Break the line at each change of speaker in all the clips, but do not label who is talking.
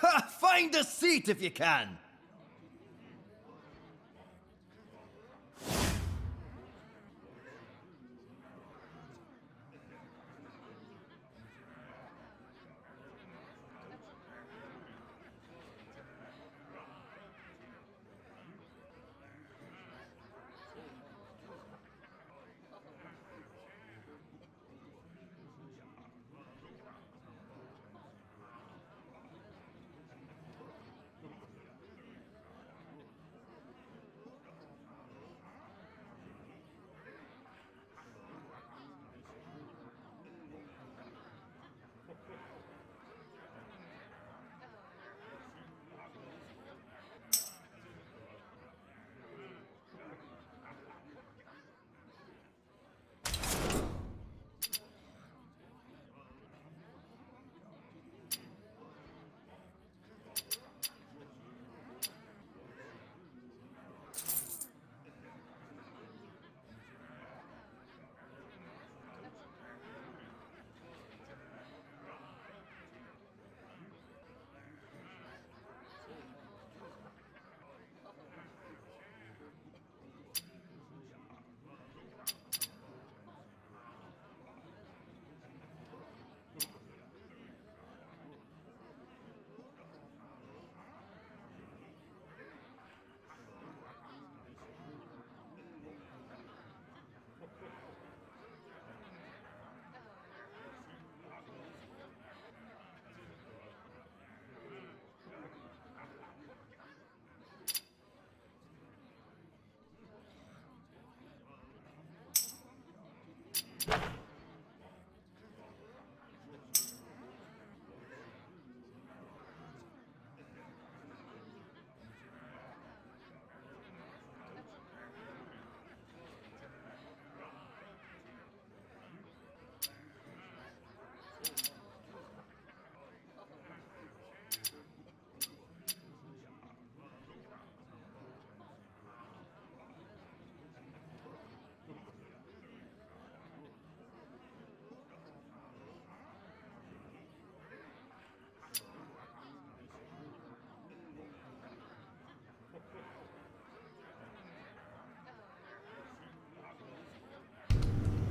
Ha! Find a seat if you can!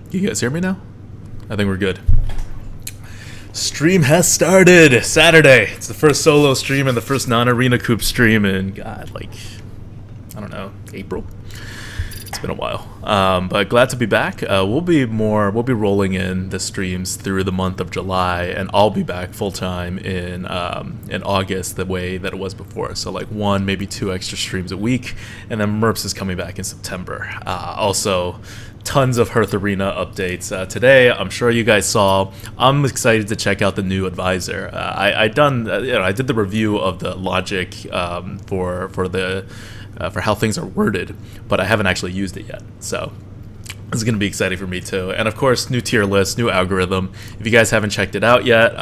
You guys hear me now? I think we're good. Stream has started! Saturday! It's the first solo stream and the first non-arena coop stream in, God, like, I don't know, April? It's been a while. But glad to be back. We'll be rolling in the streams through the month of July, and I'll be back full-time in August the way that it was before. So like 1, maybe 2 extra streams a week, and then Merps is coming back in September. Also, tons of Hearth Arena updates today. I'm sure you guys saw. I'm excited to check out the new advisor. I did the review of the logic for how things are worded, but I haven't actually used it yet. So this is going to be exciting for me too. And of course, new tier list, new algorithm. If you guys haven't checked it out yet,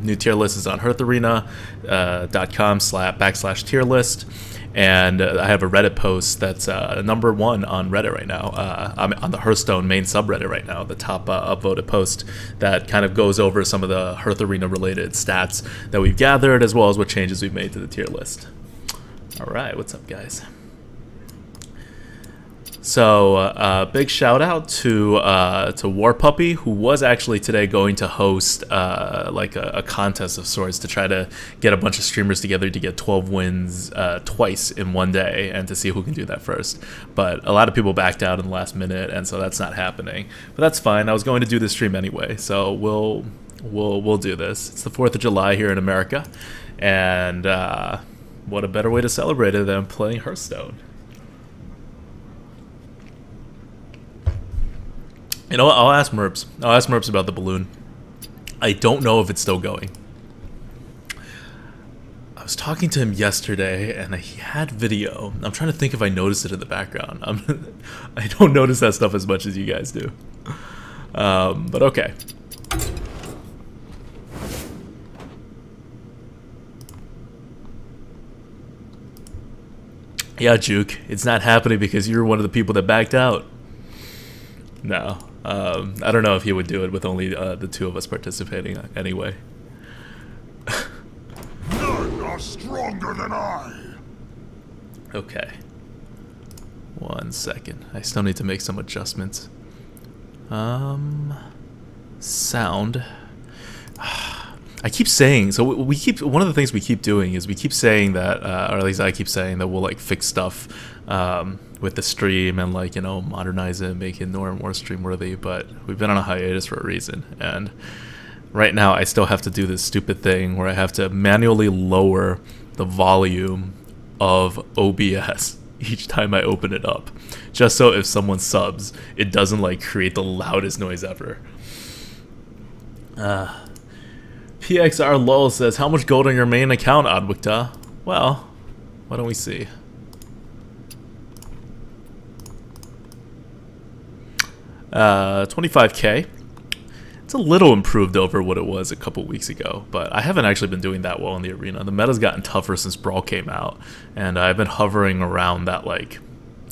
new tier list is on heartharena.com/tier list. And I have a Reddit post that's #1 on Reddit right now. I'm on the Hearthstone main subreddit right now, the top upvoted post that kind of goes over some of the Hearth Arena related stats that we've gathered, as well as what changes we've made to the tier list. All right, what's up, guys? So big shout out to War Puppy, who was actually today going to host like a contest of sorts to try to get a bunch of streamers together to get 12 wins twice in one day, and to see who can do that first. But a lot of people backed out in the last minute, and so that's not happening. But that's fine. I was going to do this stream anyway, so we'll do this. It's the 4th of July here in America, and what a better way to celebrate it than playing Hearthstone. You know what? I'll ask Merps. I'll ask Merps about the balloon. I don't know if it's still going. I was talking to him yesterday, and he had video. I'm trying to think if I noticed it in the background. I don't notice that stuff as much as you guys do. But okay. Yeah, Juke. It's not happening because you're one of the people that backed out. No. I don't know if he would do it with only the 2 of us participating anyway.
stronger than I.
Okay. 1 second. I still need to make some adjustments. Sound. I keep saying, so we keep, one of the things we keep doing is we keep saying that, or at least I keep saying that we'll like fix stuff with the stream and like, you know, modernize it and make it more and more stream worthy, but we've been on a hiatus for a reason. And right now I still have to do this stupid thing where I have to manually lower the volume of OBS each time I open it up, just so if someone subs, it doesn't like create the loudest noise ever. PXR LOL says, how much gold on your main account, Adwikta? Well, why don't we see? Uh, 25k. It's a little improved over what it was a couple weeks ago, but I haven't actually been doing that well in the arena. The meta's gotten tougher since Brawl came out, and I've been hovering around that like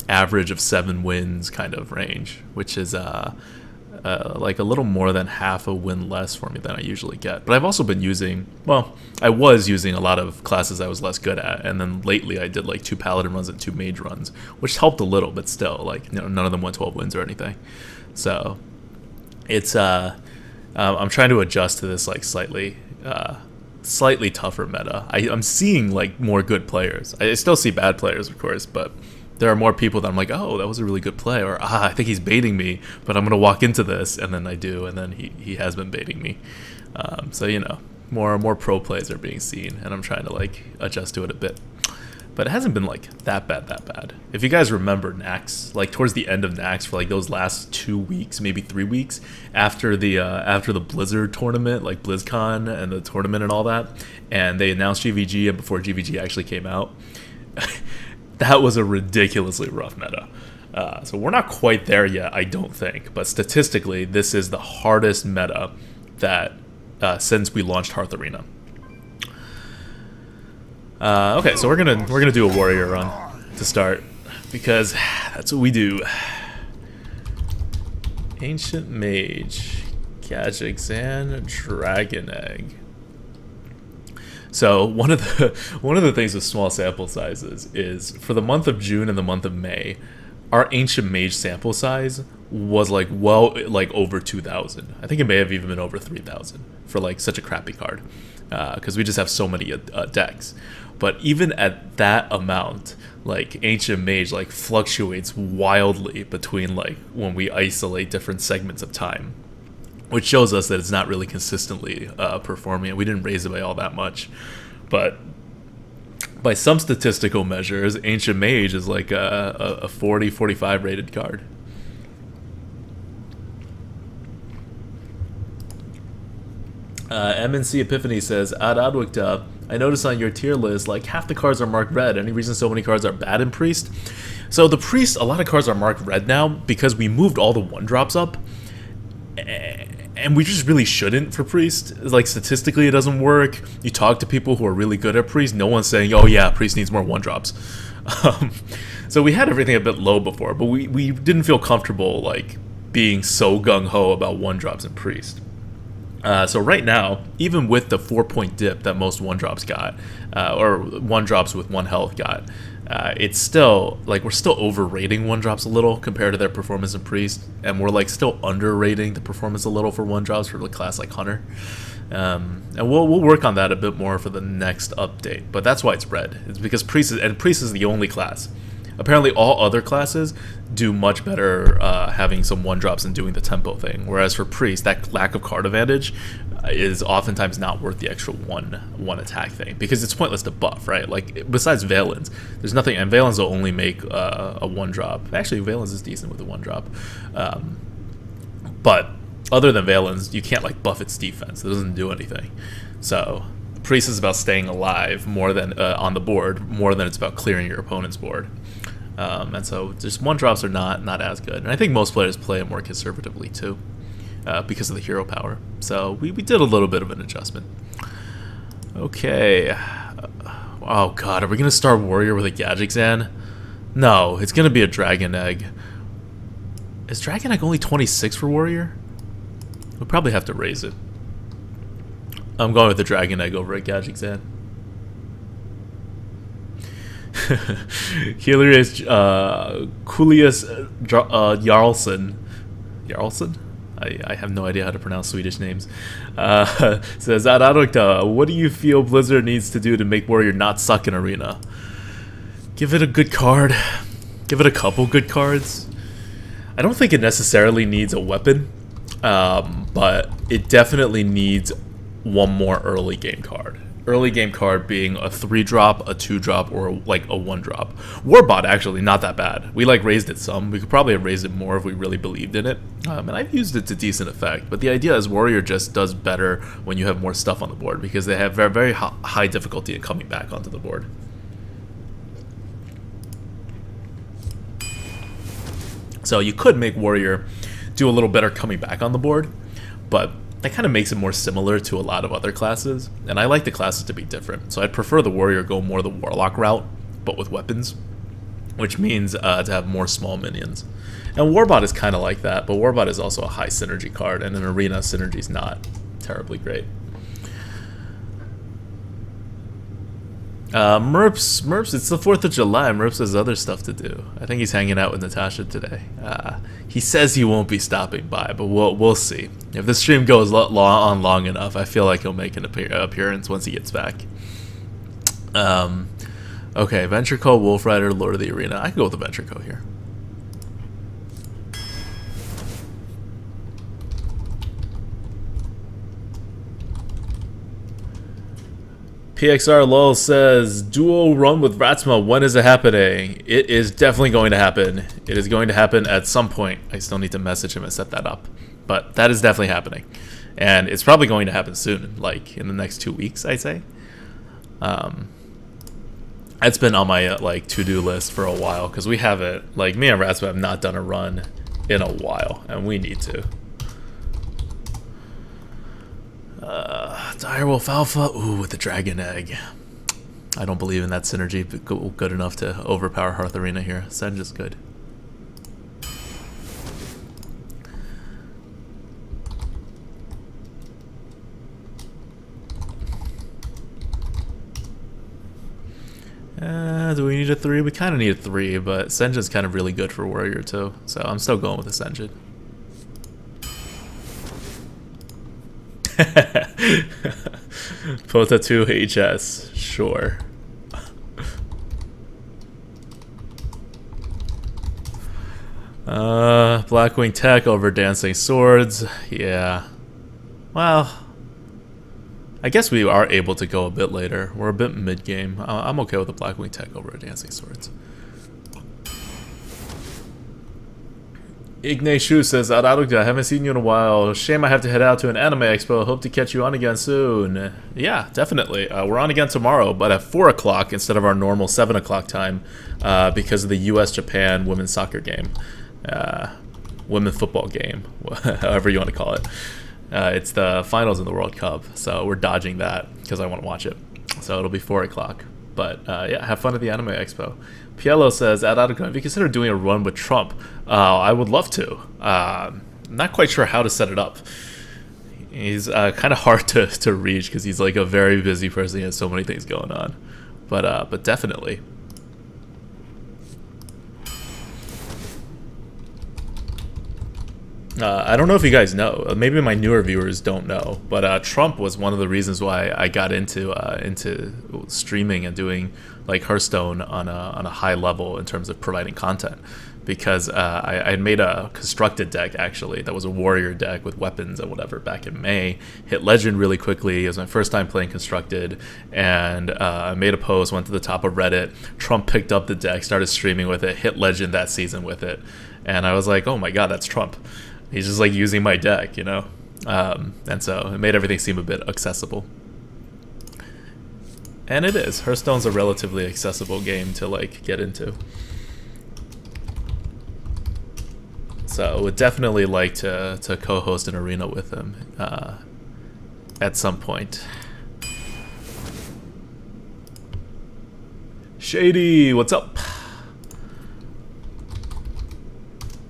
average of 7 wins kind of range, which is like a little more than half a win less for me than I usually get. But I've also been using, well, I was using a lot of classes I was less good at, and then lately I did like 2 paladin runs and 2 mage runs, which helped a little, but still, like, you know, none of them went 12 wins or anything. So it's I'm trying to adjust to this like slightly tougher meta. I'm seeing like more good players. I still see bad players, of course, but there are more people that I'm like, oh, that was a really good play, or I think he's baiting me, but I'm gonna walk into this, and then I do, and then he has been baiting me. So you know, more pro plays are being seen, and I'm trying to like adjust to it a bit. But it hasn't been like that bad. If you guys remember Nax, like towards the end of Nax for like those last 2 weeks, maybe 3 weeks after the Blizzard tournament, like BlizzCon and the tournament and all that, and they announced GVG and before GVG actually came out, that was a ridiculously rough meta. So we're not quite there yet, I don't think. But statistically, this is the hardest meta that since we launched Hearth Arena. Okay, so we're gonna do a warrior run to start because that's what we do. Ancient Mage, Gajixan, Dragon Egg. So one of the things with small sample sizes is for the month of June and the month of May, our Ancient Mage sample size was like over 2,000. I think it may have even been over 3,000 for like such a crappy card because we just have so many decks. But even at that amount, like Ancient Mage like fluctuates wildly between like when we isolate different segments of time, which shows us that it's not really consistently performing. We didn't raise it by all that much, but by some statistical measures, Ancient Mage is like a 40-45 rated card. MNC Epiphany says, Adwikta, I noticed on your tier list, like half the cards are marked red. Any reason so many cards are bad in Priest? So the Priest, a lot of cards are marked red now because we moved all the 1-drops up. And we just really shouldn't for Priest. Like, statistically, it doesn't work. You talk to people who are really good at Priest, no one's saying, oh yeah, Priest needs more 1-drops. So we had everything a bit low before, but we didn't feel comfortable, like, being so gung-ho about 1-drops in Priest. So right now, even with the 4-point dip that most 1-drops got, or 1-drops with 1 health got, it's still, like, we're still overrating 1-drops a little compared to their performance in Priest, and we're, like, still underrating the performance a little for 1-drops for a class like Hunter. And we'll work on that a bit more for the next update, but that's why it's red. It's because Priest is the only class. Apparently all other classes do much better having some 1-drops and doing the tempo thing, whereas for Priest, that lack of card advantage is oftentimes not worth the extra one attack thing, because it's pointless to buff, right? Like, besides Valens, there's nothing, and Valens will only make a 1-drop. Actually, Valens is decent with a 1-drop. But other than Valens, you can't like buff its defense. It doesn't do anything. So Priest is about staying alive more than on the board, more than it's about clearing your opponent's board. And so just 1-drops are not as good. And I think most players play it more conservatively too, because of the hero power. So we did a little bit of an adjustment. Okay. Oh god, are we gonna start Warrior with a Gajixan? No, it's gonna be a Dragon Egg. Is Dragon Egg only 26 for Warrior? We'll probably have to raise it. I'm going with the Dragon Egg over a Gajixan. Helios Kulius Jarlsson. Jarlsson? I have no idea how to pronounce Swedish names. Says, what do you feel Blizzard needs to do to make Warrior not suck in Arena? Give it a good card. Give it a couple good cards. I don't think it necessarily needs a weapon, but it definitely needs one more early game card. Early game card being a 3-drop, a 2-drop, or like a 1-drop. Warbot actually not that bad. We like raised it some. We could probably have raised it more if we really believed in it. And I've used it to decent effect. But the idea is Warrior just does better when you have more stuff on the board because they have very, very high difficulty in coming back onto the board. So you could make Warrior do a little better coming back on the board, but that kind of makes it more similar to a lot of other classes, and I like the classes to be different. So I'd prefer the Warrior go more the Warlock route, but with weapons, which means to have more small minions. And Warbot is kind of like that, but Warbot is also a high synergy card, and in Arena, synergy's not terribly great. Merps, it's the 4th of July. Merps has other stuff to do. I think he's hanging out with Natasha today. He says he won't be stopping by, but we'll see. If the stream goes long enough, I feel like he'll make an appearance once he gets back. Okay, Venture Co, Wolf Rider, Lord of the Arena. I can go with the Venture Co here. PXR LOL says, duo run with Ratsma, when is it happening? It is definitely going to happen. It is going to happen at some point. I still need to message him and set that up. But that is definitely happening. And it's probably going to happen soon, like in the next 2 weeks, I'd say. It's been on my like to-do list for a while, because we haven't, like me and Ratsma have not done a run in a while, and we need to. Direwolf Alpha, ooh, with the Dragon Egg. I don't believe in that synergy, but good enough to overpower Hearth Arena here. Senj is good. Do we need a 3? We kind of need a 3, but Senjin's kind of really good for Warrior too, so I'm still going with the Senjin. Pota 2 HS, sure. Blackwing Tech over Dancing Swords, yeah. Well, I guess we are able to go a bit later. We're a bit mid-game. I'm okay with the Blackwing Tech over Dancing Swords. Ignay Shu says, Araruga, I haven't seen you in a while. Shame I have to head out to an anime expo. Hope to catch you on again soon. Yeah, definitely. We're on again tomorrow, but at 4 o'clock instead of our normal 7 o'clock time because of the US-Japan women's soccer game. Women's football game, however you want to call it. It's the finals in the World Cup, so we're dodging that because I want to watch it. So it'll be 4 o'clock. But yeah, have fun at the Anime Expo. Pielo says, have you considered doing a run with Trump? I would love to. Not quite sure how to set it up. He's kind of hard to reach because he's like a very busy person. He has so many things going on. But definitely. I don't know if you guys know. Maybe my newer viewers don't know, but Trump was one of the reasons why I got into streaming and doing like Hearthstone on a high level in terms of providing content, because I had made a constructed deck actually that was a warrior deck with weapons and whatever back in May. Hit legend really quickly. It was my first time playing constructed, and I made a post, went to the top of Reddit. Trump picked up the deck, started streaming with it, hit legend that season with it, and I was like, oh my god, that's Trump. He's just like using my deck, you know? And so it made everything seem a bit accessible. And it is. Hearthstone's a relatively accessible game to like get into. So would definitely like to co-host an arena with him at some point. Shady, what's up?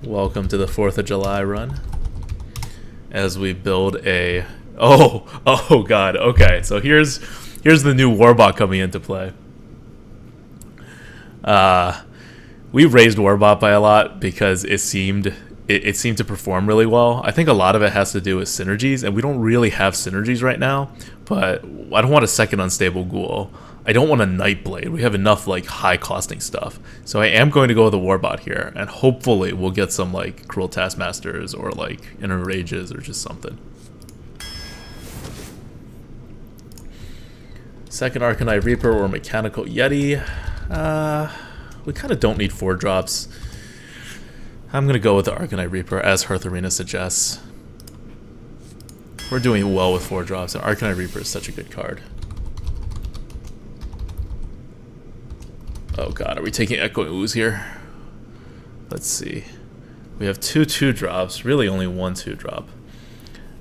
Welcome to the 4th of July run as we build a oh god, okay, so here's the new Warbot coming into play. We raised Warbot by a lot because it seemed to perform really well. I think a lot of it has to do with synergies, and we don't really have synergies right now. But I don't want a second unstable Ghoul. I don't want a Nightblade. We have enough like high costing stuff. So I am going to go with a Warbot here, and hopefully we'll get some like Cruel Taskmasters or like Inner Rages or just something. Second Arcanite Reaper or Mechanical Yeti. We kind of don't need 4-drops. I'm going to go with the Arcanite Reaper as Hearth Arena suggests. We're doing well with 4-drops, and Arcanite Reaper is such a good card. Oh god, are we taking Echoing Ooze here? Let's see. We have 2 2-drops, really only 1 2-drop.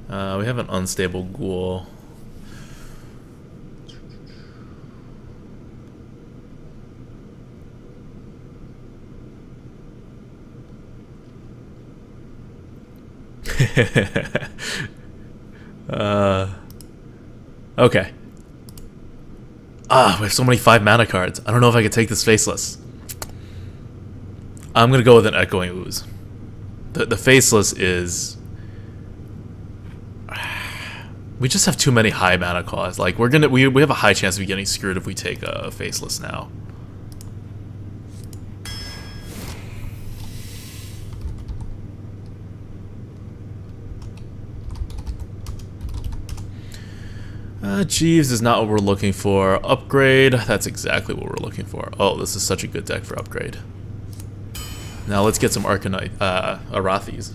We have an Unstable Ghoul. Okay. We have so many 5-mana cards. I don't know if I can take this Faceless. I'm gonna go with an Echoing Ooze. The Faceless is... We just have too many high mana costs. Like we have a high chance of getting screwed if we take a Faceless now. Jeeves is not what we're looking for. Upgrade, that's exactly what we're looking for. Oh, this is such a good deck for upgrade. Now let's get some Arcanite, Arathis.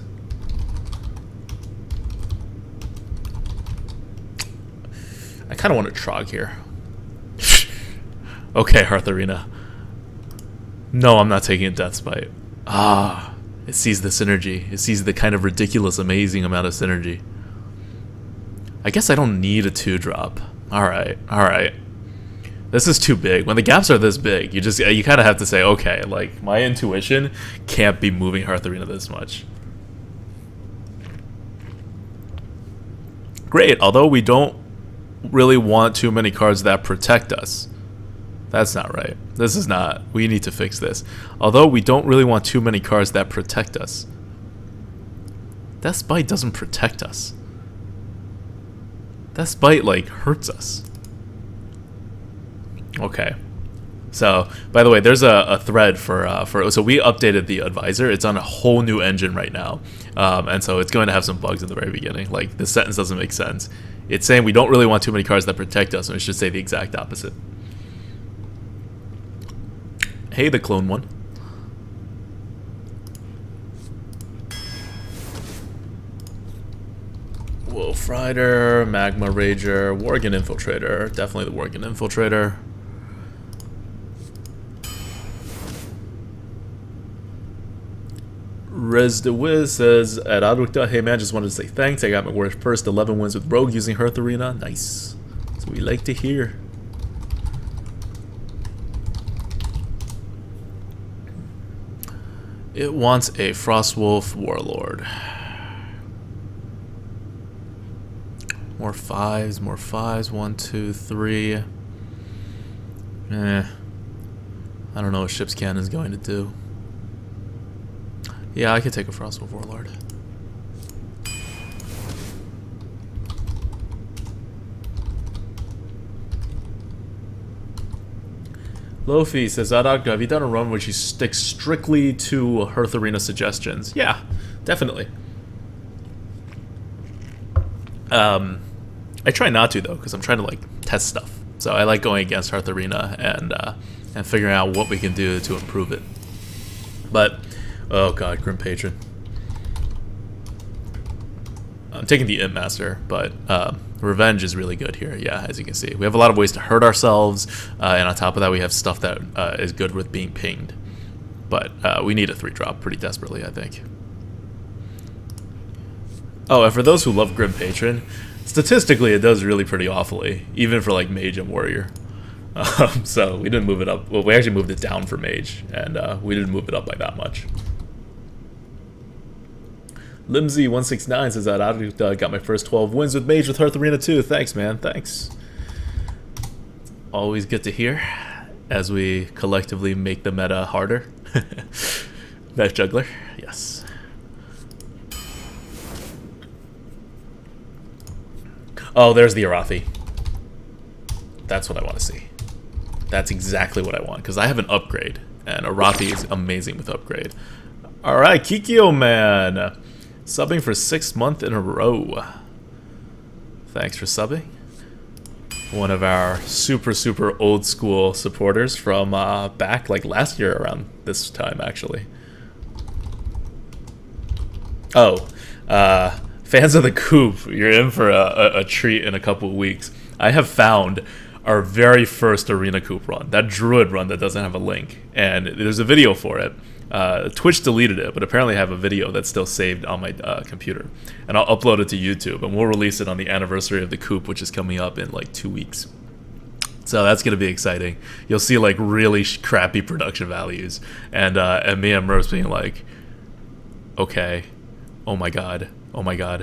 I kind of want to Trog here. Okay, Hearth Arena. No, I'm not taking a Death Spite. It sees the synergy. It sees the kind of ridiculous, amazing amount of synergy. I guess I don't need a 2-drop. Alright, alright. This is too big. When the gaps are this big, you kind of have to say, okay, like, my intuition can't be moving Hearth Arena this much. Great, although we don't really want too many cards that protect us. That's not right. This is not. We need to fix this. Although we don't really want too many cards that protect us. Death Spite doesn't protect us. That Spite, like, hurts us. Okay. So, by the way, there's a thread for so we updated the advisor. It's on a whole new engine right now. And so it's going to have some bugs in the very beginning. Like, this sentence doesn't make sense. It's saying we don't really want too many cards that protect us, and it should say the exact opposite. Hey, the clone one. Wolf Rider, Magma Rager, Worgen Infiltrator. Definitely the Worgen Infiltrator. Rez the Wiz says, at Adrukta, hey man, just wanted to say thanks. I got my first 11 wins with Rogue using Hearth Arena. Nice. That's what we like to hear. It wants a Frostwolf Warlord. More 5s, more 5s. 1, 2, 3. I don't know what Ship's Cannon is going to do. Yeah, I could take a Frostwolf Warlord. Lofi says, Zadok, have you done a run which you stick strictly to Hearth Arena suggestions? Yeah, definitely. I try not to, though, because I'm trying to, like, test stuff. So I like going against Hearth Arena and figuring out what we can do to improve it. But, oh god, Grim Patron. I'm taking the Imp Master, but Revenge is really good here, yeah, as you can see. We have a lot of ways to hurt ourselves, and on top of that we have stuff that is good with being pinged. But we need a 3-drop pretty desperately, I think. Oh, and for those who love Grim Patron, statistically it does really pretty awfully, even for like Mage and Warrior. So we didn't move it up. Well, we actually moved it down for Mage, and we didn't move it up by that much. Limsy169 says that I got my first 12 wins with Mage with Hearth Arena 2. Thanks, man. Thanks. Always good to hear. as we collectively make the meta harder. That juggler, yes. Oh, there's the Arathi. That's what I want to see. That's exactly what I want, because I have an upgrade, and Arathi is amazing with upgrade. Alright, Kikyo man, subbing for 6 months in a row. Thanks for subbing. One of our super old school supporters from back like last year around this time, actually. Oh, fans of the Coop, you're in for a treat in a couple of weeks. I have found our very first Arena Coop run, that Druid run that doesn't have a link, and there's a video for it. Twitch deleted it, but apparently I have a video that's still saved on my computer, and I'll upload it to YouTube, and we'll release it on the anniversary of the Coop, which is coming up in like 2 weeks. So that's gonna be exciting. You'll see like really crappy production values, and me and Merps being like, okay, oh my god,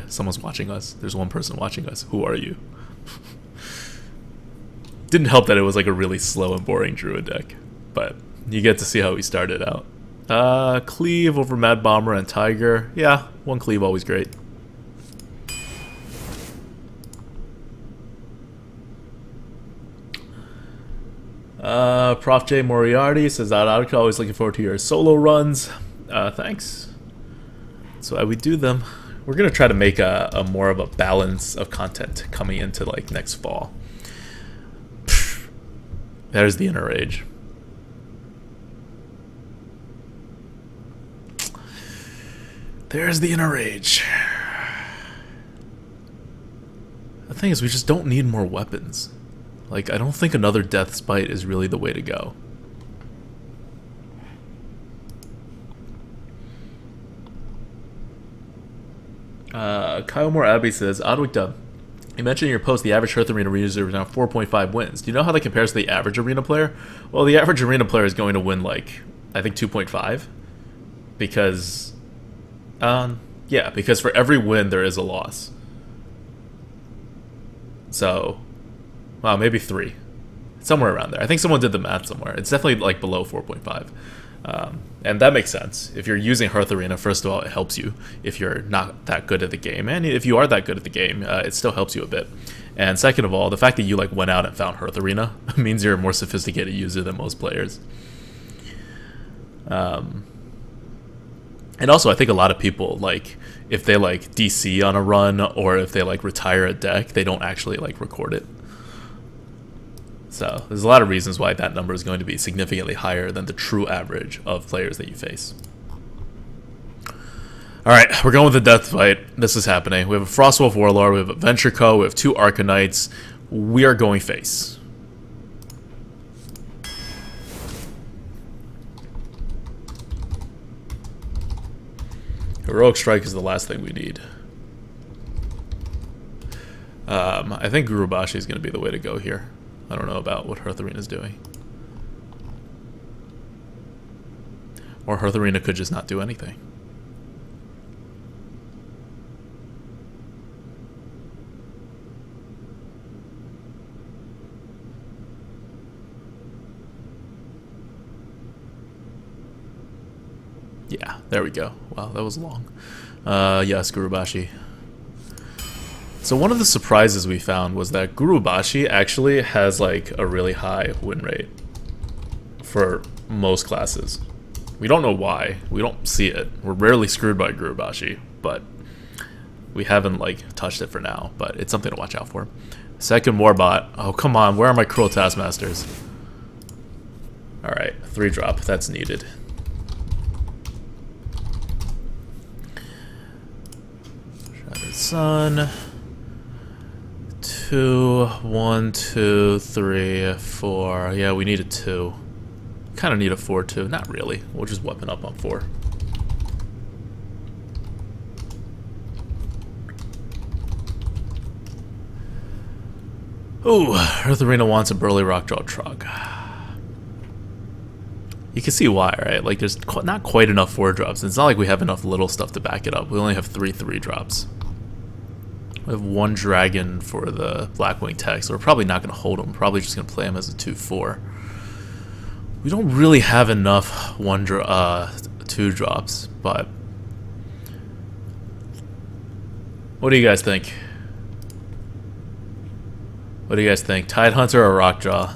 someone's watching us. There's one person watching us. Who are you? Didn't help that it was like a really slow and boring Druid deck, but you get to see how he started out. Cleave over Mad Bomber and Tiger. Yeah, one cleave always great. Prof J Moriarty says that I'm always looking forward to your solo runs. Thanks. That's why we do them. We're gonna try to make a more of a balance of content coming into like next fall. There's the Inner Rage. There's the Inner Rage. The thing is, we just don't need more weapons. Like, I don't think another Death Spite is really the way to go. Kyle Moore Abbey says, Oddwick Dub, you mentioned in your post the average Hearth Arena user is now 4.5 wins. Do you know how that compares to the average Arena player? Well, the average Arena player is going to win, like, I think 2.5. Because, yeah, because for every win there is a loss. So, well, maybe 3. Somewhere around there. I think someone did the math somewhere. It's definitely, like, below 4.5. And that makes sense. If you're using Hearth Arena, first of all, it helps you if you're not that good at the game. And if you are that good at the game, it still helps you a bit. And second of all, the fact that you like went out and found Hearth Arena means you're a more sophisticated user than most players. And also, I think a lot of people, like, if they like DC on a run or if they like retire a deck, they don't actually like record it. So there's a lot of reasons why that number is going to be significantly higher than the true average of players that you face. Alright, we're going with the Death Fight. This is happening. We have a Frostwolf Warlord, we have a Venture Co, we have 2 Arcanites. We are going face. Heroic Strike is the last thing we need. I think Gurubashi is going to be the way to go here. I don't know about what Hearth Arena is doing. Or Hearth Arena could just not do anything. Yeah, there we go. Wow, that was long. Yes, Gurubashi. So one of the surprises we found was that Gurubashi actually has like a really high win rate for most classes. We don't know why. We don't see it. We're rarely screwed by Gurubashi, but we haven't like touched it for now. But it's something to watch out for. Second Warbot. Oh, come on. Where are my Cruel Taskmasters? Alright, 3-drop. That's needed. Shattered Sun. 2, 1, 2, 3, 4. Yeah, we need a 2. Kind of need a 4 too. Not really. We'll just weapon up on 4. Ooh, Hearth Arena wants a Burly Rock Draw Trug. You can see why, right? Like, there's not quite enough 4-drops. It's not like we have enough little stuff to back it up. We only have 3 3-drops. We have 1 dragon for the Blackwing tech, so we're probably not going to hold him. We're probably just going to play him as a 2-4. We don't really have enough two drops, but what do you guys think? What do you guys think? Tidehunter or Rockjaw?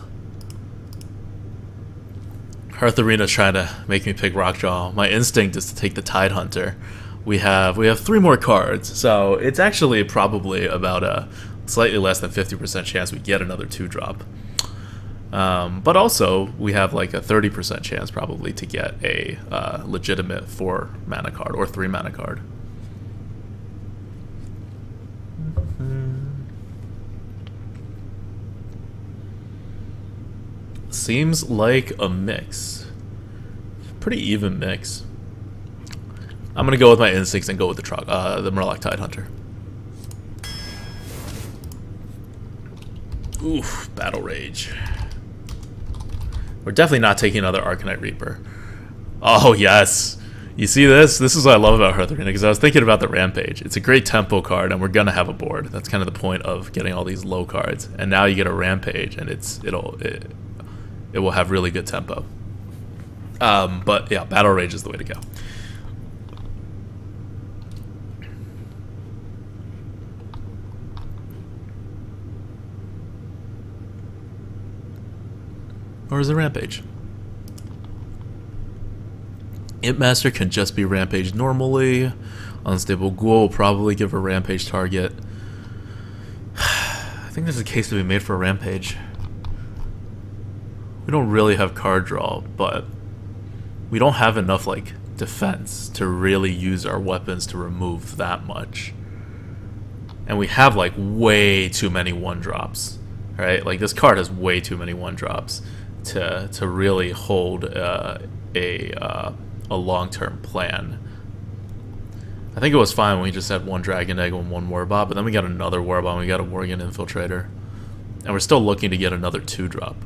Hearth Arena's trying to make me pick Rockjaw. My instinct is to take the Tidehunter. We have 3 more cards, so it's actually probably about a slightly less than 50% chance we get another 2-drop. But also, we have like a 30% chance probably to get a legitimate 4-mana card or 3-mana card. Seems like a mix. Pretty even mix. I'm gonna go with my instincts and go with the Murloc Tidehunter. Oof, Battle Rage. We're definitely not taking another Arcanite Reaper. Oh yes! You see this? This is what I love about Hearth Arena, because I was thinking about the Rampage. It's a great tempo card, and we're gonna have a board. That's kind of the point of getting all these low cards. And now you get a Rampage, and it will have really good tempo. But yeah, Battle Rage is the way to go. Or is it Rampage? Impmaster can just be Rampage normally. Unstable Ghoul will probably give a Rampage target. I think there's a case to be made for a Rampage. We don't really have card draw, but we don't have enough like defense to really use our weapons to remove that much. And we have like way too many 1-drops, right? Like this card has way too many 1-drops to really hold a long-term plan. I think it was fine when we just had 1 Dragon Egg and 1 Warbot, but then we got another Warbot and we got a Worgen Infiltrator. And we're still looking to get another 2-drop.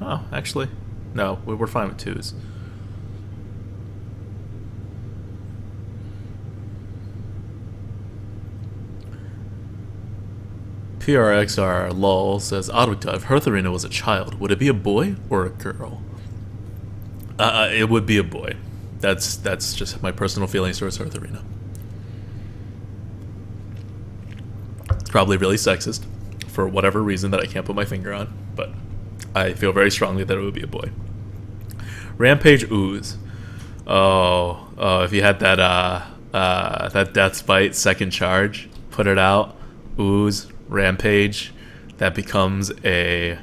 Oh, actually, no, we're fine with 2s. PRXR LOL says, Autodive, Hearth Arena was a child. Would it be a boy or a girl? It would be a boy. That's just my personal feelings towards Hearth Arena. It's probably really sexist for whatever reason that I can't put my finger on, but I feel very strongly that it would be a boy. Rampage Ooze. Oh, if you had that Death Spite second charge, put it out, Ooze, Rampage, that becomes a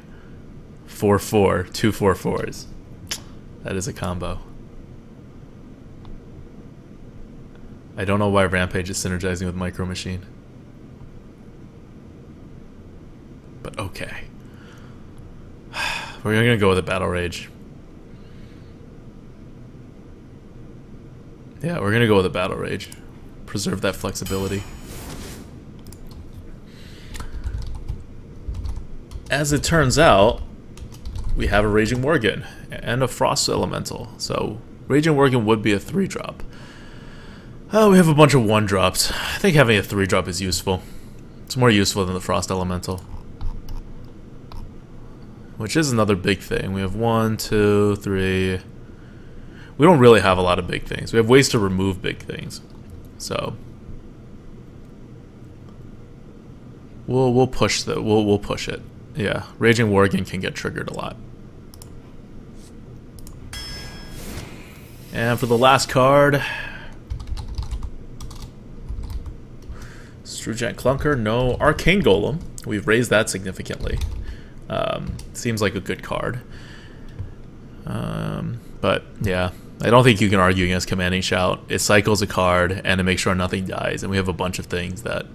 4/4, 2 4/4s. That is a combo. I don't know why Rampage is synergizing with Micro Machine, but okay. We're gonna go with a Battle Rage. Yeah, we're gonna go with a Battle Rage. Preserve that flexibility. As it turns out, we have a Raging Worgen and a Frost Elemental. So Raging Worgen would be a 3-drop. We have a bunch of 1-drops. I think having a 3-drop is useful. It's more useful than the Frost Elemental, which is another big thing. We have 1, 2, 3. We don't really have a lot of big things. We have ways to remove big things. So we'll push we'll push it. Yeah, Raging Worgen can get triggered a lot. And for the last card, Strugent Clunker, no. Arcane Golem, we've raised that significantly. Seems like a good card. But yeah, I don't think you can argue against Commanding Shout. It cycles a card and it makes sure nothing dies, and we have a bunch of things that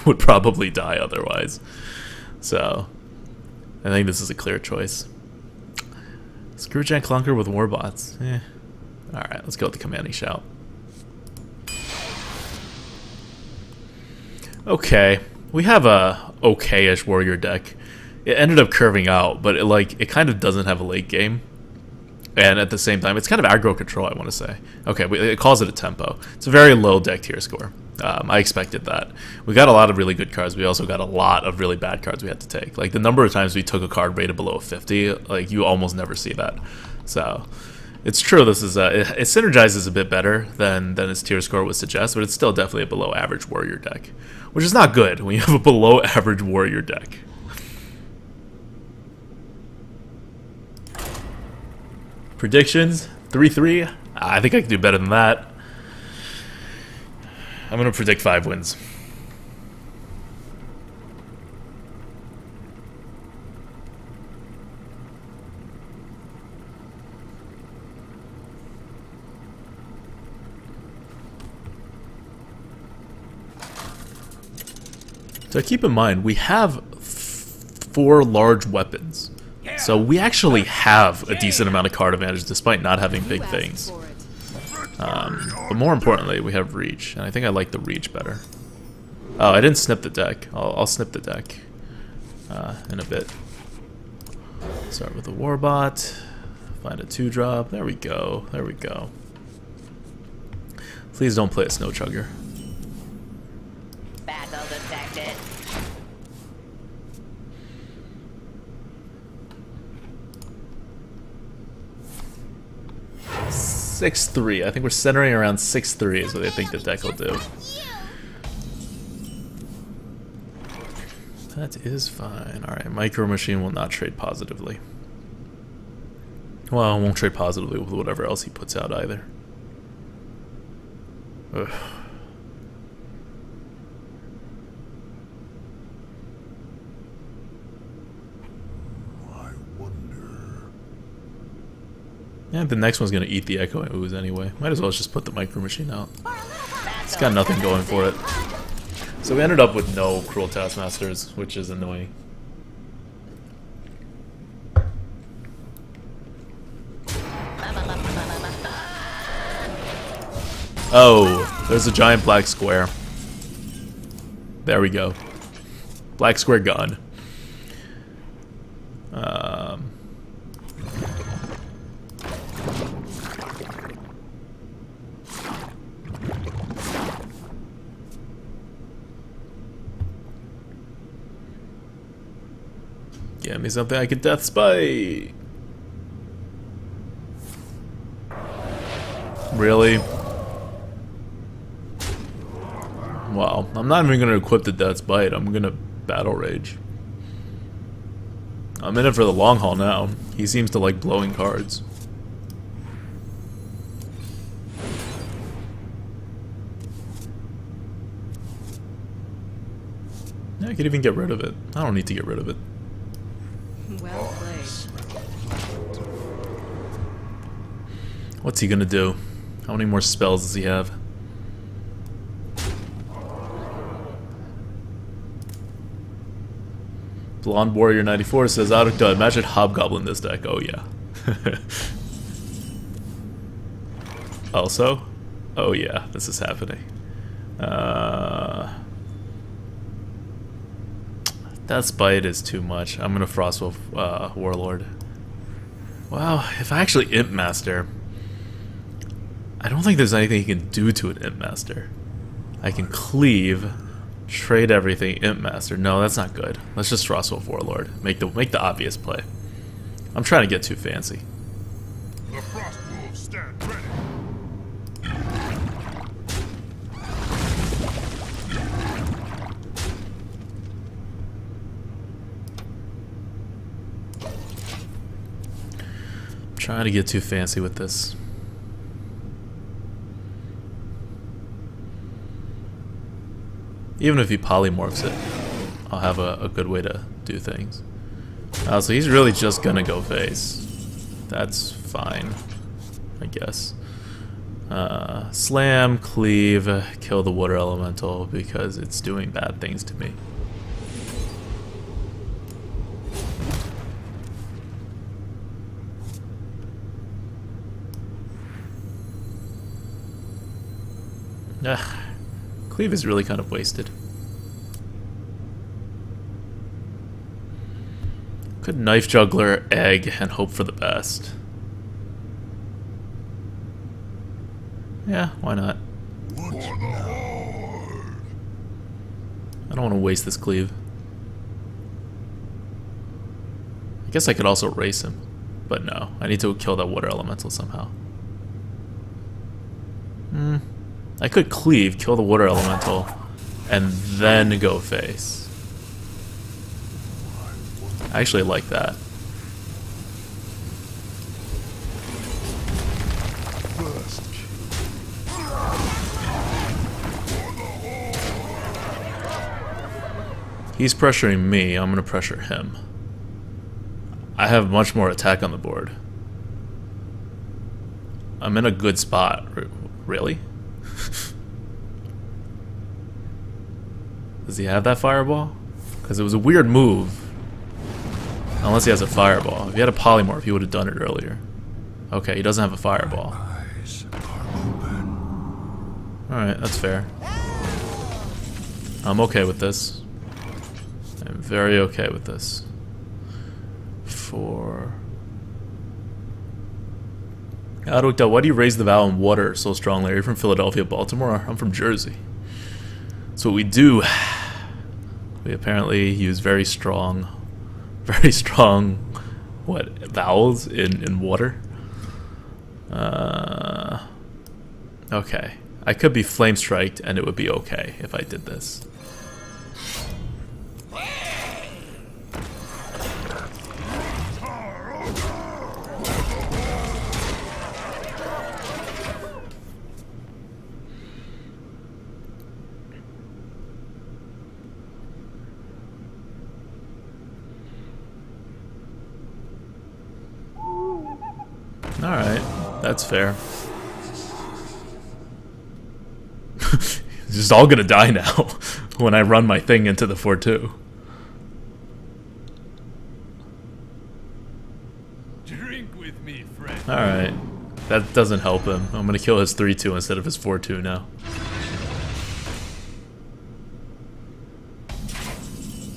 would probably die otherwise. So I think this is a clear choice. Screwjack Clunker with Warbots. Alright, let's go with the Commanding Shout. Okay, we have a okay-ish warrior deck. It ended up curving out, but it kind of doesn't have a late game. And at the same time, it's kind of aggro control, I want to say. Okay, it calls it a tempo. It's a very low deck tier score. I expected that. We got a lot of really good cards. We also got a lot of really bad cards we had to take. Like, the number of times we took a card rated below 50, like, you almost never see that. So, it's true, this is it synergizes a bit better than its tier score would suggest, but it's still definitely a below average warrior deck, which is not good when you have a below average warrior deck. Predictions 3-3. I think I can do better than that. I'm gonna predict 5 wins. So keep in mind, we have 4 large weapons. So we actually have a decent amount of card advantage despite not having big things. But more importantly, we have reach, and I think I like the reach better. Oh, I didn't snip the deck. I'll snip the deck in a bit. Start with a Warbot. Find a 2-drop. There we go. There we go. Please don't play a Snow Chugger.
Battle detected.
6-3. I think we're centering around 6-3 is what I think the deck will do. That is fine. Alright, Micro Machine will not trade positively. Well, it won't trade positively with whatever else he puts out either. Ugh. Yeah, the next one's gonna eat the Echoing Ooze anyway. Might as well just put the Micro Machine out. It's got nothing going for it. So we ended up with no Cruel Taskmasters, which is annoying. Oh, there's a giant black square. There we go. Black square gone. Get me something I can Death Spite. Really? Wow, I'm not even gonna equip the Death Spite. I'm gonna Battle Rage. I'm in it for the long haul now. He seems to like blowing cards. Yeah, I could even get rid of it. I don't need to get rid of it.
Well played.
What's he gonna do? How many more spells does he have? Blonde Warrior 94 says, Auto imagine Hobgoblin this deck. Oh yeah. Also? Oh yeah, this is happening. That Spite is too much. I'm gonna Frostwolf Warlord. Wow, if I actually Imp Master, I don't think there's anything you can do to an Imp Master. I can cleave, trade everything, Imp Master. No, that's not good. Let's just Frostwolf Warlord. Make the obvious play. I'm trying to get too fancy.
The Frostwolves stand ready.
Trying to get too fancy with this. Even if he polymorphs it, I'll have a good way to do things. So he's really just gonna go face. That's fine, I guess. Slam, cleave, kill the water elemental because it's doing bad things to me. Ugh. Cleave is really kind of wasted. Could Knife Juggler, Egg, and hope for the best. Yeah, why not? I don't want to waste this cleave. I guess I could also race him. But no, I need to kill that water elemental somehow. I could cleave, kill the water elemental, and then go face. I actually like that. He's pressuring me, I'm gonna pressure him. I have much more attack on the board. I'm in a good spot. Really? Does he have that fireball? Because it was a weird move. Unless he has a fireball. If he had a polymorph, he would have done it earlier. Okay, he doesn't have a fireball. Alright, that's fair. I'm okay with this. I'm very okay with this. Why do you raise the vow in water so strongly? Are you from Philadelphia, Baltimore? I'm from Jersey. That's what we do. We apparently use very strong, what, vowels in water? Okay. I could be flame striked and it would be okay if I did this. Alright, that's fair. It's just all gonna die now when I run my thing into the 4-2.
Drink with me, friend.
Alright, that doesn't help him. I'm gonna kill his 3-2 instead of his 4-2 now.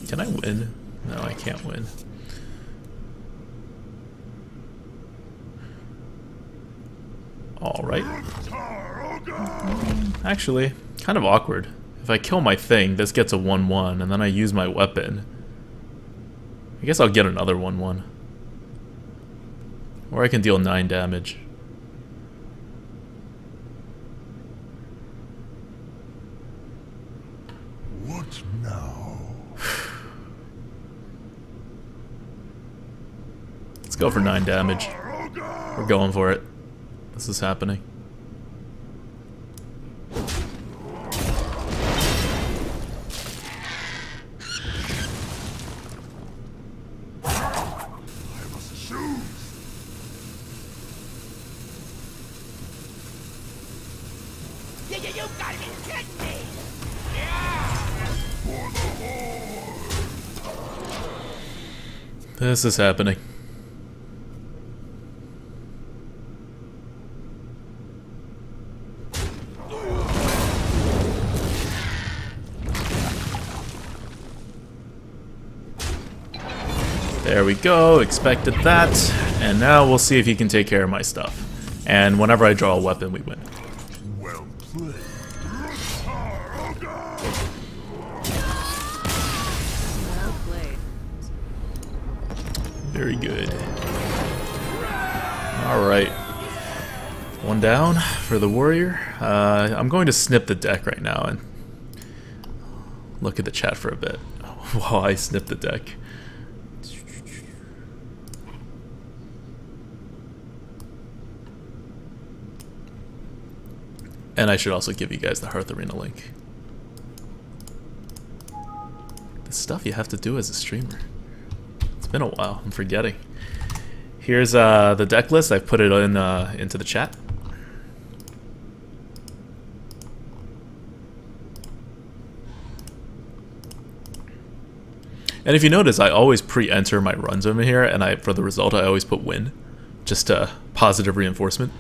Can I win? No, I can't win. Alright. Actually, kind of awkward. If I kill my thing, this gets a 1-1, and then I use my weapon. I guess I'll get another 1-1. Or I can deal 9 damage.
What now?
Let's go for 9 damage. We're going for it. This is happening.
You gotta be kidding me!
This is happening. There we go, expected that. And now we'll see if he can take care of my stuff. And whenever I draw a weapon, we win.
Well played.
Well played.
Very good. Alright. One down for the warrior. I'm going to snip the deck right now and look at the chat for a bit while I snip the deck. And I should also give you guys the Hearth Arena link. The stuff you have to do as a streamer. It's been a while, I'm forgetting. Here's the deck list, I've put it in into the chat. And if you notice, I always pre-enter my runs over here, and for the result I always put win. Just positive reinforcement.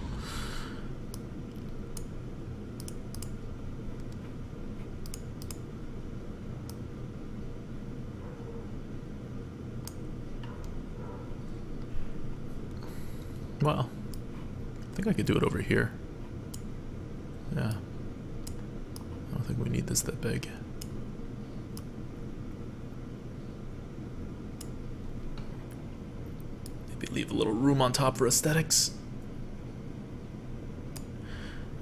Well, I think I could do it over here. Yeah. I don't think we need this that big. Maybe leave a little room on top for aesthetics.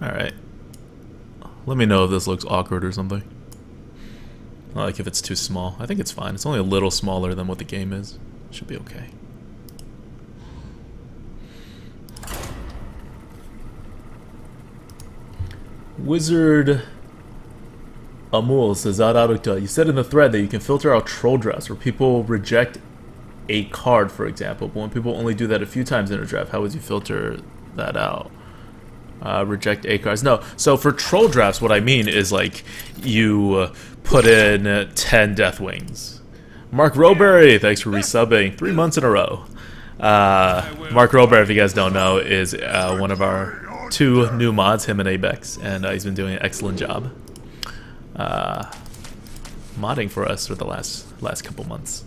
Alright. Let me know if this looks awkward or something. Like if it's too small. I think it's fine. It's only a little smaller than what the game is. Should be okay. Wizard Amul says, you said in the thread that you can filter out troll drafts where people reject a card, for example. But when people only do that a few times in a draft, how would you filter that out? Reject A cards. No, so for troll drafts, what I mean is like you put in 10 Deathwings. Mark Roberry, thanks for resubbing 3 months in a row. Mark Roberry, if you guys don't know, is one of our 2 new mods, him and Abex, and he's been doing an excellent job modding for us for the last couple months.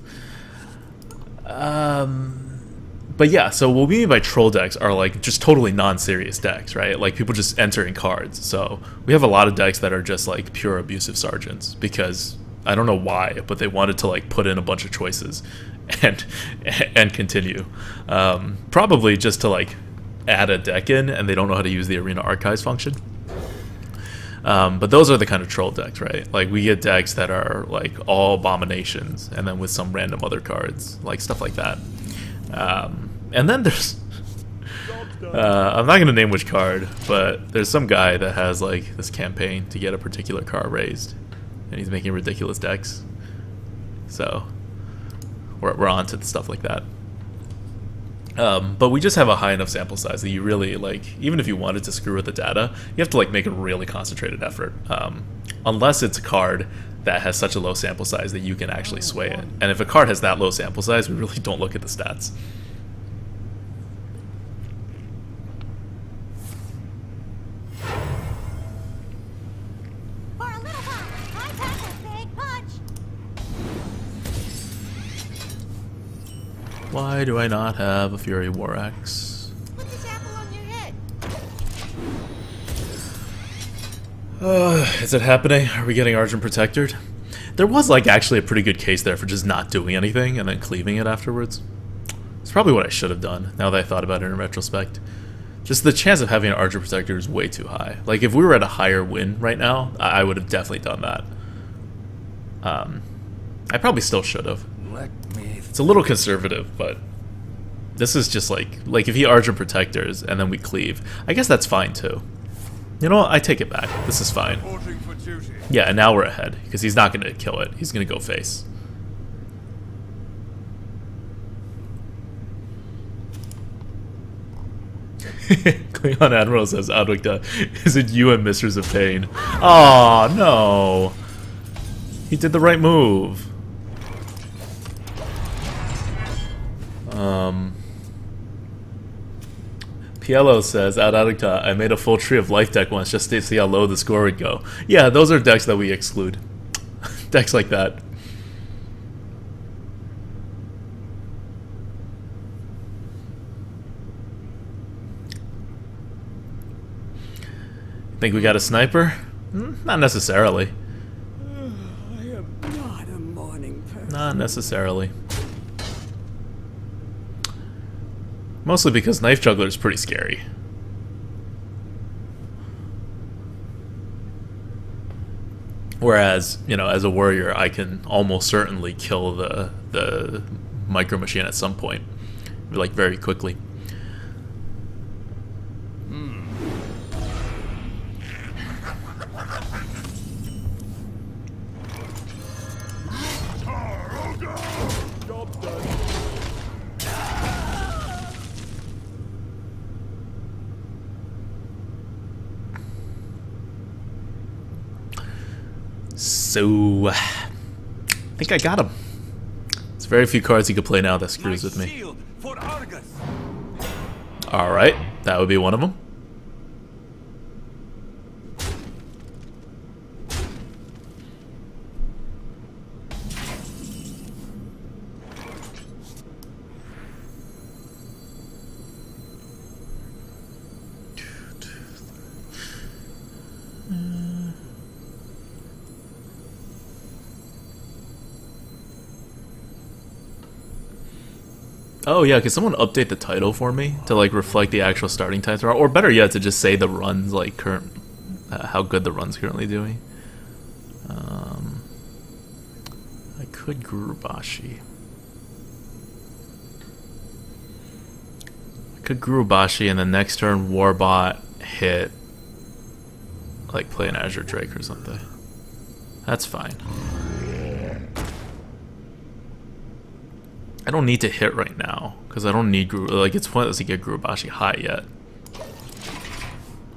But yeah, so what we mean by troll decks are like just totally non-serious decks, right? Like people just entering cards. So we have a lot of decks that are just like pure abusive sergeants because I don't know why, but they wanted to like put in a bunch of choices and continue. Probably just to like add a deck in, and they don't know how to use the Arena Archives function. But those are the kind of troll decks, right? Like we get decks that are like all abominations, and then with some random other cards, like stuff like that. And then there's I'm not gonna name which card, but there's some guy that has like this campaign to get a particular card raised, and he's making ridiculous decks. So we're on to stuff like that. But we just have a high enough sample size that you really, like, even if you wanted to screw with the data, you have to like make a really concentrated effort. Unless it's a card that has such a low sample size that you can actually sway it. And if a card has that low sample size, we really don't look at the stats.
For a little while, I pack a big punch.
Why do I not have a Fury War Axe?
Put this apple on your head.
Is it happening? Are we getting Argent Protectored? There was like actually a pretty good case there for just not doing anything and then cleaving it afterwards. It's probably what I should have done now that I thought about it in retrospect. Just the chance of having an Argent Protector is way too high. Like if we were at a higher win right now, I would have definitely done that. I probably still should have. It's a little conservative, but this is just like if he Argent Protectors and then we cleave, I guess that's fine too. You know what? I take it back. This is fine. Yeah, and now we're ahead because he's not going to kill it. He's going to go face. Klingon Admiral says, Adwicta, is it you and Misters of Pain? Oh no. He did the right move. Pielo says, Adadicta, I made a full tree of life deck once just to see how low the score would go. Yeah, those are decks that we exclude. Decks like that. Think we got a sniper? Not necessarily.
I am not a morning person.
Not necessarily. Mostly because Knife Juggler is pretty scary. Whereas, you know, as a warrior, I can almost certainly kill the Micro Machine at some point, like very quickly. So, I think I got him. There's very few cards you could play now that screws with me. Alright, that would be one of them. Oh yeah, could someone update the title for me to like reflect the actual starting times, or better yet, to just say the runs like current, how good the run's currently doing. I could Gurubashi. I could Gurubashi, and then next turn Warbot hit, like play an Azure Drake or something. That's fine. I don't need to hit right now, because I don't need like it's pointless to get Gurubashi high yet.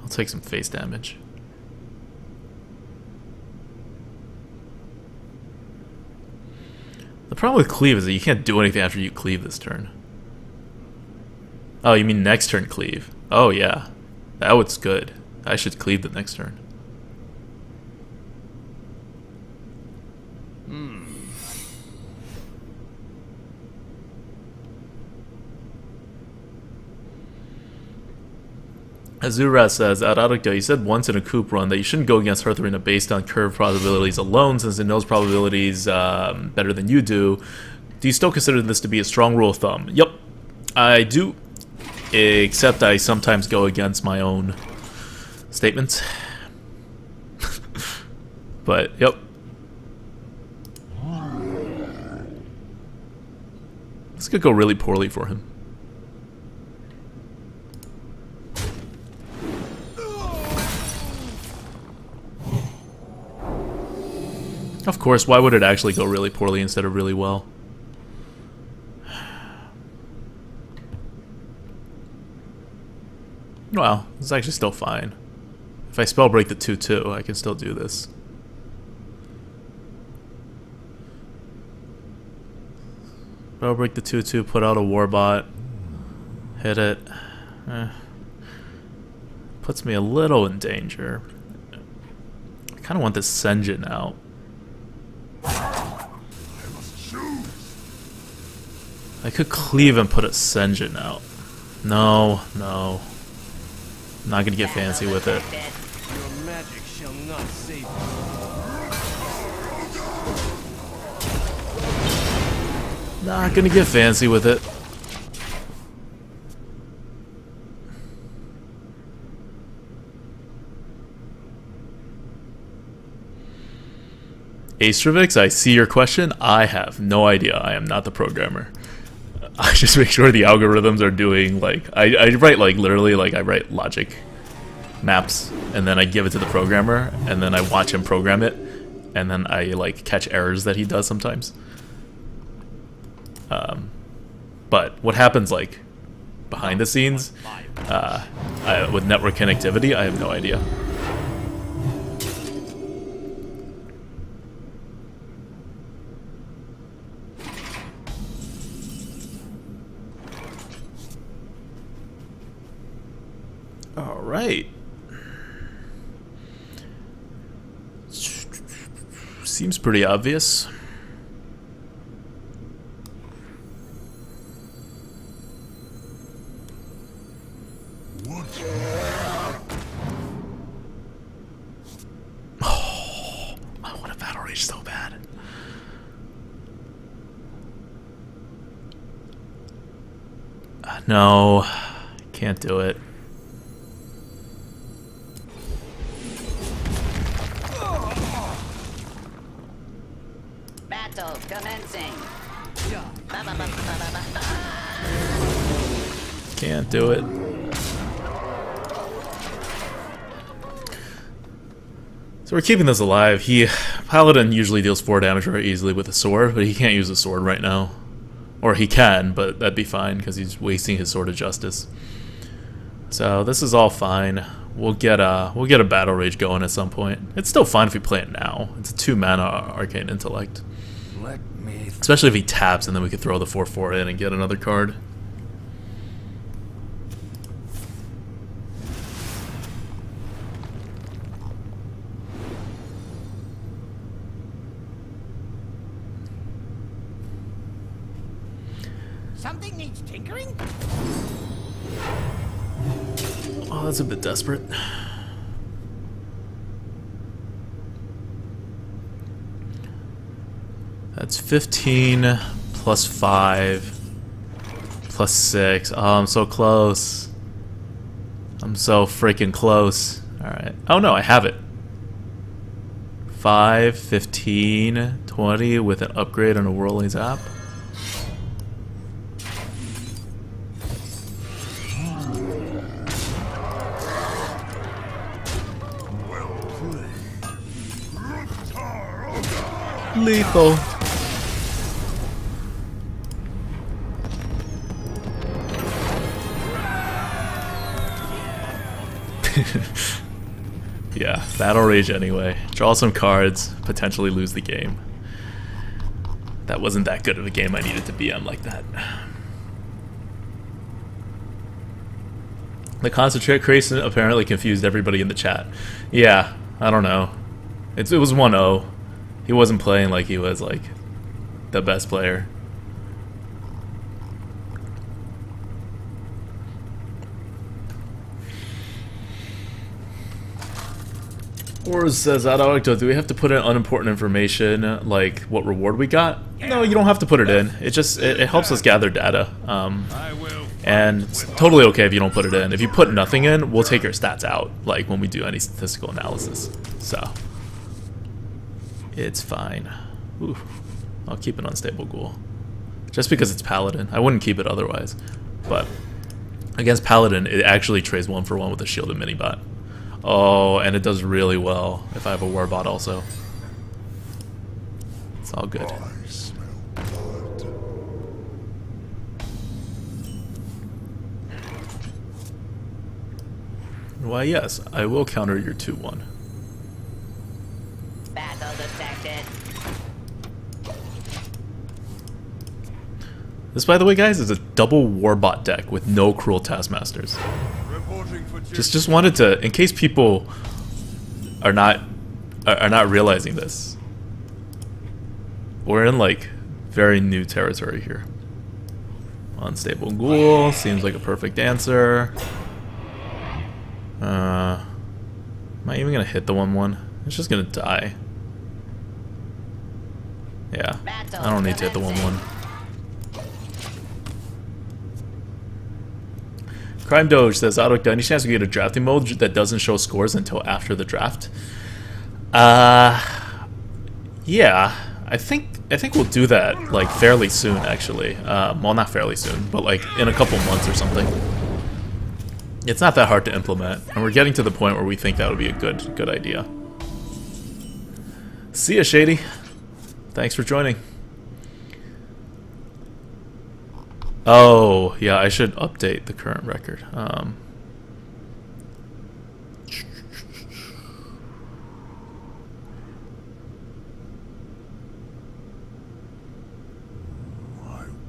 I'll take some face damage. The problem with cleave is that you can't do anything after you cleave this turn. Oh, you mean next turn cleave? Oh yeah, that was good. I should cleave the next turn. Azura says, Aradika, you said once in a coup run that you shouldn't go against Hearth Arena based on curve probabilities alone, since it knows probabilities better than you do. Do you still consider this to be a strong rule of thumb? Yep, I do, except I sometimes go against my own statements. But, yep. This could go really poorly for him. Of course, why would it actually go really poorly instead of really well? Well, it's actually still fine. If I spell break the 2/2, I can still do this. Spell break the 2/2, put out a Warbot, hit it. Puts me a little in danger. I kind of want this Senjin out. I could cleave and put a Senjin out. No, no. I'm not gonna get fancy with it.
Your magic shall not save you.
Not gonna get fancy with it. Astrovix, I see your question. I have no idea. I am not the programmer. I just make sure the algorithms are doing, like, I write, like, literally, like, I write logic maps, and then I give it to the programmer, and then I watch him program it, and then I, like, catch errors that he does sometimes. But what happens, like, behind the scenes, with network connectivity, I have no idea. All right. Seems pretty obvious.
What?
Oh, I want a battle rage so bad. No, can't do it.
Battle commencing.
Can't do it. So we're keeping this alive. Paladin usually deals 4 damage very easily with a sword, but he can't use a sword right now. Or he can, but that'd be fine because he's wasting his Sword of Justice. So this is all fine. We'll get a battle rage going at some point. It's still fine if we play it now. It's a 2-mana Arcane Intellect.
Let me.
Especially if he taps, and then we could throw the 4/4 in and get another card.
Something needs tinkering?
Oh, that's a bit desperate. That's 15 plus 5. +6. Oh, I'm so close. I'm so freaking close. Alright. Oh no, I have it. 5, 15, 20 with an upgrade on a Whirling Zap. Lethal. Yeah, Battle Rage anyway. Draw some cards, potentially lose the game. That wasn't that good of a game I needed to be on like that. The concentrate creation apparently confused everybody in the chat. Yeah, I don't know. It was 1-0. He wasn't playing like he was like the best player. Or says, do we have to put in unimportant information like what reward we got? No, you don't have to put it in. It just it helps us gather data. And it's totally okay if you don't put it in. If you put nothing in, we'll take your stats out, like when we do any statistical analysis. So it's fine. Ooh, I'll keep an unstable ghoul. Just because it's Paladin. I wouldn't keep it otherwise. But against Paladin, it actually trades 1-for-1 with a shielded minibot. Oh, and it does really well if I have a Warbot also. It's all good.
I smell blood.
Why, yes, I will counter your 2-1.
Battle detected.
This, by the way, guys, is a double Warbot deck with no Cruel Taskmasters.
Reporting for
Just wanted to, in case people are not realizing this, we're in like very new territory here. Unstable Ghoul seems like a perfect answer. Am I even gonna hit the 1-1? It's just gonna die. Yeah, I don't need to hit the 1-1. Crime Doge says, Auto, any chance we get a drafting mode that doesn't show scores until after the draft? Yeah, I think we'll do that like fairly soon, actually. Well, not fairly soon, but like in a couple months or something. It's not that hard to implement, and we're getting to the point where we think that would be a good idea. See ya, Shady. Thanks for joining. Oh, yeah, I should update the current record.
I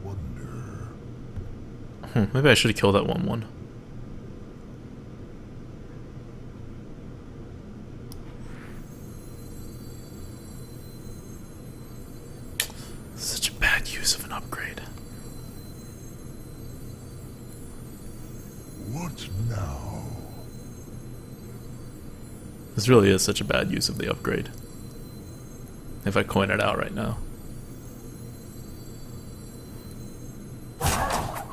wonder.
Maybe I should have killed that 1-1. Such a bad use of an upgrade.
What now?
This really is such a bad use of the upgrade. If I coin it out right now.
I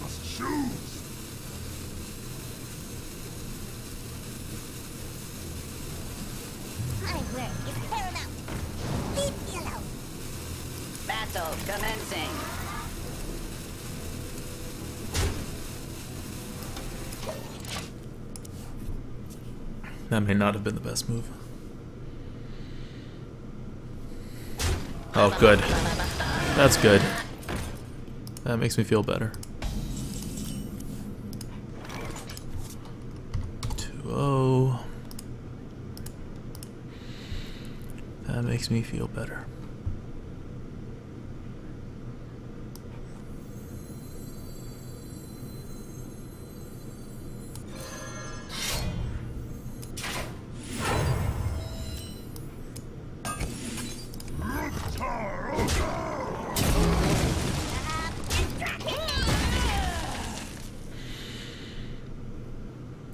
must choose.
My work is paramount. Leave me alone. Battle commencing.
That may not have been the best move. Oh, good. That's good. That makes me feel better. 2-0. That makes me feel better.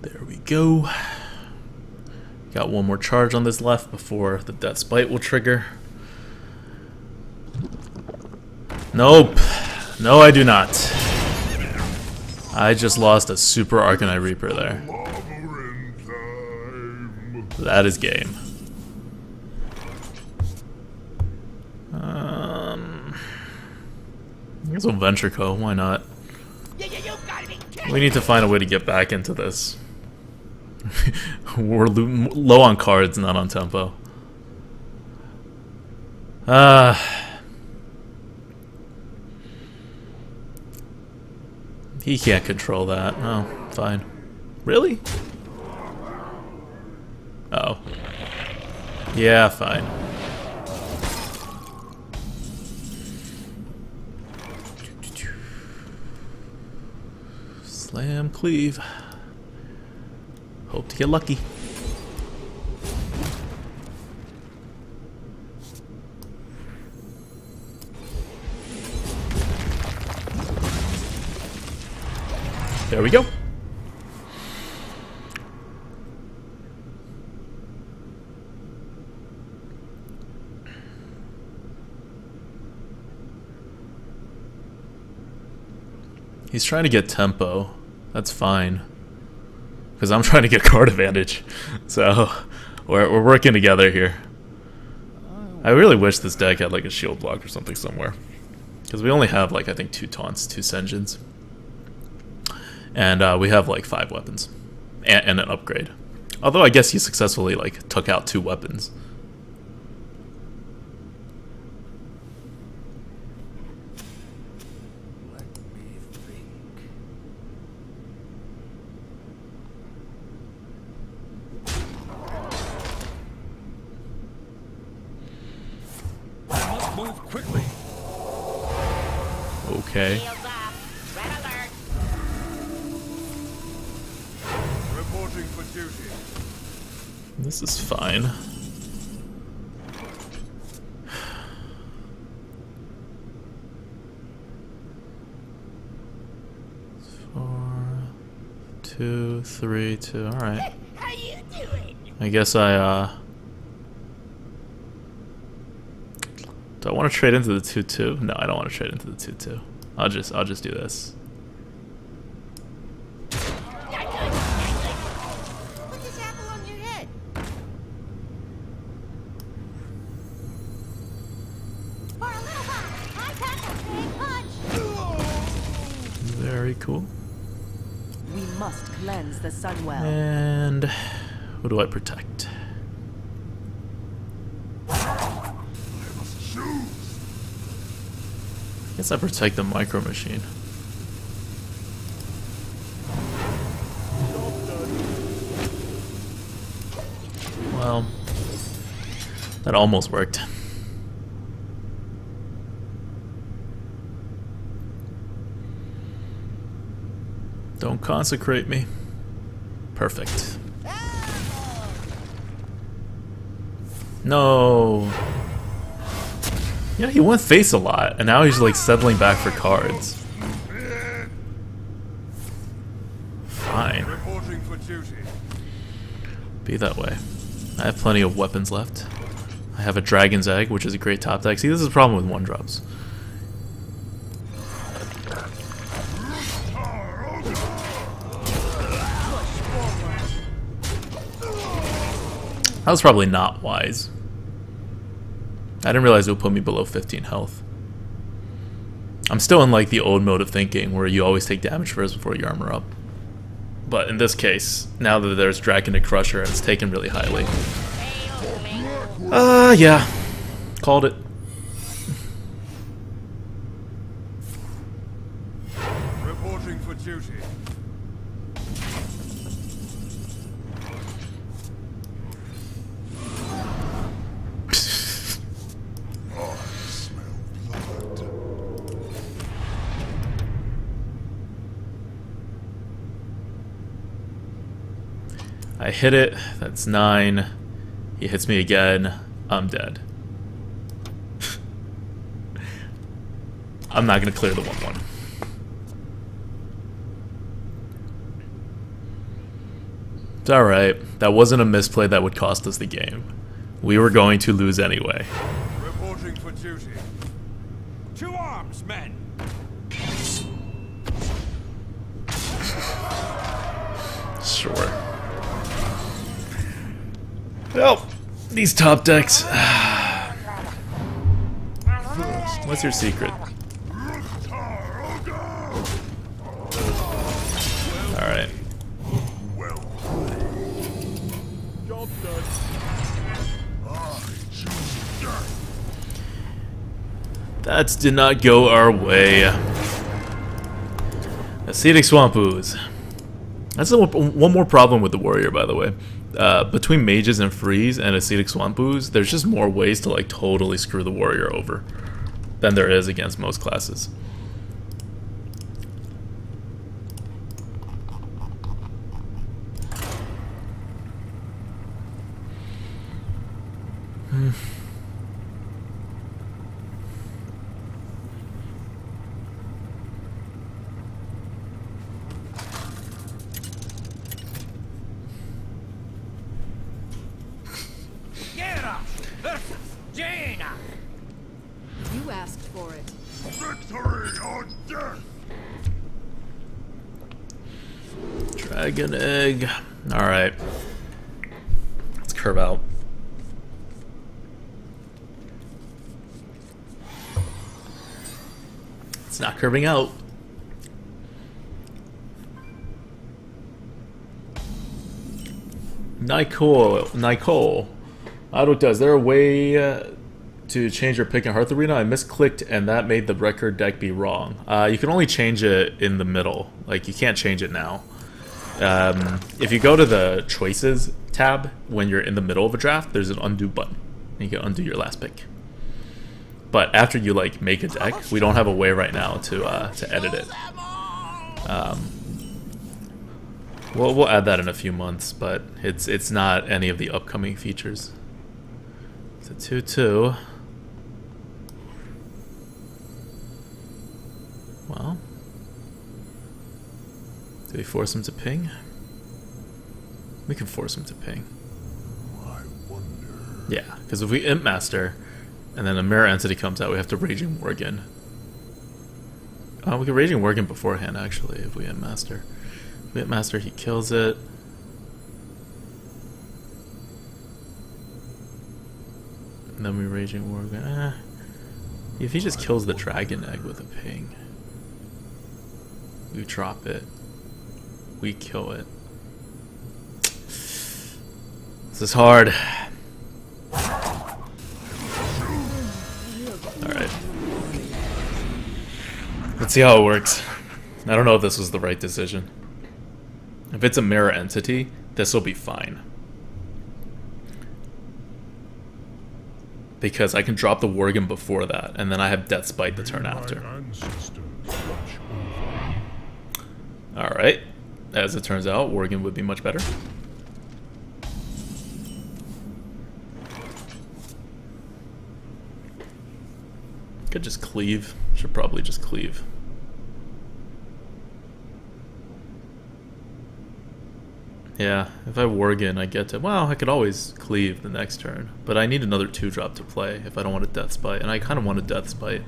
There we go. Got one more charge on this left before the Death Spite will trigger. Nope. No, I do not. I just lost a super Arcanine Reaper there.
Labyrinth time.
That is game. I guess we'll Venture Co. Why not?
You gotta be kidding.
We need to find a way to get back into this. We're low on cards, not on tempo. He can't control that. Oh, fine. Really? Oh. Yeah, fine. Slam cleave. Hope to get lucky. There we go. He's trying to get tempo. That's fine. Because I'm trying to get card advantage. So, we're working together here. I really wish this deck had like a shield block or something somewhere. Because we only have like, I think 2 taunts, 2 Senjins. And we have like 5 weapons. And an upgrade. Although I guess he successfully like took out 2 weapons.
Move quickly.
Okay.
Shields up. Red alert.
Reporting for duty.
This is fine. Four, 2, 3, 2. All right.
How you doing?
I guess I do I want to trade into the 2/2? No, I don't want to trade into the 2/2. I'll just do this.
Put this apple on your head. For a little while, I got the big punch.
Very cool.
We must cleanse the Sunwell.
And what do I protect? I guess I protect the Micro Machine. Well, that almost worked. Don't consecrate me. Perfect. No. Yeah, he went face a lot, and now he's like settling back for cards. Fine.
Reporting for duty.
Be that way. I have plenty of weapons left. I have a Dragon's Egg, which is a great top deck. See, this is a problem with 1-drops. That was probably not wise. I didn't realize it would put me below 15 health. I'm still in like the old mode of thinking where you always take damage first before you armor up. But in this case, now that there's Dragon and Crusher, it's taken really highly. Yeah. Called it.
Reporting for duty.
I hit it. That's 9. He hits me again. I'm dead. I'm not going to clear the 1/1. It's alright. That wasn't a misplay that would cost us the game. We were going to lose anyway.
Reporting for duty.
To arms, men.
sure. Well, these top decks. What's your secret? Alright. That did not go our way. Acidic Swamp Ooze. That's one more problem with the warrior, by the way. Between mages and freeze and Acidic Swamp Ooze, there's just more ways to like totally screw the warrior over than there is against most classes.
You asked for it.
Victory or death!
Dragon egg. Alright. Let's curve out. It's not curving out. Nicole. Auto, is there a way to change your pick in Hearth Arena? I misclicked and that made the record deck be wrong. You can only change it in the middle. Like, you can't change it now. If you go to the Choices tab when you're in the middle of a draft, there's an undo button. You can undo your last pick. But after you like make a deck, we don't have a way right now to edit it. We'll add that in a few months, but it's not any of the upcoming features. It's a 2/2. Well, do we force him to ping? We can force him to ping.
I wonder.
Yeah, because if we Imp Master and then a mirror entity comes out, we have to Raging Worgen. We can Raging Worgen beforehand, actually, if we Imp Master. If we Imp Master, he kills it. And then we Raging Worgen. If he just kills the Dragon Egg with a ping, we drop it. We kill it. This is hard. Alright. Let's see how it works. I don't know if this was the right decision. If it's a mirror entity, this will be fine. Because I can drop the Worgen before that, and then I have Death Spite the turn after. Alright. As it turns out, Worgen would be much better. Could just cleave. Should probably just cleave. Yeah, if I Worgen, I get to... Well, I could always cleave the next turn. But I need another 2-drop to play if I don't want a Death Spite. And I kind of want a Death Spite.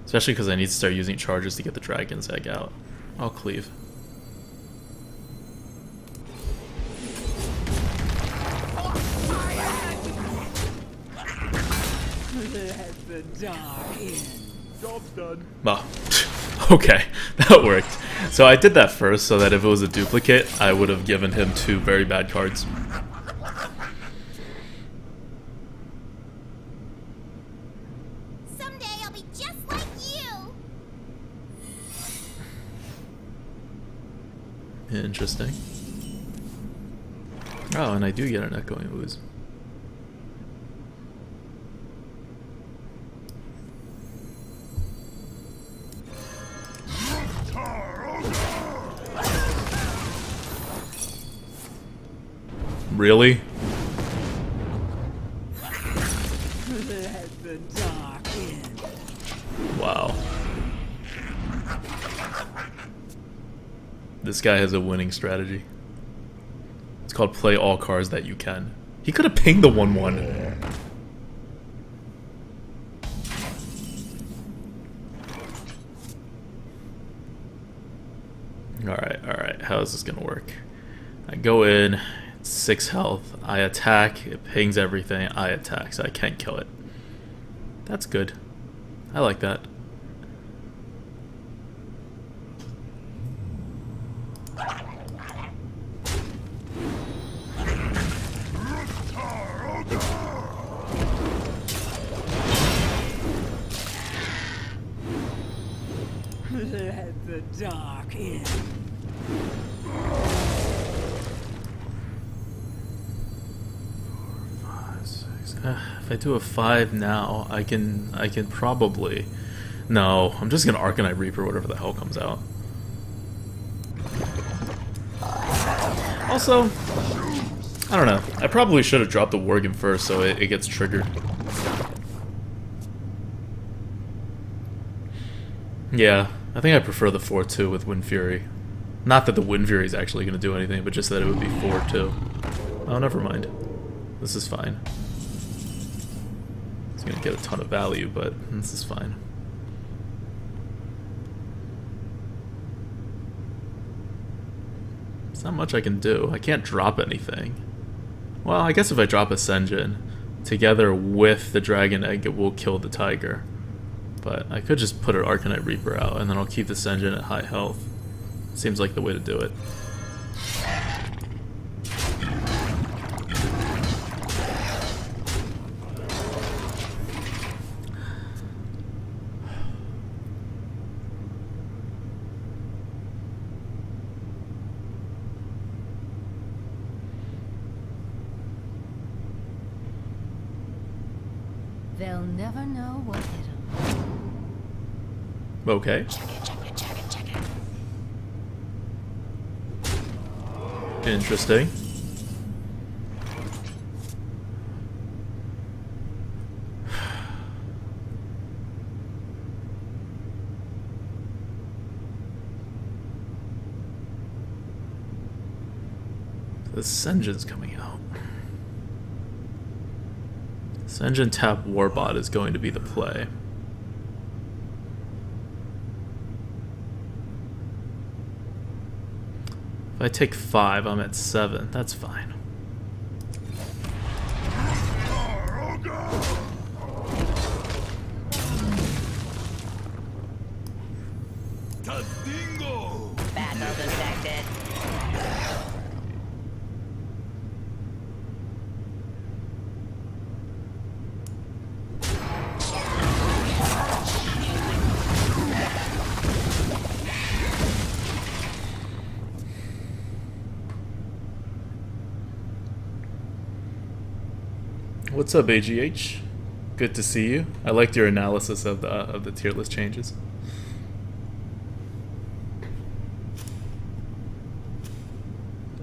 Especially because I need to start using charges to get the Dragon's Egg out. I'll cleave.
Let the dark in.
Job's done.
Oh, okay, that worked. So I did that first so that if it was a duplicate, I would have given him 2 very bad cards.
Someday I'll be just like you.
Interesting. Oh, and I do get an Echoing Ooze. Really?
Let the dark in.
Wow. This guy has a winning strategy. It's called play all cards that you can. He could have pinged the 1/1. Alright, alright. How is this gonna work? I go in, 6 health, I attack, it pings everything, I attack, so I can't kill it. That's good. I like that.
Let the dark in.
If I do a 5 now, I can probably... No, I'm just gonna Arcanite Reaper whatever the hell comes out. Also, I don't know. I probably should have dropped the Worgen first so it gets triggered. Yeah, I think I prefer the 4-2 with Wind Fury. Not that the Wind Fury is actually going to do anything, but just that it would be 4-2. Oh, never mind. This is fine. It's going to get a ton of value, but this is fine. There's not much I can do. I can't drop anything. Well, I guess if I drop Ascension, together with the Dragon Egg, it will kill the Tiger. But I could just put an Arcanite Reaper out, and then I'll keep the Ascension at high health. Seems like the way to do it.
They'll never know what hit them.
Okay. Interesting. The Ascension's coming out. Ascension tap Warbot is going to be the play. If I take 5, I'm at 7. That's fine.
Battle detected.
What's up, AGH? Good to see you. I liked your analysis of the tier list changes.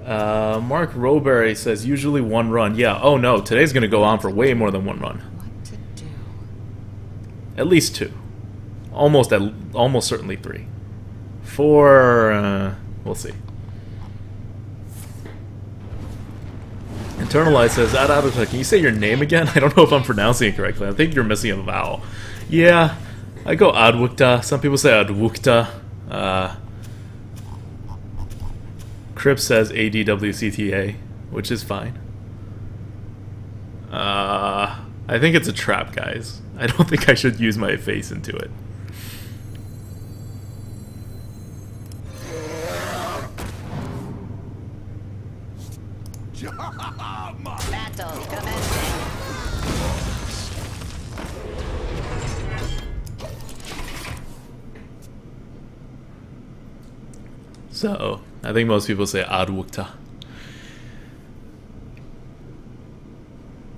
Mark Roberry says usually 1 run. Yeah. Oh no, today's gonna go on for way more than 1 run.
What to do?
At least 2. Almost certainly 3. 4. We'll see. Internalize says, can you say your name again? I don't know if I'm pronouncing it correctly. I think you're missing a vowel. Yeah, I go Adwukta. Some people say Adwukta. Crip says ADWCTA, which is fine. I think it's a trap, guys. I don't think I should use my face into it.
Battle commencing.
So, I think most people say Adwukta.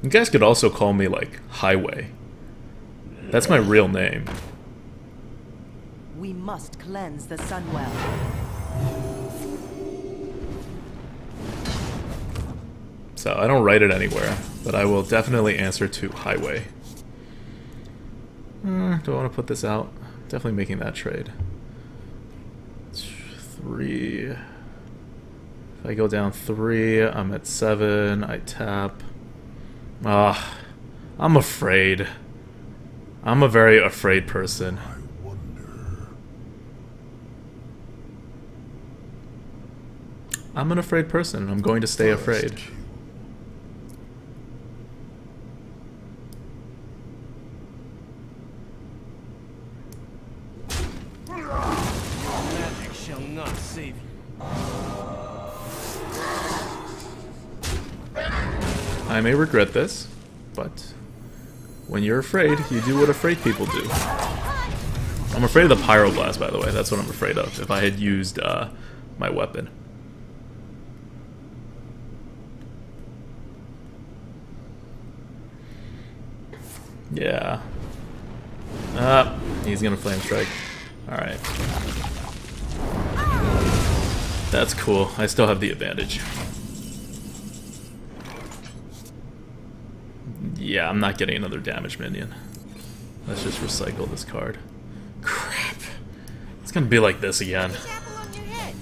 You guys could also call me, like, Highway. That's my real name.
We must cleanse the Sunwell.
So, I don't write it anywhere, but I will definitely answer to Highway. Do I want to put this out? Definitely making that trade. 3. If I go down 3, I'm at 7. I tap. I'm afraid. I'm a very afraid person. I'm an afraid person, and I'm going to stay afraid.
Magic shall not save you.
I may regret this, but when you're afraid, you do what afraid people do. I'm afraid of the pyroblast, by the way. That's what I'm afraid of. If I had used my weapon. Yeah. He's gonna flame strike. Alright. That's cool. I still have the advantage. Yeah, I'm not getting another damage minion. Let's just recycle this card. Crap. It's gonna be like this again.
Apple on your head.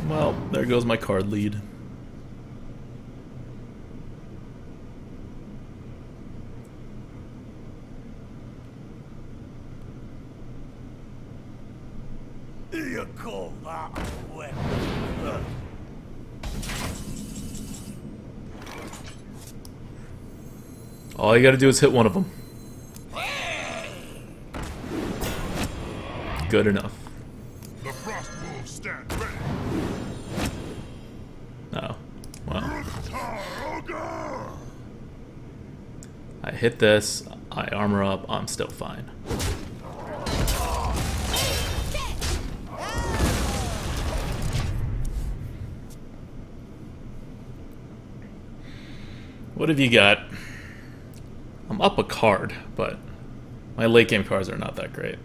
Well, there goes my card lead.
You call that a weapon?
All you gotta do is hit one of them. Good enough.
The frost wolves stand ready.
Oh. Well.
Ogre!
I hit this, I armor up, I'm still fine. What have you got? I'm up a card, but my late game cards are not that great.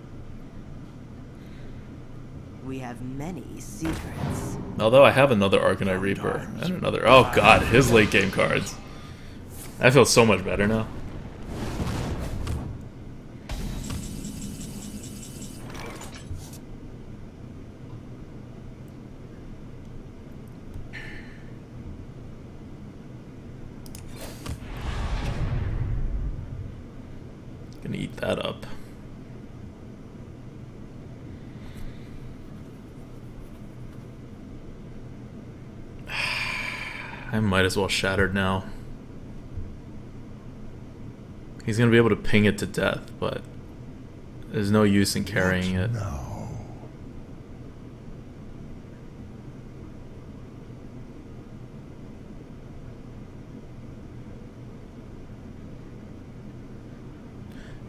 We have many secrets.
Although I have another Arcanite Reaper and another... Oh god, his late game cards. I feel so much better now. Gonna eat that up. I might as well Shattered now. He's gonna be able to ping it to death, but there's no use in carrying it.
Now.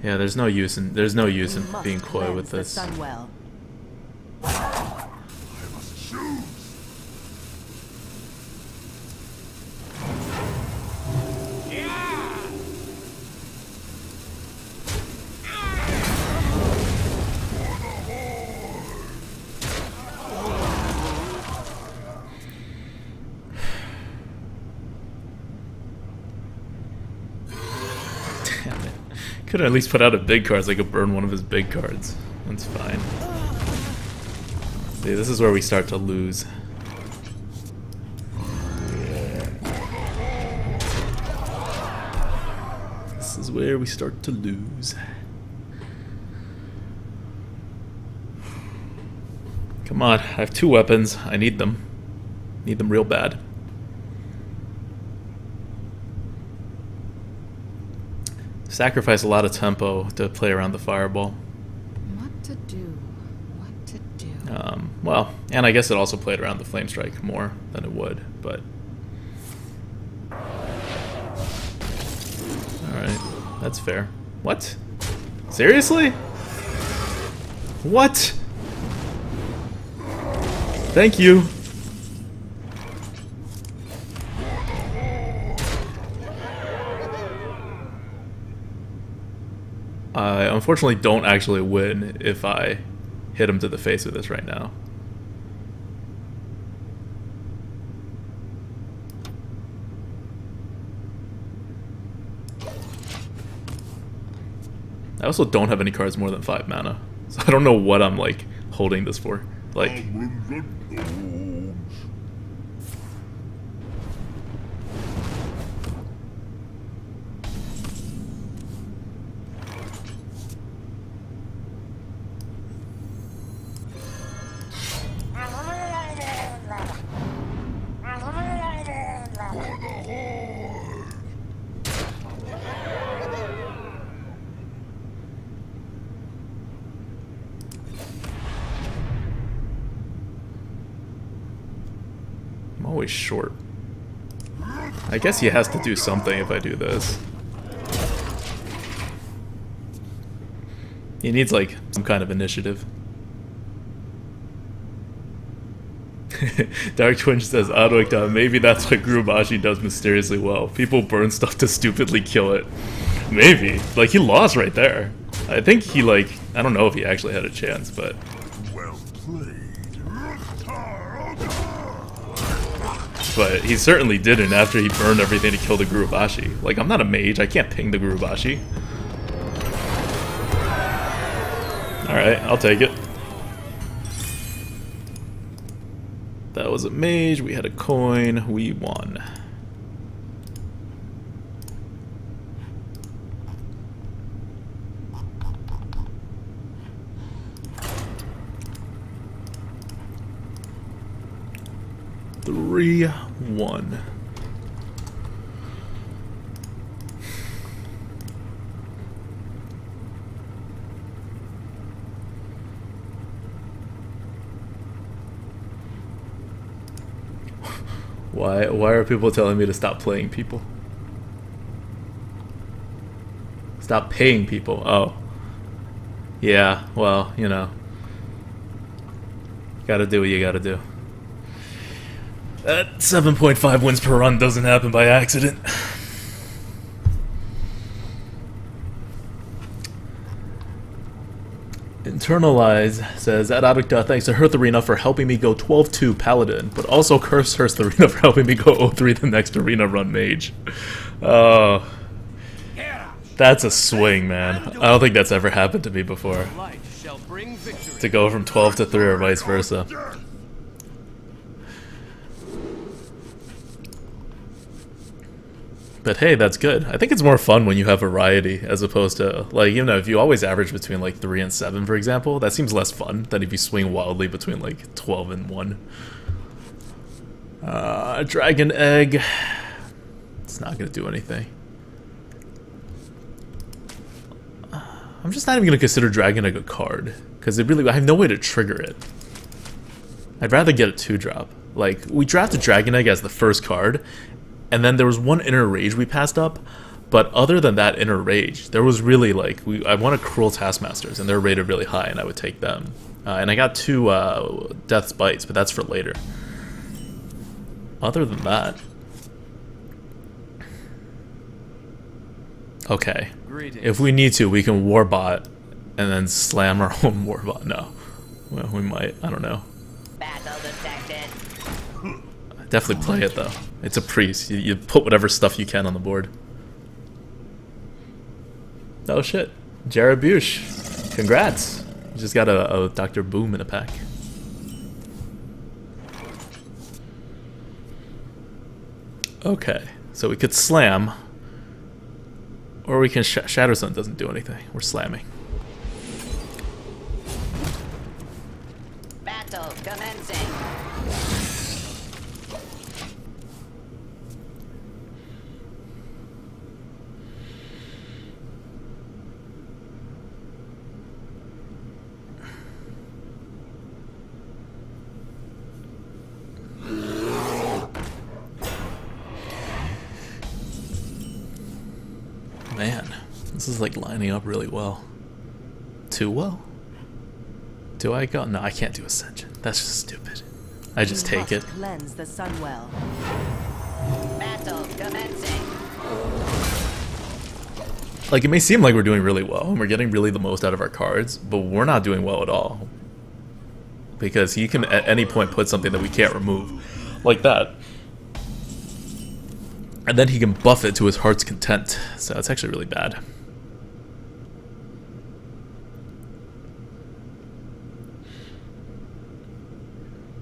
Yeah, there's no use in
We
being
must
coy with
cleanse the
this.
Sunwell.
I must choose.
Damn it. Could at least put out a big card so I could burn one of his big cards. That's fine. See, this is where we start to lose. This is where we start to lose. Come on, I have 2 weapons. I need them. Need them real bad. Sacrifice a lot of tempo to play around the fireball.
What to do? What to do?
Well, and I guess it also played around the flame strike more than it would, but... Alright, that's fair. What? Seriously? What? Thank you. I unfortunately don't actually win if I hit him to the face with this right now. I also don't have any cards more than 5 mana, so I don't know what I'm like holding this for. Like, always short. I guess he has to do something if I do this. He needs, like, some kind of initiative. Dark Twinge says, Adwik, maybe that's what Gurubashi does mysteriously well. People burn stuff to stupidly kill it. Maybe. Like, he lost right there. I think he, like, I don't know if he actually had a chance, but...
Well played.
But he certainly didn't after he burned everything to kill the Gurubashi. Like, I'm not a mage, I can't ping the Gurubashi. Alright, I'll take it. That was a mage, we had a coin, we won. Three, one. Why are people telling me to stop playing people? Stop paying people. Oh. Yeah, well, you know. Gotta do what you gotta do. That 7.5 wins per run doesn't happen by accident. Internalize says, Adadukta, thanks to Hearth Arena for helping me go 12-2 Paladin, but also curse Hearth Arena for helping me go 0-3 the next arena run Mage. Oh. That's a swing, man. I don't think that's ever happened to me before. To go from 12 to 3 or vice versa. But hey, that's good. I think it's more fun when you have variety as opposed to, like, you know, if you always average between like 3 and 7, for example, that seems less fun than if you swing wildly between like 12 and 1. Dragon Egg. It's not gonna do anything. I'm just not even gonna consider Dragon Egg a card because I have no way to trigger it. I'd rather get a 2-drop. Like, we drafted Dragon Egg as the first card. And then there was one Inner Rage we passed up, but other than that Inner Rage, there was really, like, I wanted Cruel Taskmasters, and they're rated really high, and I would take them. And I got 2 Death's Bites, but that's for later. Other than that... Okay. If we need to, we can Warbot, and then slam our own Warbot. No. Well, we might. I don't know.
Battle detected.
Definitely play it, though. It's a priest. You put whatever stuff you can on the board. Oh shit. Jarabush. Congrats. You just got a Dr. Boom in a pack. Okay. So we could slam. Or we can Shadow Sun doesn't do anything. We're slamming.
Battle commencing.
Man, this is like lining up really well. Too well? Do I go? No, I can't do Ascension. That's just stupid. I just take it.
Cleanse the Sunwell.
Battle commencing.
Like, it may seem like we're doing really well, and we're getting really the most out of our cards, but we're not doing well at all. Because he can at any point put something that we can't remove. Like that. And then he can buff it to his heart's content. So it's actually really bad.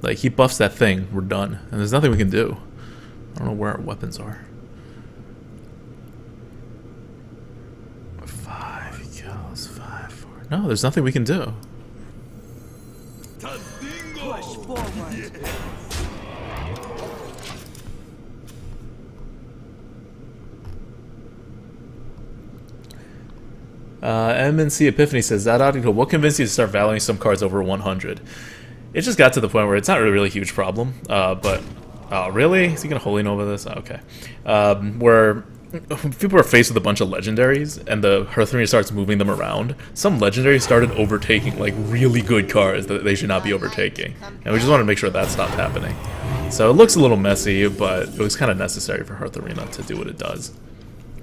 Like, he buffs that thing, we're done. And there's nothing we can do. I don't know where our weapons are. 5 kills, 5, 4. No, there's nothing we can do.
Push forward.
MNC Epiphany says, that article, what convinced you to start valuing some cards over 100? It just got to the point where it's not really a huge problem, but Oh, really? Is he gonna Holy Nova this? Oh, okay. Where people are faced with a bunch of legendaries, and the Hearth Arena starts moving them around. Some legendaries started overtaking like really good cards that they should not be overtaking, and we just want to make sure that stopped happening. So it looks a little messy, but it was kind of necessary for Hearth Arena to do what it does,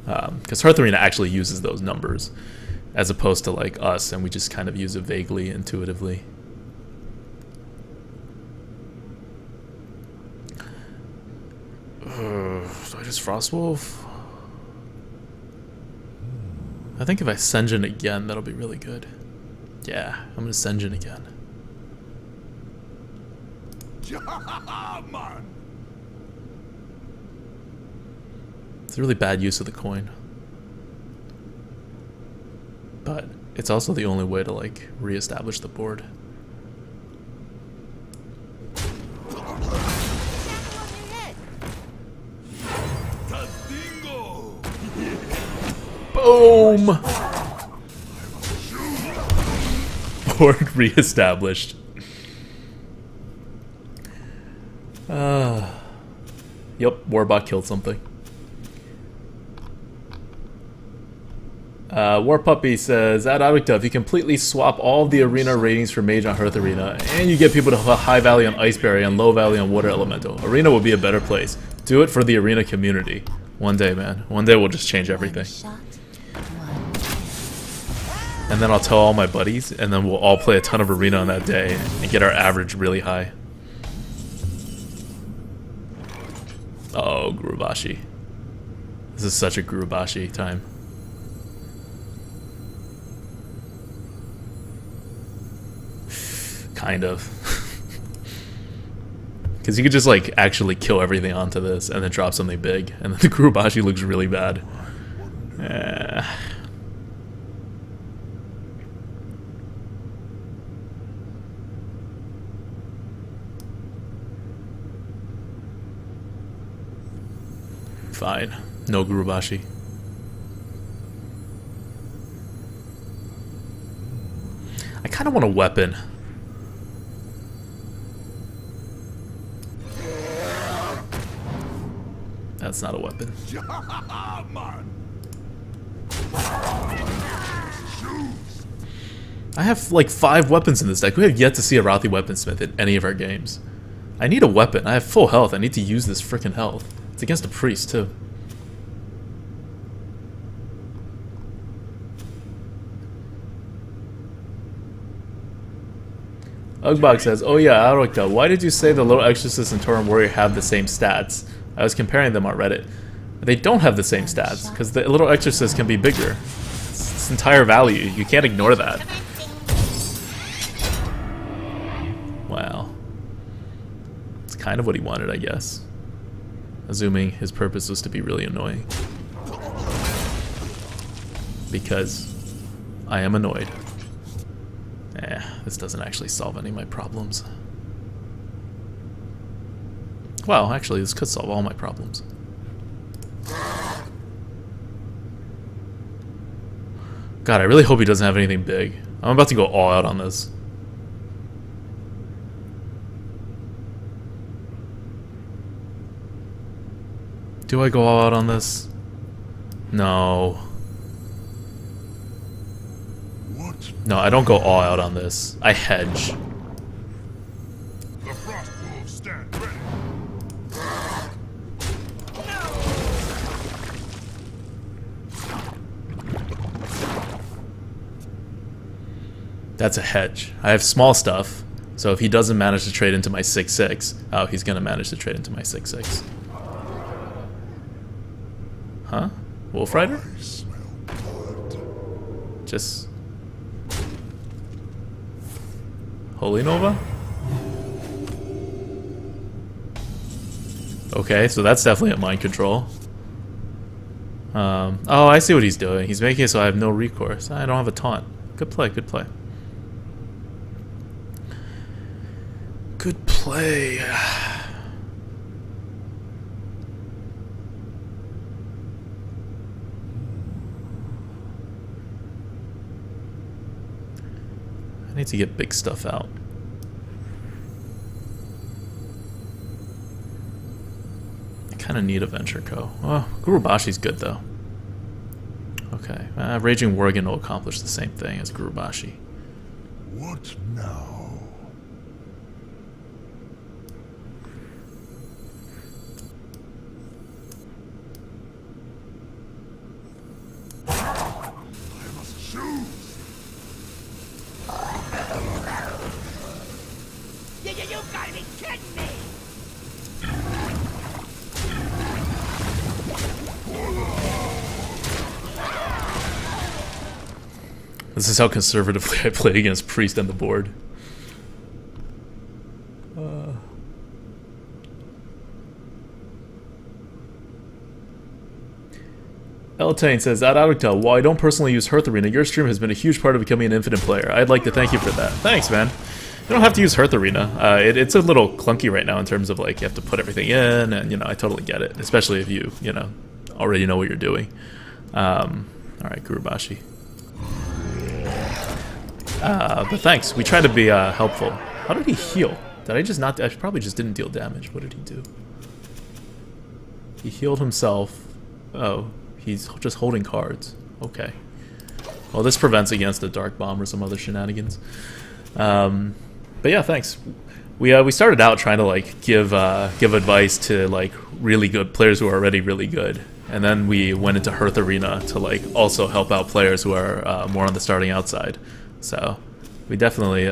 because Hearth Arena actually uses those numbers, as opposed to like us, and we just kind of use it vaguely, intuitively. Do I just Frostwolf? I think if I Senjin again, that'll be really good. Yeah, I'm gonna Senjin again.
Man.
It's a really bad use of the coin. But it's also the only way to like re-establish the board. Boom! Board re-established. Yep, Warbot killed something. War Puppy says, at Adwicta, you completely swap all of the arena ratings for Mage on Hearth Arena, and you get people to high value on Iceberry and low value on Water Elemental. Arena will be a better place. Do it for the arena community. One day, man. One day we'll just change everything. And then I'll tell all my buddies, and then we'll all play a ton of Arena on that day and get our average really high. Oh, Gurubashi. This is such a Gurubashi time. Kind of. Because you could just like actually kill everything onto this and then drop something big, and then the Gurubashi looks really bad. Fine. No Gurubashi. I kind of want a weapon. That's not a weapon. I have like 5 weapons in this deck. We have yet to see a Arathi Weaponsmith in any of our games. I need a weapon. I have full health. I need to use this frickin' health. It's against a priest too. Ugbog says, oh yeah, Arokta, why did you say the Little Exorcist and Tauren Warrior have the same stats? I was comparing them on Reddit. They don't have the same stats, because the Little Exorcist can be bigger. It's its entire value. You can't ignore that. Wow. It's kind of what he wanted, I guess. Assuming his purpose was to be really annoying. Because I am annoyed. This doesn't actually solve any of my problems. Well, actually, this could solve all my problems. God, I really hope he doesn't have anything big. I'm about to go all out on this. Do I go all out on this? No. No, I don't go all out on this. I hedge.
The frost wolves stand ready.
That's a hedge. I have small stuff, so if he doesn't manage to trade into my 6/6, oh, he's gonna manage to trade into my 6/6. Huh? Wolf Rider? Just Holy Nova? Okay, so that's definitely a mind control. Oh, I see what he's doing. He's making it so I have no recourse. I don't have a taunt. Good play, good play. Good play. I need to get big stuff out. Kind of need a Venture Co. Oh, Gurubashi's good though. Okay, Raging Worgen will accomplish the same thing as Gurubashi.
What now? I must choose.
You gotta be kidding me!
This is how conservatively I play against Priest on the board. Eltane says, Adadukta, while I don't personally use Hearth Arena, your stream has been a huge part of becoming an Infinite player. I'd like to thank you for that. Thanks, man. You don't have to use Hearth Arena. It's a little clunky right now in terms of, like, you have to put everything in, and, you know, I totally get it. Especially if you, you know, already know what you're doing. Alright, Gurubashi. But thanks. We try to be helpful. How did he heal? Did I just not... I probably just didn't deal damage. What did he do? He healed himself. Oh, he's just holding cards. Okay. Well, this prevents against a Dark Bomb or some other shenanigans. But yeah, thanks. We started out trying to like give advice to like really good players who are already really good, and then we went into Hearth Arena to like also help out players who are more on the starting outside. So we definitely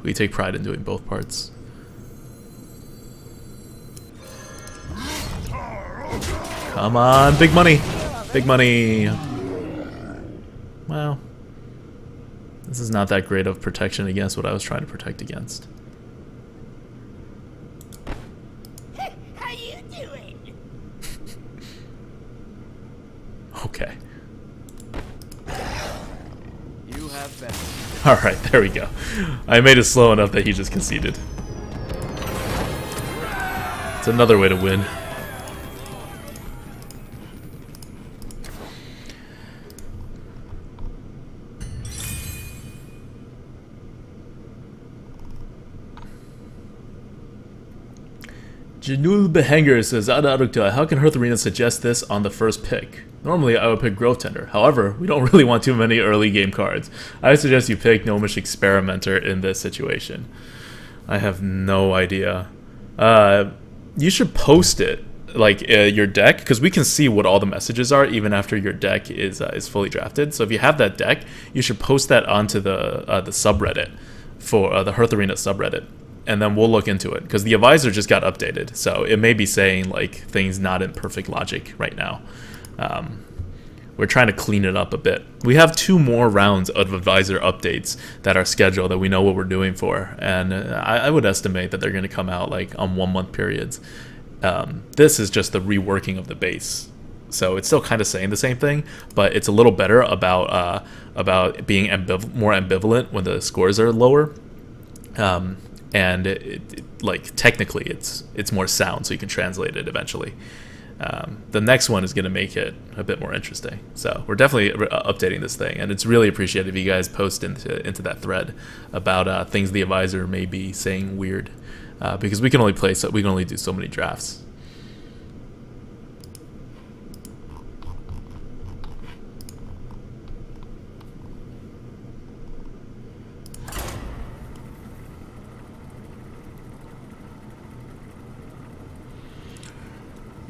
we take pride in doing both parts. Come on, big money, big money. Well, this is not that great of protection against what I was trying to protect against.
How you doing?
Okay.
You have been.
Alright, there we go. I made it slow enough that he just conceded. It's another way to win. Janul Behanger says, Adadukta, how can Hearth Arena suggest this on the first pick? Normally I would pick Growth Tender. However, we don't really want too many early game cards. I suggest you pick Gnomish Experimenter in this situation. I have no idea. You should post it, like your deck, because we can see what all the messages are even after your deck is fully drafted. So if you have that deck, you should post that onto the subreddit for the Hearth Arena subreddit. And then we'll look into it, because the advisor just got updated, so it may be saying like things not in perfect logic right now. We're trying to clean it up a bit. We have 2 more rounds of advisor updates that are scheduled that we know what we're doing for, and I would estimate that they're going to come out like on 1-month periods. This is just the reworking of the base, so it's still kind of saying the same thing, but it's a little better about being more ambivalent when the scores are lower. And like technically it's more sound, so you can translate it eventually. The next one is going to make it a bit more interesting, so we're definitely updating this thing, and it's really appreciated if you guys post into that thread about things the advisor may be saying weird, because we can only do so many drafts.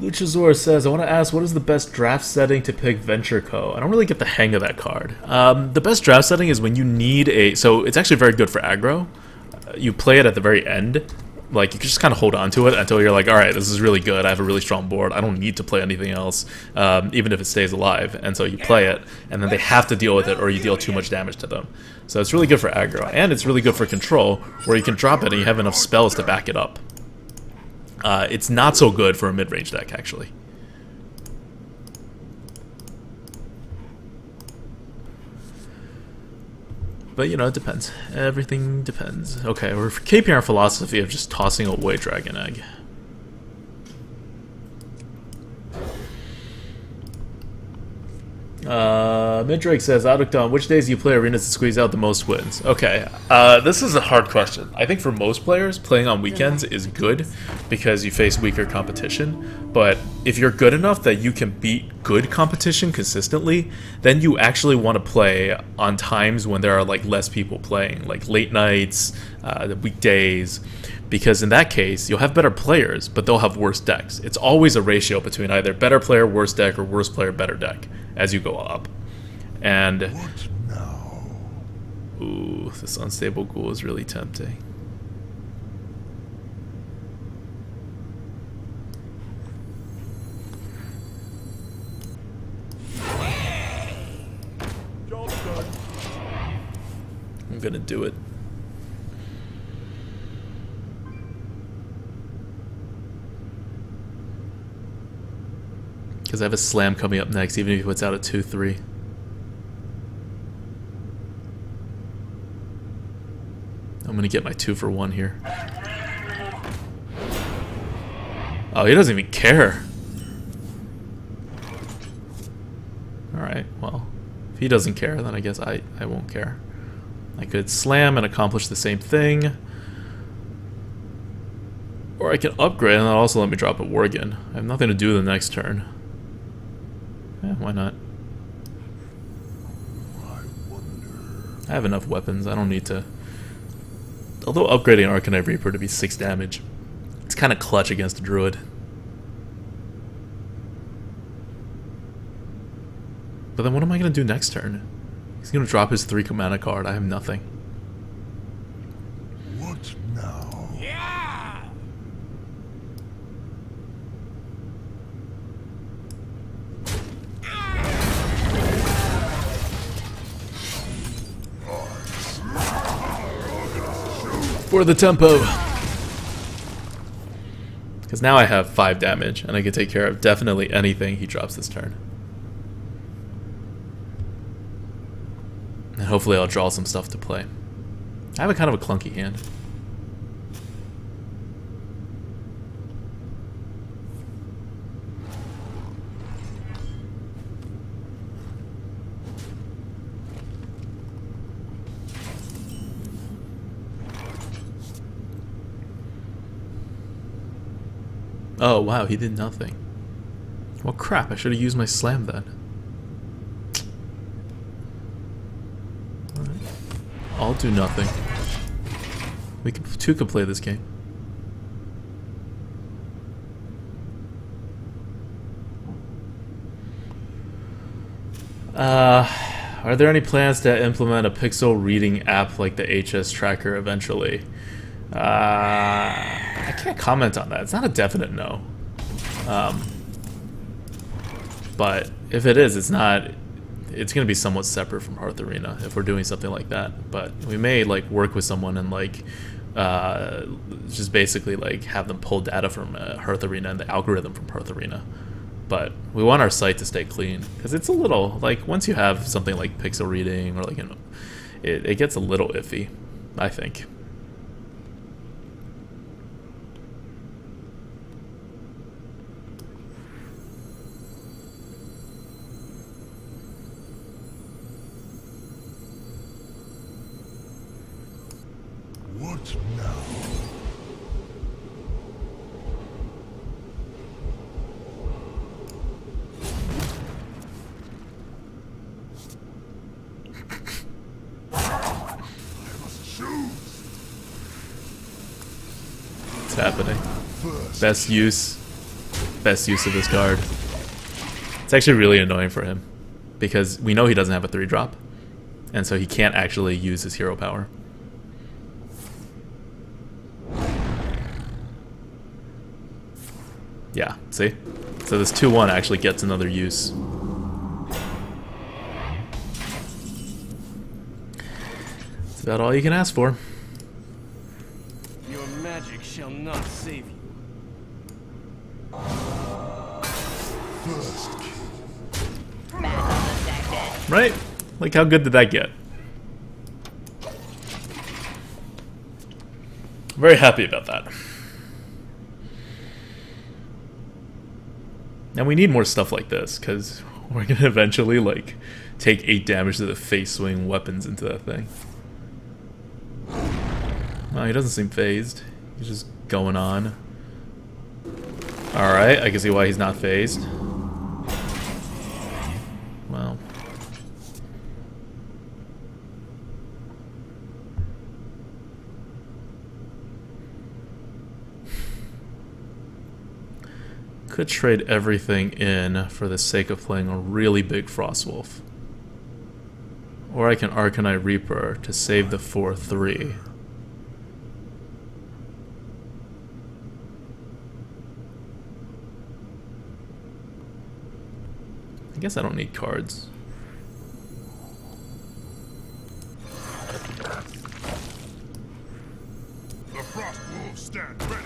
Luchasaur says, I want to ask, what is the best draft setting to pick Venture Co? I don't really get the hang of that card. The best draft setting is when you need so it's actually very good for aggro. You play it at the very end. Like, you can just kind of hold on to it until you're like, alright, this is really good, I have a really strong board, I don't need to play anything else, even if it stays alive. And so you play it, and then they have to deal with it, or you deal too much damage to them. So it's really good for aggro, and it's really good for control, where you can drop it and you have enough spells to back it up. It's not so good for a mid-range deck, actually. But, you know, it depends. Everything depends. Okay, we're keeping our philosophy of just tossing away Dragon Egg. Midrake says, Autocton, which days do you play arenas to squeeze out the most wins? Okay, this is a hard question. I think for most players, playing on weekends is good because you face weaker competition. But if you're good enough that you can beat good competition consistently, then you actually want to play on times when there are like less people playing, like late nights, the weekdays. Because in that case, you'll have better players, but they'll have worse decks. It's always a ratio between either better player, worse deck, or worse player, better deck as you go up. And
What now?
ooh, this unstable ghoul is really tempting. I'm gonna do it. Because I have a slam coming up next, even if he puts out a 2-3. I'm gonna get my 2 for 1 here. Oh, he doesn't even care. Alright, well, if he doesn't care, then I guess I won't care. I could slam and accomplish the same thing. Or I can upgrade and that'll also let me drop a Worgen. I have nothing to do the next turn. Yeah, why not? I have enough weapons, I don't need to... Although upgrading Arcanite Reaper to be 6 damage, it's kind of clutch against a Druid. But then what am I going to do next turn? He's going to drop his 3 mana card, I have nothing.
What now?
Yeah!
For the tempo! Because now I have 5 damage, and I can take care of definitely anything he drops this turn. And hopefully I'll draw some stuff to play. I have a kind of a clunky hand. Oh wow, he did nothing. Well crap, I should have used my slam then. Alright. I'll do nothing. We two could play this game. Are there any plans to implement a pixel reading app like the HS tracker eventually? I can't comment on that. It's not a definite no. But if it is, it's not. It's going to be somewhat separate from Hearth Arena if we're doing something like that. But we may like work with someone and like just basically like have them pull data from Hearth Arena and the algorithm from Hearth Arena. But we want our site to stay clean because it's a little like once you have something like pixel reading or like it gets a little iffy, I think.
What now?
It's happening. Best use of this card. It's actually really annoying for him because we know he doesn't have a 3-drop, and so he can't actually use his hero power. Yeah, see? So this 2-1 actually gets another use. That's about all you can ask for.
Your magic shall not save you.
First
Right? Like, how good did that get? Very happy about that. And we need more stuff like this, because We're gonna eventually, like, take 8 damage to the face swing weapons into that thing. Oh, he doesn't seem phased. He's just going on. Alright, I can see why he's not phased. Well. Could trade everything in for the sake of playing a really big Frostwolf. Or I can Arcanite Reaper to save the 4/3. I guess I don't need cards.
The Frostwolves stand ready.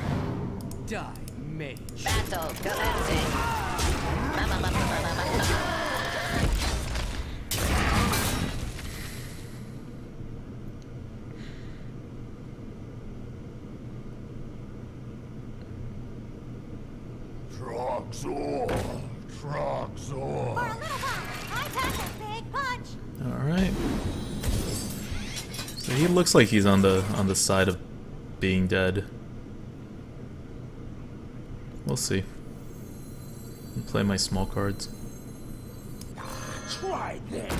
Die, mage.
Battle commencing. Mama, mama, mama, mama.
Trogzor. Trogzor.
For a little while, I pack a big punch.
Alright. So he looks like he's on the side of being dead. We'll see. I'll play my small cards.
Try this.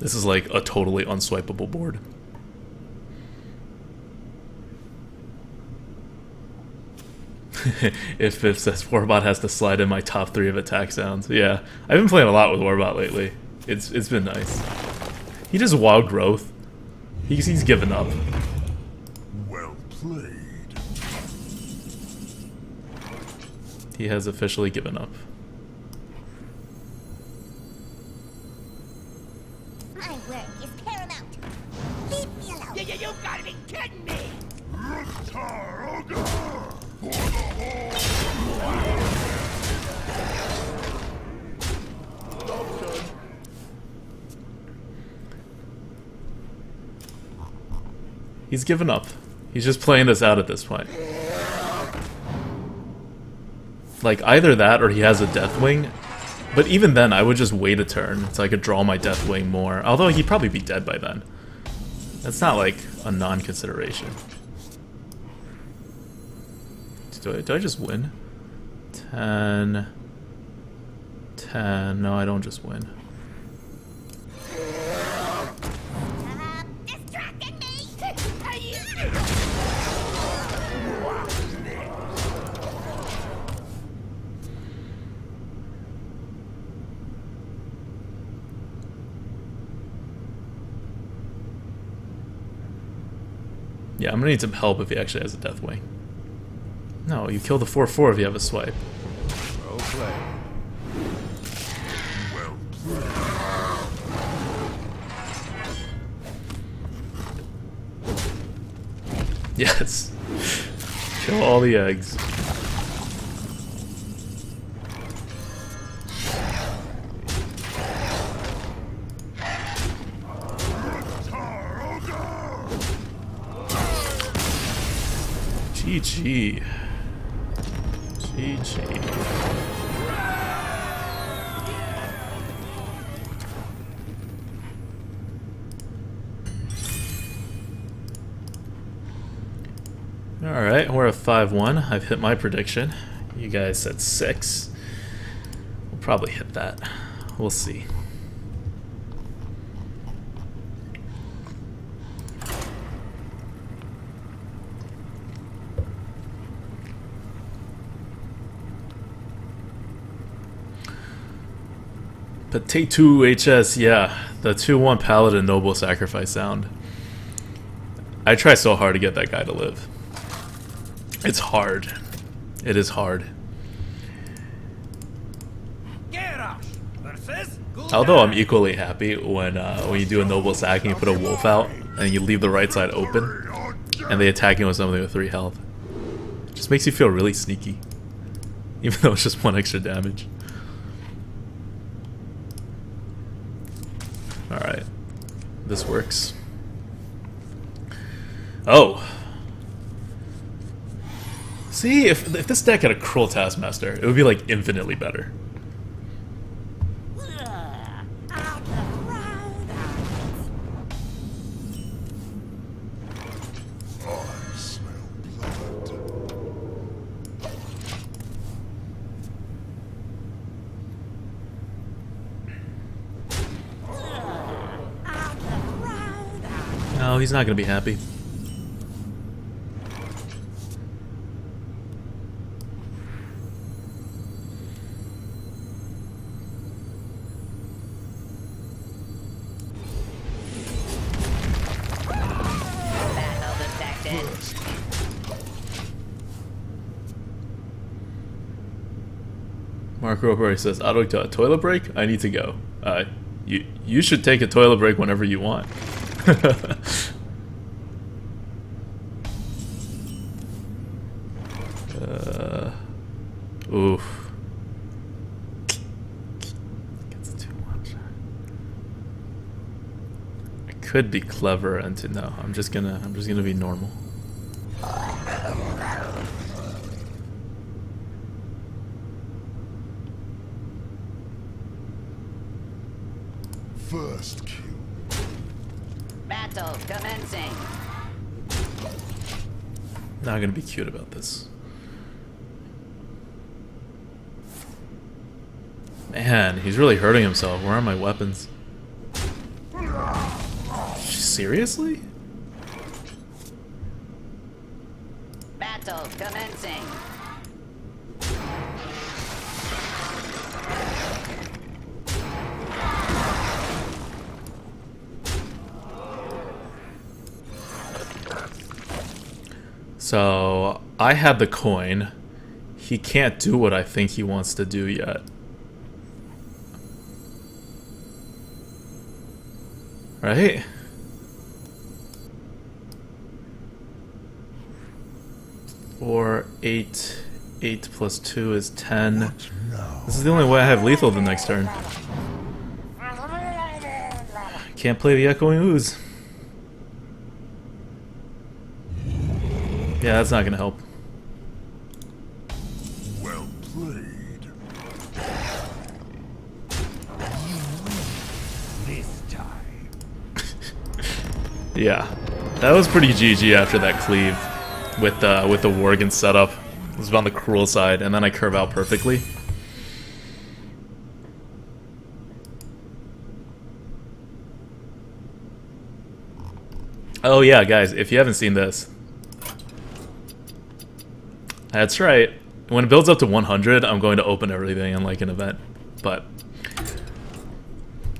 This is like a totally unswipeable board. If it says Warbot has to slide in my top 3 of attack sounds. Yeah, I've been playing a lot with Warbot lately. It's been nice. He just wild growth. He's given up.
Well played.
He has officially given up.
My work is paramount. Leave me alone.
You gotta be kidding me!
He's given up. He's just playing this out at this point. Like, either that or he has a Deathwing. But even then, I would just wait a turn so I could draw my Deathwing more. Although he'd probably be dead by then. That's not like a non-consideration. Do I just win? 10... 10... No, I don't just win.
Distracting me.
Yeah, I'm gonna need some help if he actually has a Deathwing. No, you kill the 4/4 if you have a swipe.
Well played. Well played.
Yes. Kill all the eggs. GG. GG. Alright, we're at 5-1. I've hit my prediction. You guys said 6. We'll probably hit that. We'll see. Potato HS, yeah. The 2-1 Paladin Noble Sacrifice sound. I try so hard to get that guy to live. It's hard. It is hard. Although I'm equally happy when you do a Noble Sack and you put a wolf out and you leave the right side open and they attack you with something with 3 health. It just makes you feel really sneaky. Even though it's just 1 extra damage. Alright. This works. Oh. See, if this deck had a Cruel Taskmaster, it would be like infinitely better.
I smell blood.
No, he's not gonna be happy.
Battle detected.
Mark Roper says, "Auto toilet break? I need to go." You should take a toilet break whenever you want. Oof. Gets too much. I could be clever and to no. I'm just gonna be normal.
First kill.
Battle commencing.
Not gonna be cute about this. Man, he's really hurting himself. Where are my weapons? Seriously?
Battle commencing.
So, I had the coin. He can't do what I think he wants to do yet. Right? Or 8. 8 plus 2 is 10. This is the only way I have lethal the next turn. Can't play the Echoing Ooze. Yeah, that's not gonna help.
Well played.
This time.
Yeah, that was pretty GG after that cleave with the Worgen setup. It was on the cruel side, and then I curve out perfectly. Oh yeah, guys, if you haven't seen this, that's right. When it builds up to 100, I'm going to open everything in like an event, but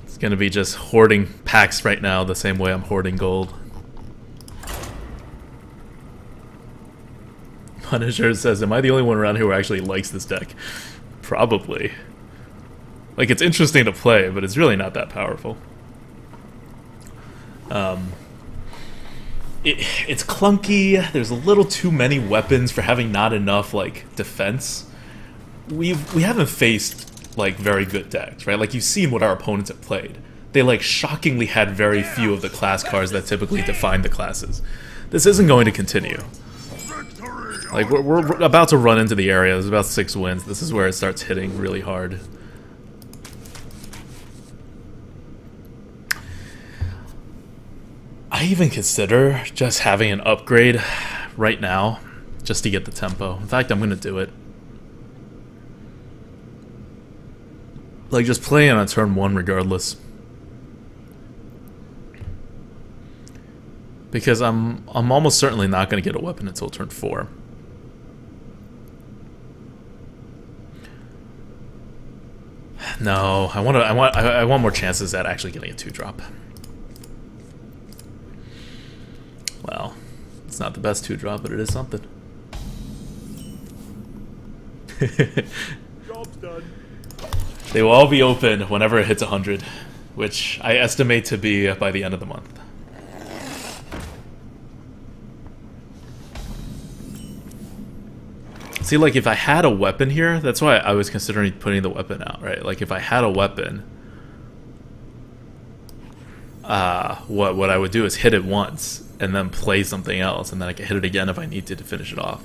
it's gonna be just hoarding packs right now the same way I'm hoarding gold. Punisher says, "Am I the only one around here who actually likes this deck?" Probably. Like, it's interesting to play, but it's really not that powerful. It's clunky. There's a little too many weapons for having not enough like defense. We haven't faced like very good decks, right? Like, you've seen what our opponents have played. They like shockingly had very few of the class cards that typically define the classes. This isn't going to continue. Like, we're about to run into the area. There's about 6 wins. This is where it starts hitting really hard. I even consider just having an upgrade right now just to get the tempo. In fact, I'm going to do it. Like, just playing on turn 1 regardless. Because I'm almost certainly not going to get a weapon until turn 4. No, I want more chances at actually getting a 2-drop. Well, it's not the best 2-drop, but it is something.
Job's done.
They will all be open whenever it hits 100, which I estimate to be by the end of the month. See, like, if I had a weapon here, that's why I was considering putting the weapon out, right? Like, if I had a weapon, what I would do is hit it once and then play something else, and then I can hit it again if I need to finish it off.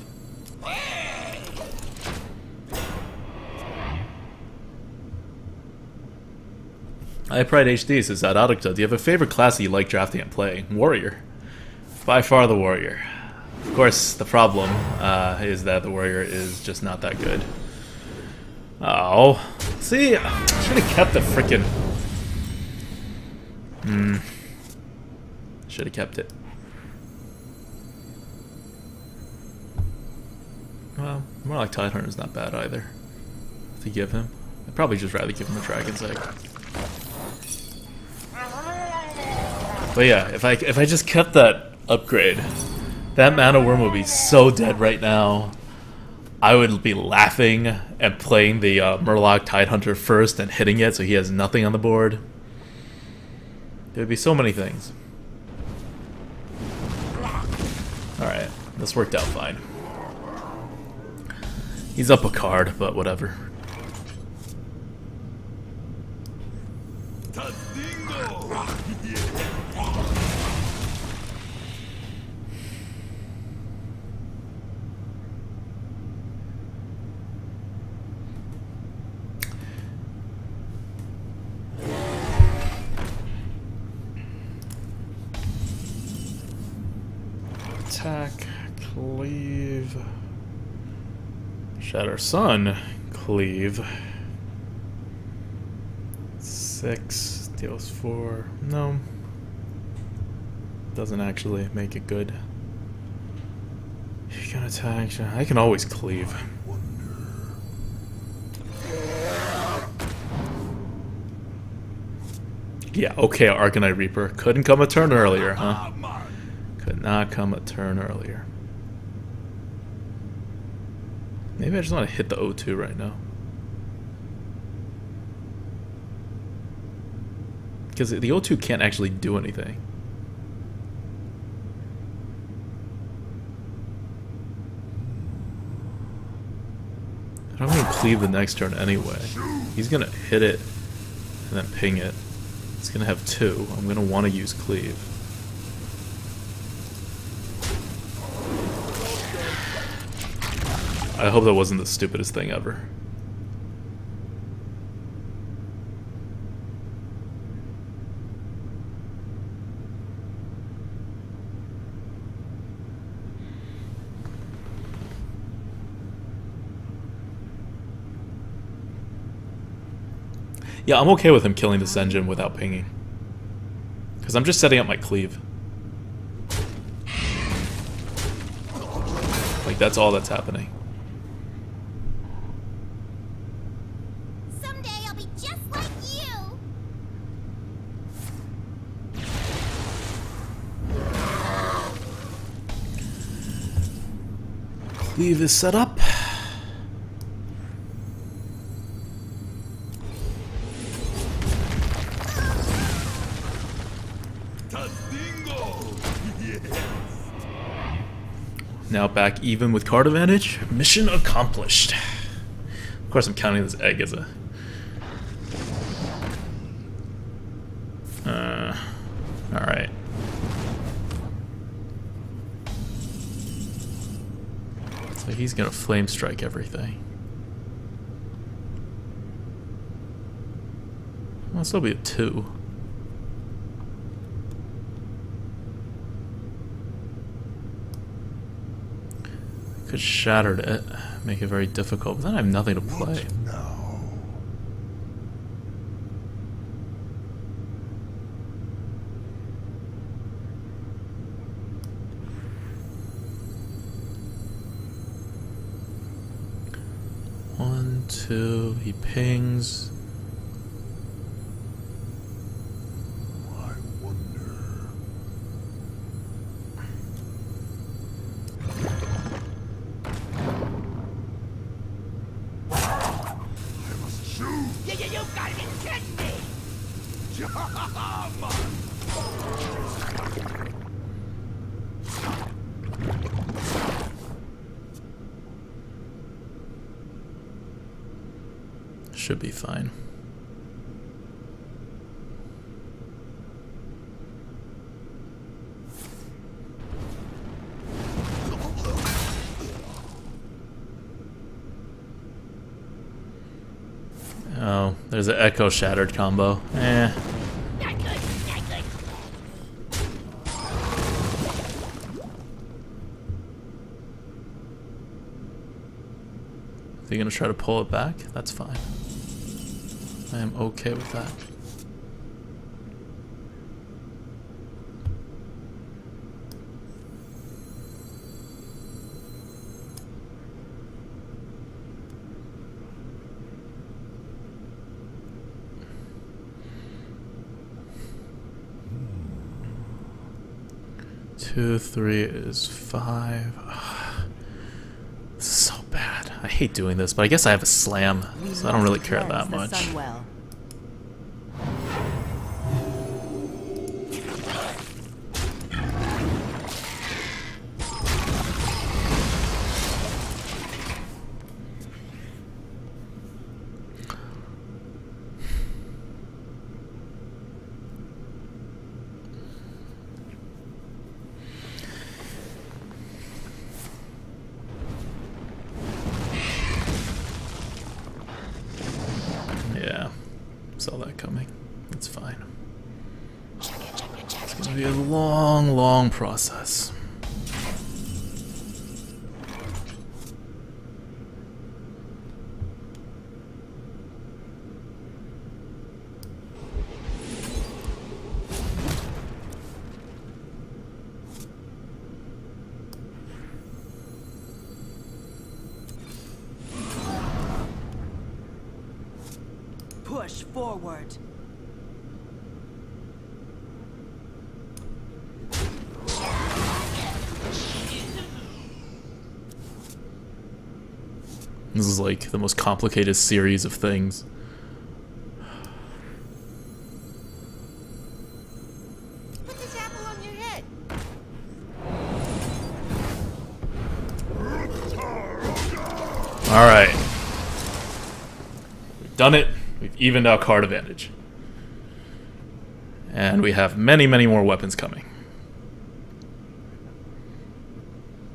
iPride HD says, Adaudica, do you have a favorite class that you like drafting and playing? Warrior. By far the Warrior. Of course, the problem is that the Warrior is just not that good. Oh. See, I should have kept the frickin'... Should have kept it. Well, more like Tidehunter is not bad either. To give him. I'd probably just rather give him a Dragon's Egg. But yeah, if I just kept that upgrade, that Mana Worm would be so dead right now. I would be laughing and playing the Murloc Tidehunter first and hitting it so he has nothing on the board. There would be so many things. Alright, this worked out fine. He's up a card, but whatever. Attack, cleave, Shatter Sun, cleave, 6, deals 4, no, doesn't actually make it good. You can attack, I can always cleave. Yeah, okay, Arcanite Reaper, couldn't come a turn earlier, huh? Could not come a turn earlier. Maybe I just want to hit the O2 right now. Because the O2 can't actually do anything. I don't even cleave the next turn anyway. He's gonna hit it and then ping it. It's gonna have 2. I'm gonna want to use cleave. I hope that wasn't the stupidest thing ever. Yeah, I'm okay with him killing this engine without pinging. Because I'm just setting up my cleave. Like, that's all that's happening.
Someday I'll be just like you.
Cleave is set up. Now back even with card advantage. Mission accomplished. Of course I'm counting this egg as a... Alright. So he's gonna flame strike everything. Well, still be a 2. Could shattered it, make it very difficult, but then I have nothing to play.
Now.
One, 2, he pings.
I wonder.
You gotta be kidding me!
Should be fine. There's an Echo Shattered combo. Eh.
Not good, not good.
If you're gonna try to pull it back, that's fine. I am okay with that. Two, 3 is 5. Ugh. This is so bad. I hate doing this, but I guess I have a slam, so I don't really care that much. Yeah, saw that coming. It's fine. It's gonna be a long, long process.
Push forward.
This is like the most complicated series of things.
Put this apple on your head.
Alright. We've done it. We've evened out card advantage. And we have many, many more weapons coming.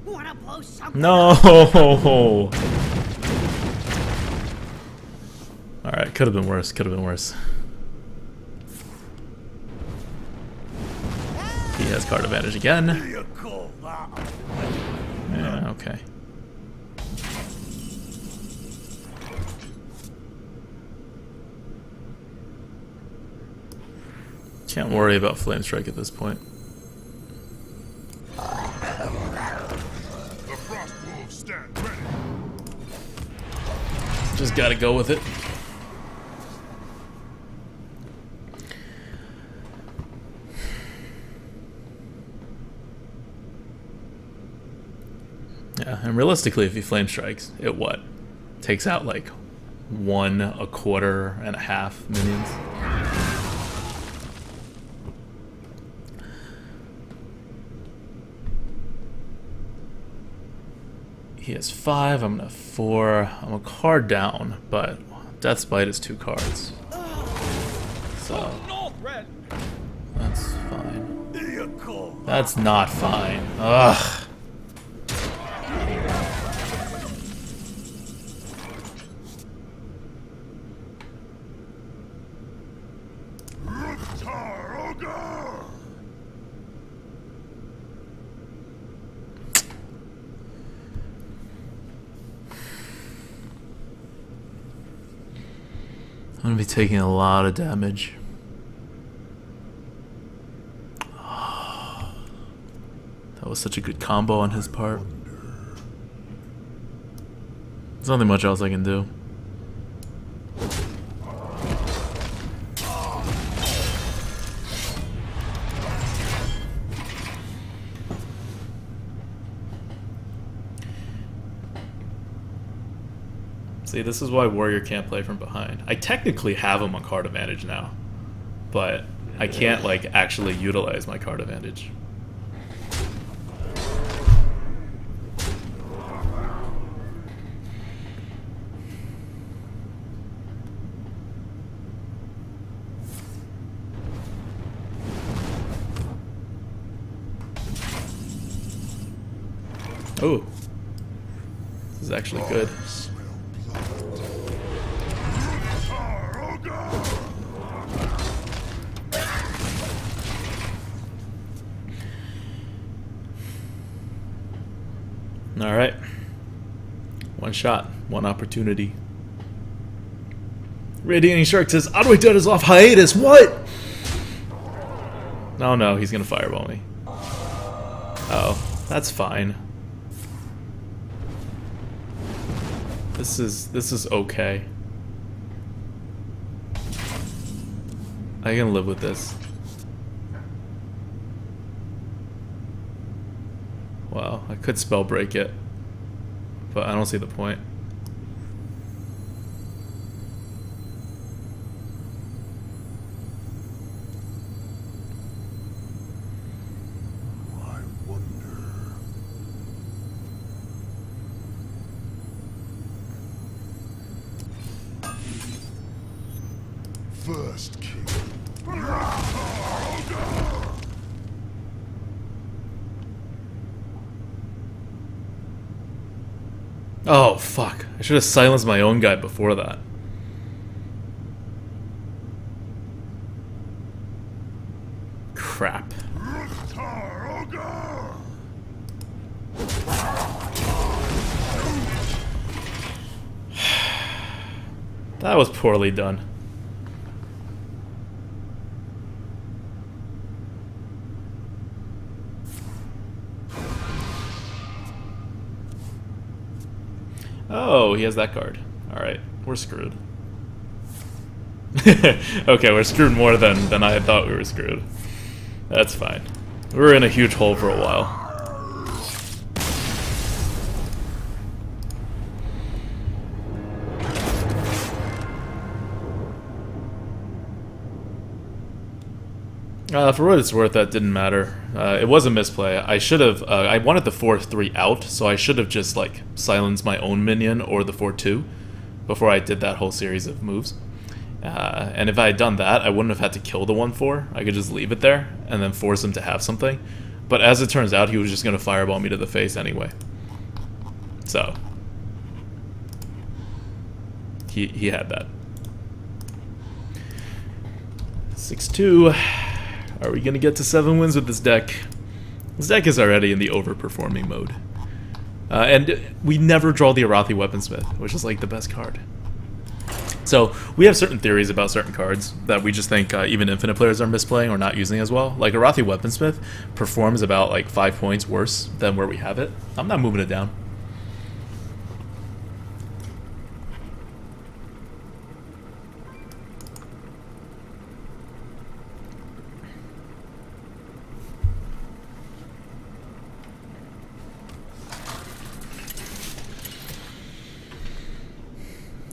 Wanna blow something?
No! Alright, could have been worse, could have been worse. He has card advantage again.
You call that a weapon?
Yeah, okay. Can't worry about Flame Strike at this point.
The frost wolves stand ready.
Just gotta go with it. Yeah, and realistically, if he Flame Strikes, it what? Takes out like 1, 1/4, and 1/2 minions. He has 5, I'm gonna have 4. I'm a card down, but Death Bite is 2 cards. So that's fine.
You call that?
That's not fine. Ugh. I'm gonna be taking a lot of damage. That was such a good combo on his part. There's nothing much else I can do. See, this is why Warrior can't play from behind. I technically have him on card advantage now, but I can't like actually utilize my card advantage. Oh, this is actually good. Alright. One shot, one opportunity. Radiating Shark says, Oddway Dead is off hiatus. What? Oh no, he's gonna fireball me. Oh, that's fine. This is okay. I can live with this. Wow, I could spell break it, but I don't see the point.
I wonder. First kill.
Oh, fuck. I should have silenced my own guy before that. Crap. That was poorly done. Oh, he has that card. Alright, we're screwed. Okay, we're screwed more than I had thought we were screwed. That's fine. We were in a huge hole for a while. For what it's worth, that didn't matter. It was a misplay. I should have. I wanted the 4-3 out, so I should have just like silenced my own minion or the 4-2 before I did that whole series of moves. And if I had done that, I wouldn't have had to kill the 1-4. I could just leave it there and then force him to have something. But as it turns out, he was just going to fireball me to the face anyway. So he had that. 6-2. Are we going to get to 7 wins with this deck? This deck is already in the overperforming mode. And we never draw the Arathi Weaponsmith, which is like the best card. So we have certain theories about certain cards that we just think even Infinite players are misplaying or not using as well. Like Arathi Weaponsmith performs about like 5 points worse than where we have it. I'm not moving it down.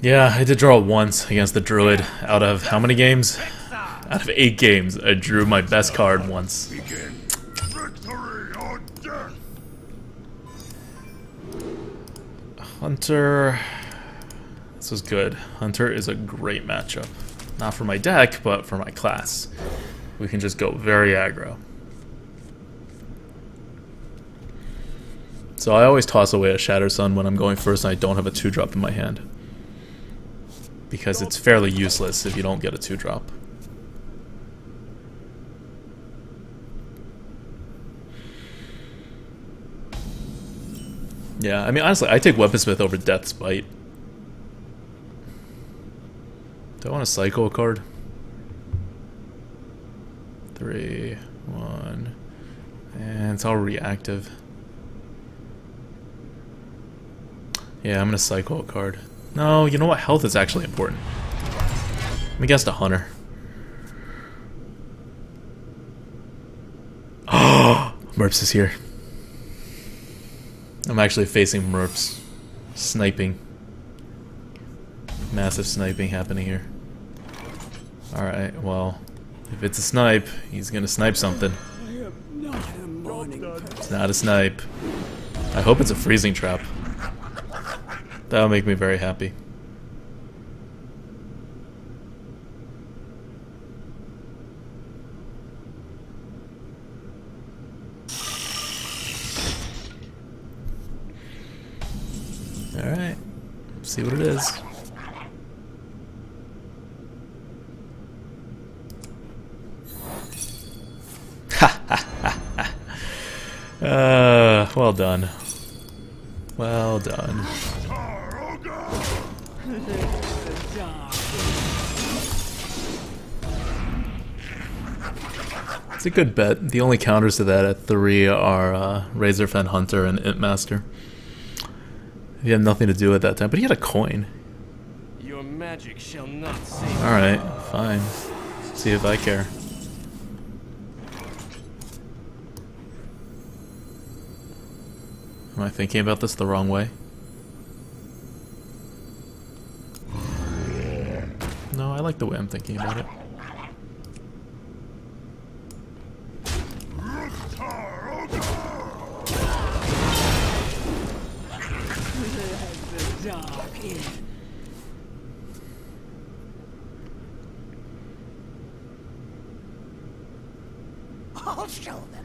Yeah, I did draw once against the Druid out of how many games? Out of 8 games, I drew my best card once.
Victory or death.
Hunter... This was good. Hunter is a great matchup. Not for my deck, but for my class. We can just go very aggro. So I always toss away a Shatter Sun when I'm going first and I don't have a 2-drop in my hand. Because it's fairly useless if you don't get a 2-drop. Yeah, I mean, honestly, I take Weaponsmith over Death's Bite. Do I want to cycle a card? 3, 1, and it's all reactive. Yeah, I'm gonna cycle a card. No, you know what? Health is actually important. I'm against a hunter. Oh, Merps is here. I'm actually facing Merps. Sniping. Massive sniping happening here. Alright, well, if it's a snipe, he's gonna snipe something.
I am not a morning person.
It's not a snipe. I hope it's a freezing trap. That'll make me very happy. Alright. See what it is. Well done. Well done. It's a good bet. The only counters to that at 3 are Razorfen Hunter and Imp Master. He had nothing to do at that time, but he had a coin.
Your magic shall not save.
Alright, fine. Let's see if I care. Am I thinking about this the wrong way? No, I like the way I'm thinking about it.
I'll show them.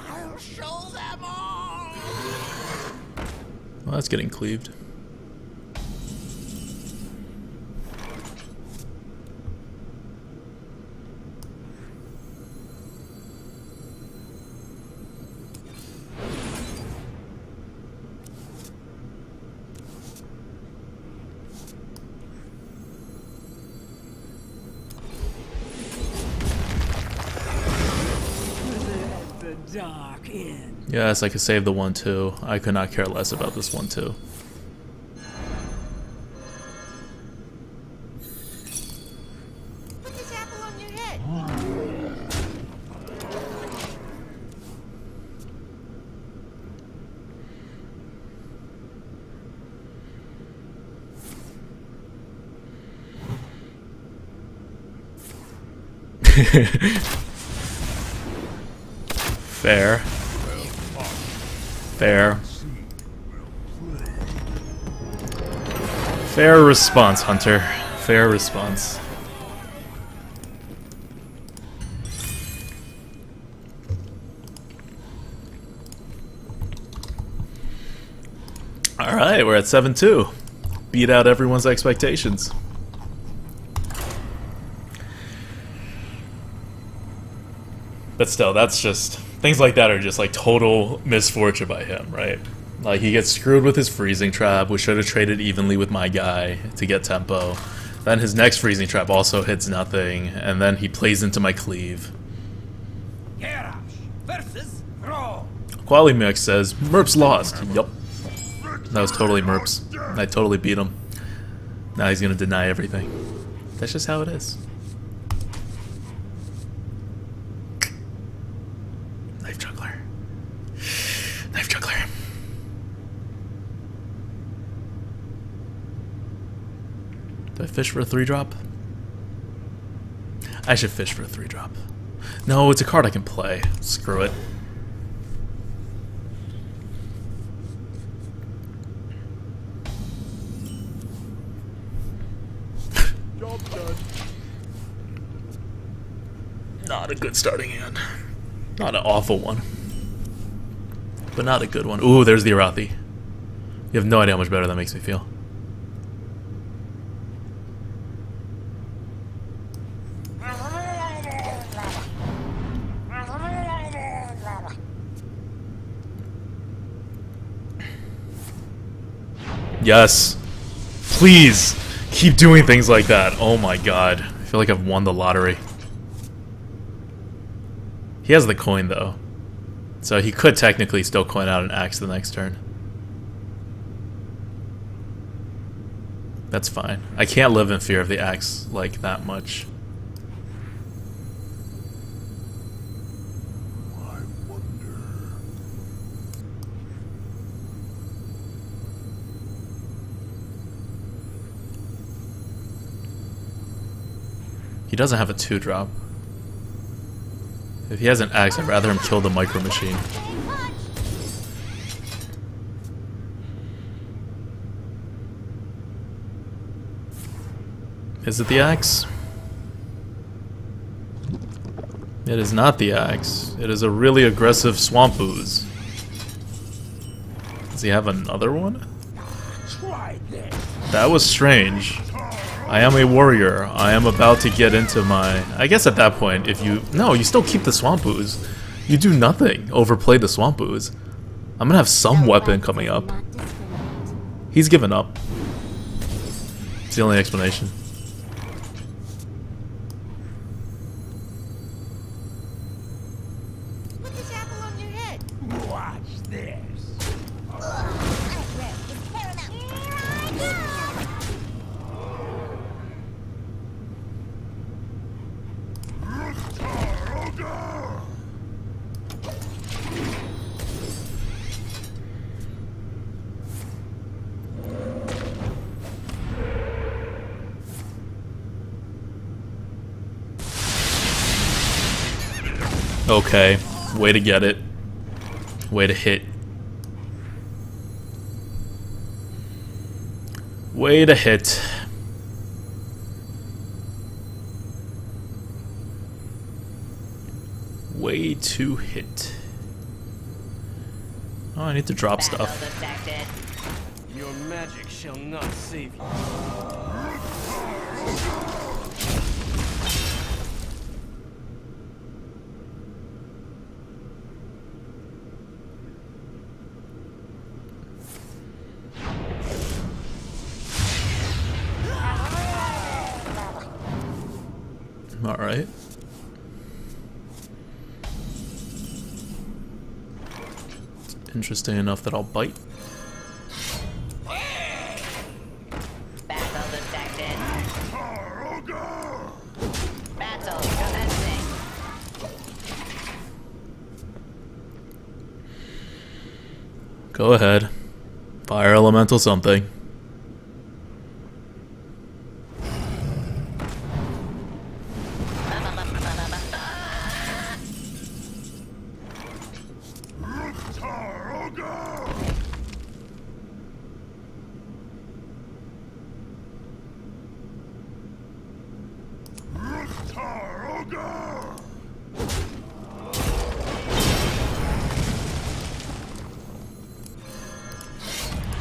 I'll show them all.
Well, that's getting cleaved.
Dark end.
Yes, I could save the 1-2. I could not care less about this 1-2.
Put this apple on your head.
Fair. Fair. Fair response, Hunter. Fair response. Alright, we're at 7-2. Beat out everyone's expectations. But still, that's just... Things like that are just like total misfortune by him, right? Like he gets screwed with his freezing trap, which should have traded evenly with my guy to get tempo. Then his next freezing trap also hits nothing, and then he plays into my cleave.
Garage versus Raw.
Quality Mix says, Merp's lost. Yup. That was totally Merp's. I totally beat him. Now he's gonna deny everything. That's just how it is. Knife Juggler. Knife Juggler. Do I fish for a 3-drop? I should fish for a 3-drop. No, it's a card I can play. Screw it.
Job done.
Not a good starting hand. Not an awful one. But not a good one. Ooh, there's the Arathi. You have no idea how much better that makes me feel. Yes. Please. Keep doing things like that. Oh my god. I feel like I've won the lottery. He has the coin though. So he could technically still coin out an axe the next turn. That's fine. I can't live in fear of the axe like that much.
I wonder.
He doesn't have a 2-drop. If he has an axe, I'd rather him kill the Micro Machine. Is it the axe? It is not the axe. It is a really aggressive Swamp Ooze. Does he have another one? That was strange. I am a warrior. I am about to get into my... I guess at that point, if you... No, you still keep the Swamp Ooze. You do nothing. Overplay the Swamp Ooze. I'm gonna have some weapon coming up. He's given up. It's the only explanation.
Put this apple on your head.
Watch this.
Okay, way to get it. Way to hit. Way to hit. Way to hit. Oh, I need to drop stuff.
Your magic shall not save you.
Alright. Interesting enough that I'll bite.
Battle detected. Battle commencing.
Go ahead. Fire elemental something.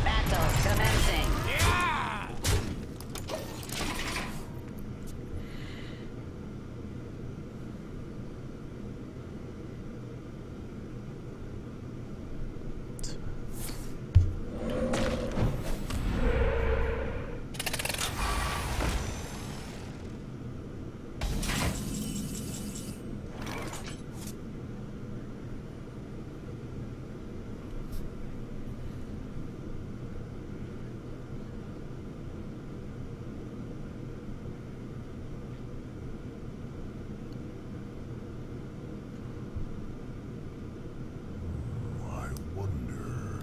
Battle commencing.
I wonder.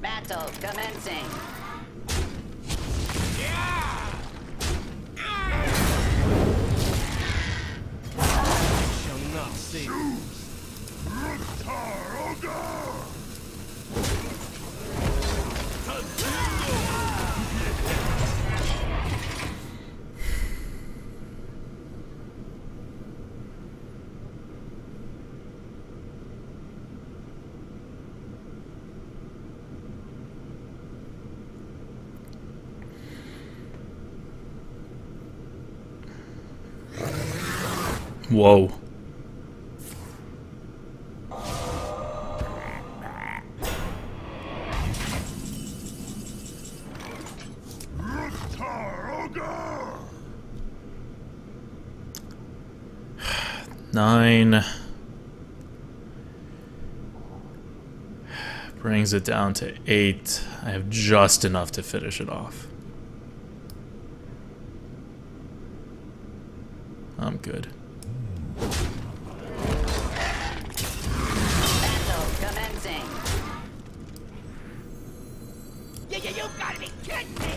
Battle commencing.
Shall not save you.
Whoa. Nine. Brings it down to 8. I have just enough to finish it off. I'm good.
Battle commencing.
You gotta be kidding me!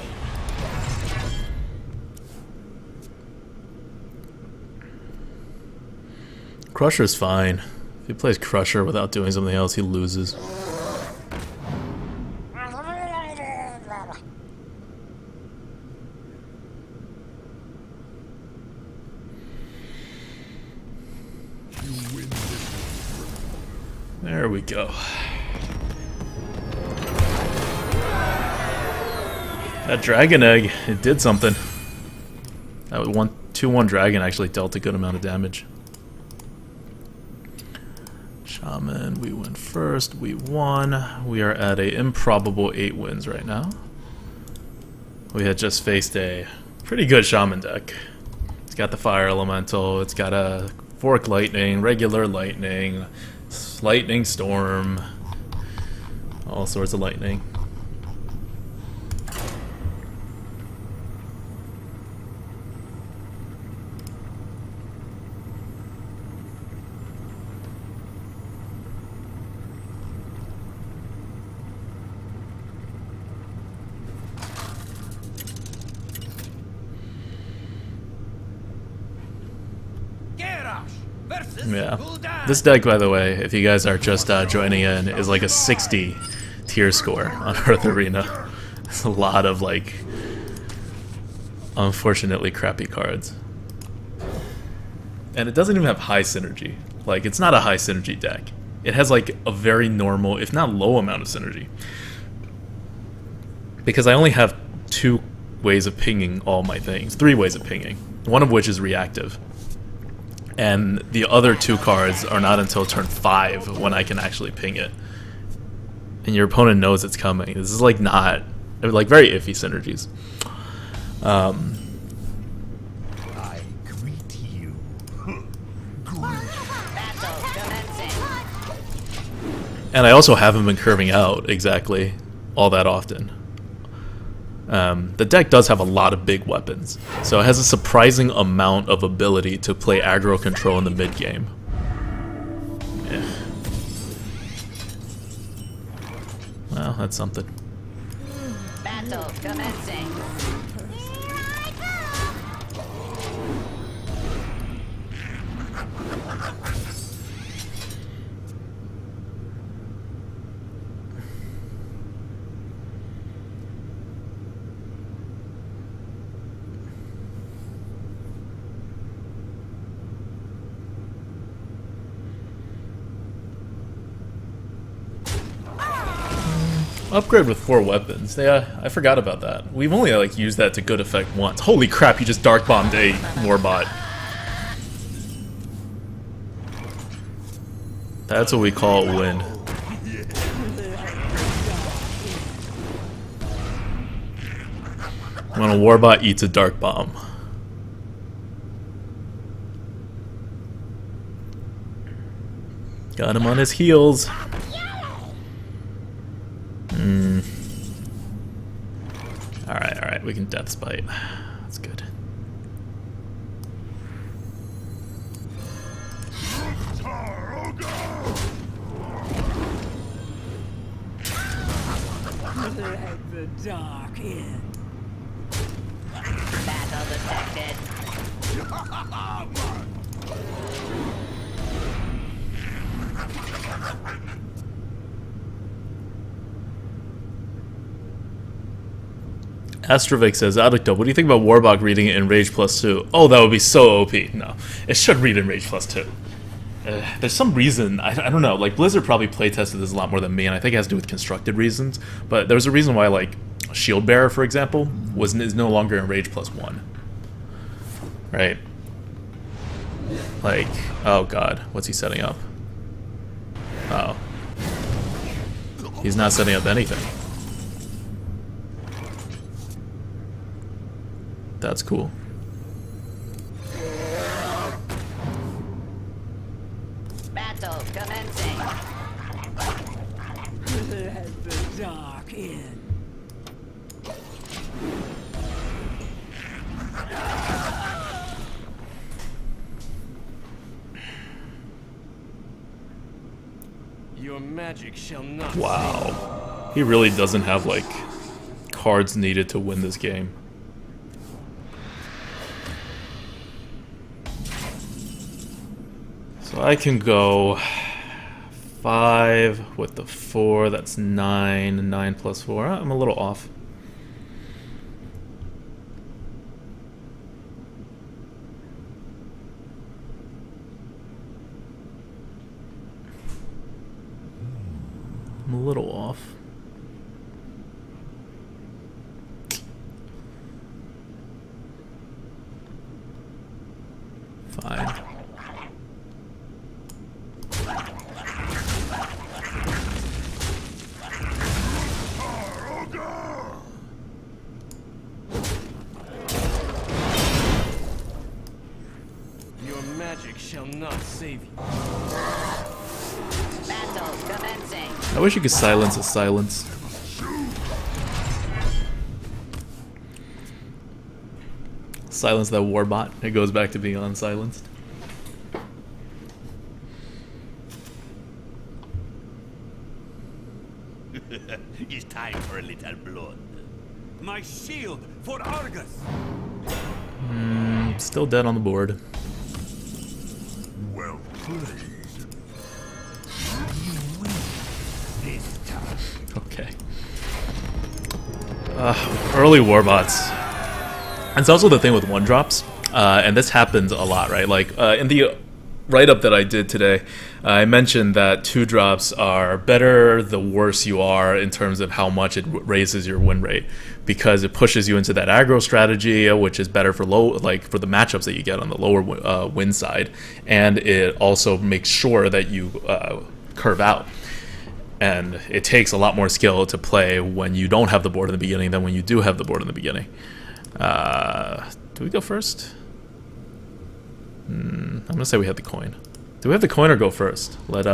Crusher's fine. If he plays Crusher without doing something else, he loses.
You win this.
There we go. That dragon egg, it did something. That 2-1 dragon actually dealt a good amount of damage. Shaman, we went first, we won. We are at a improbable 8 wins right now. We had just faced a pretty good Shaman deck. It's got the Fire Elemental, it's got a Fork Lightning, regular Lightning, Lightning Storm, all sorts of lightning. Yeah. This deck, by the way, if you guys are just joining in, is like a 60 tier score on Hearth Arena. It's a lot of, like, unfortunately crappy cards. And it doesn't even have high synergy. Like, it's not a high synergy deck. It has, like, a very normal, if not low amount of synergy. Because I only have 2 ways of pinging all my things. 3 ways of pinging. One of which is reactive. And the other 2 cards are not until turn 5 when I can actually ping it. And your opponent knows it's coming. This is like not, like very iffy synergies.
I greet you.
And I also haven't been curving out exactly all that often. The deck does have a lot of big weapons, so it has a surprising amount of ability to play aggro control in the mid game. Yeah. Well, that's something.
Battle commencing.
Upgrade with 4 weapons. Yeah, I forgot about that. We've only like used that to good effect once. Holy crap, you just dark bombed a Warbot. That's what we call a win. When a Warbot eats a dark bomb. Got him on his heels. Alright, we can Death Spite. That's good.
Let the dark in.
Battle detected.
Astrovic says, Adicto, what do you think about Warlock reading it in Rage +2? Oh, that would be so OP. No, it should read in Rage +2. There's some reason, I don't know, like Blizzard probably playtested this a lot more than me, and I think it has to do with constructed reasons, but there's a reason why, like, Shield Bearer, for example, is no longer in Rage +1. Right? Like, oh god, what's he setting up? Oh. He's not setting up anything. That's cool.
Battle commencing.
Let the dark in.
Your magic shall not.
Wow. He really doesn't have, like, cards needed to win this game. So I can go 5 with the 4, that's 9, 9 plus 4. I'm a little off.
magic shall not save you.
Battle commencing.
I wish you could silence a silence. Silence that warbot. It goes back to being unsilenced.
It's time for a little blood. My shield for Argus.
Still dead on the board.
Well played.
This time.
Okay. Early warbots. It's also the thing with one drops, and this happens a lot, right? Like in the write-up that I did today, I mentioned that 2-drops are better the worse you are in terms of how much it raises your win rate, because it pushes you into that aggro strategy, which is better for for the matchups that you get on the lower win side, and it also makes sure that you curve out. And it takes a lot more skill to play when you don't have the board in the beginning than when you do have the board in the beginning. Do we go first? I'm gonna say we have the coin. Do we have the coin or go first? Let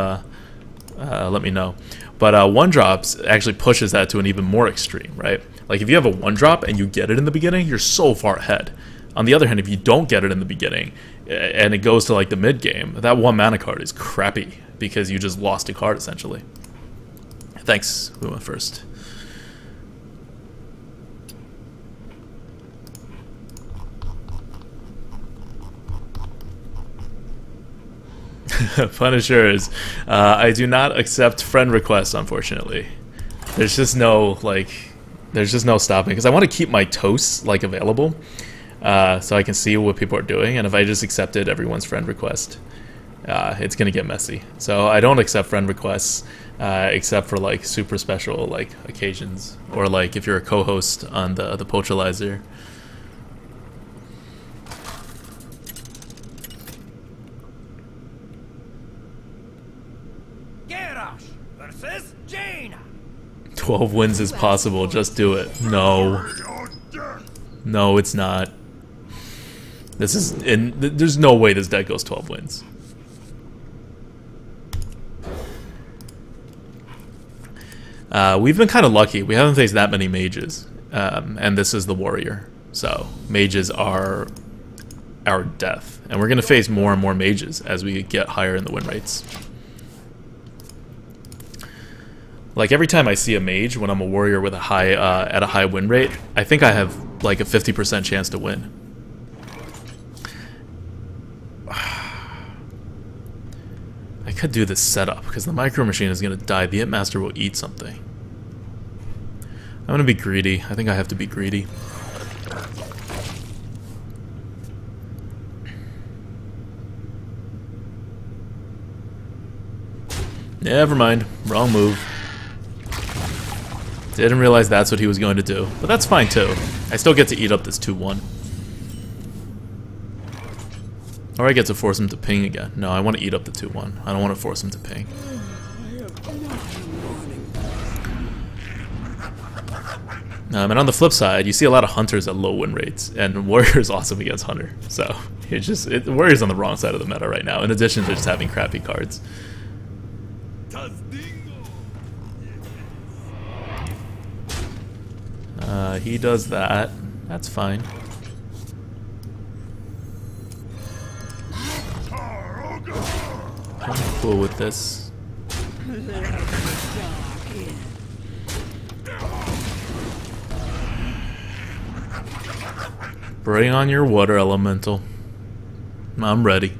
me know. But 1-drops actually pushes that to an even more extreme, right? Like if you have a 1-drop and you get it in the beginning, you're so far ahead. On the other hand, if you don't get it in the beginning and it goes to like the mid game, that 1 mana card is crappy because you just lost a card essentially. Thanks. We went first. Punishers. I do not accept friend requests, unfortunately. There's just no stopping, because I want to keep my toasts like available, so I can see what people are doing, and if I just accepted everyone's friend request, it's gonna get messy. So I don't accept friend requests, except for like super special like occasions, or like if you're a co-host on the Poachalizer.
Versus Jaina.
12 wins is possible, just do it. No. No, it's not. There's no way this deck goes 12 wins. We've been kind of lucky. We haven't faced that many mages. And this is the warrior. So, mages are our death. And we're going to face more and more mages as we get higher in the win rates. Like every time I see a mage when I'm a warrior with a high at a high win rate, I think I have like a 50% chance to win. I could do this setup because the micro machine is gonna die. The It Master will eat something. I'm gonna be greedy. I think I have to be greedy. Never mind. Wrong move. Didn't realize that's what he was going to do. But that's fine too. I still get to eat up this 2-1. Or I get to force him to ping again. No, I want to eat up the 2-1. I don't want to force him to ping. And on the flip side, you see a lot of Hunters at low win rates. And Warrior's awesome against Hunter. So, Warrior's on the wrong side of the meta right now. In addition to just having crappy cards. He does that. That's fine. I'm cool with this. Bring on your water elemental. I'm ready.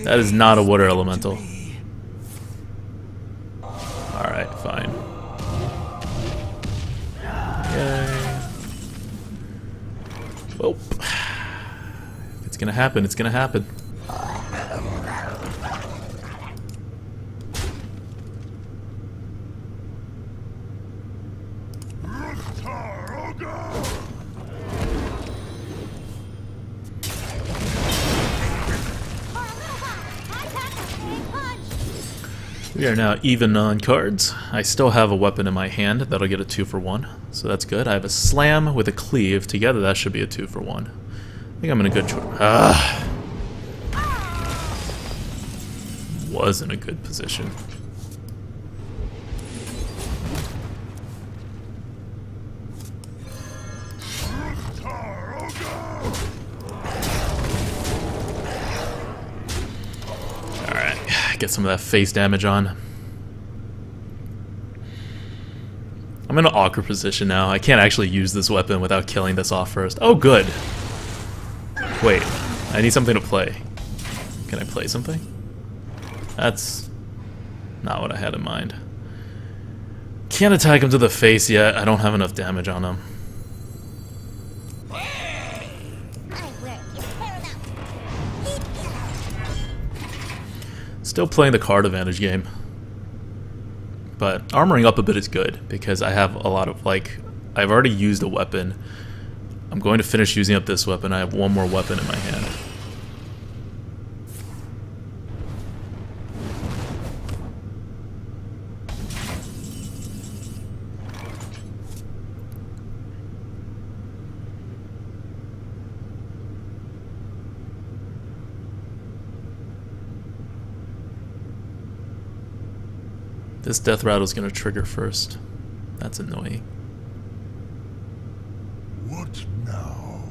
That is not a water elemental. Alright, fine. Yay. Well, if it's gonna happen, it's gonna happen. We are now even on cards. I still have a weapon in my hand that'll get a 2 for 1, so that's good. I have a slam with a cleave. Together that should be a 2 for 1. I think I'm in a good choice. Was in a good position. Get some of that face damage on. I'm in an awkward position now. I can't actually use this weapon without killing this off first. Oh, good. Wait, I need something to play. Can I play something? That's not what I had in mind. Can't attack him to the face yet. I don't have enough damage on him. Still playing the card advantage game. But armoring up a bit is good because I have a lot of, like, I've already used a weapon. I'm going to finish using up this weapon. I have one more weapon in my hand. This death rattle is going to trigger first. That's annoying.
What now?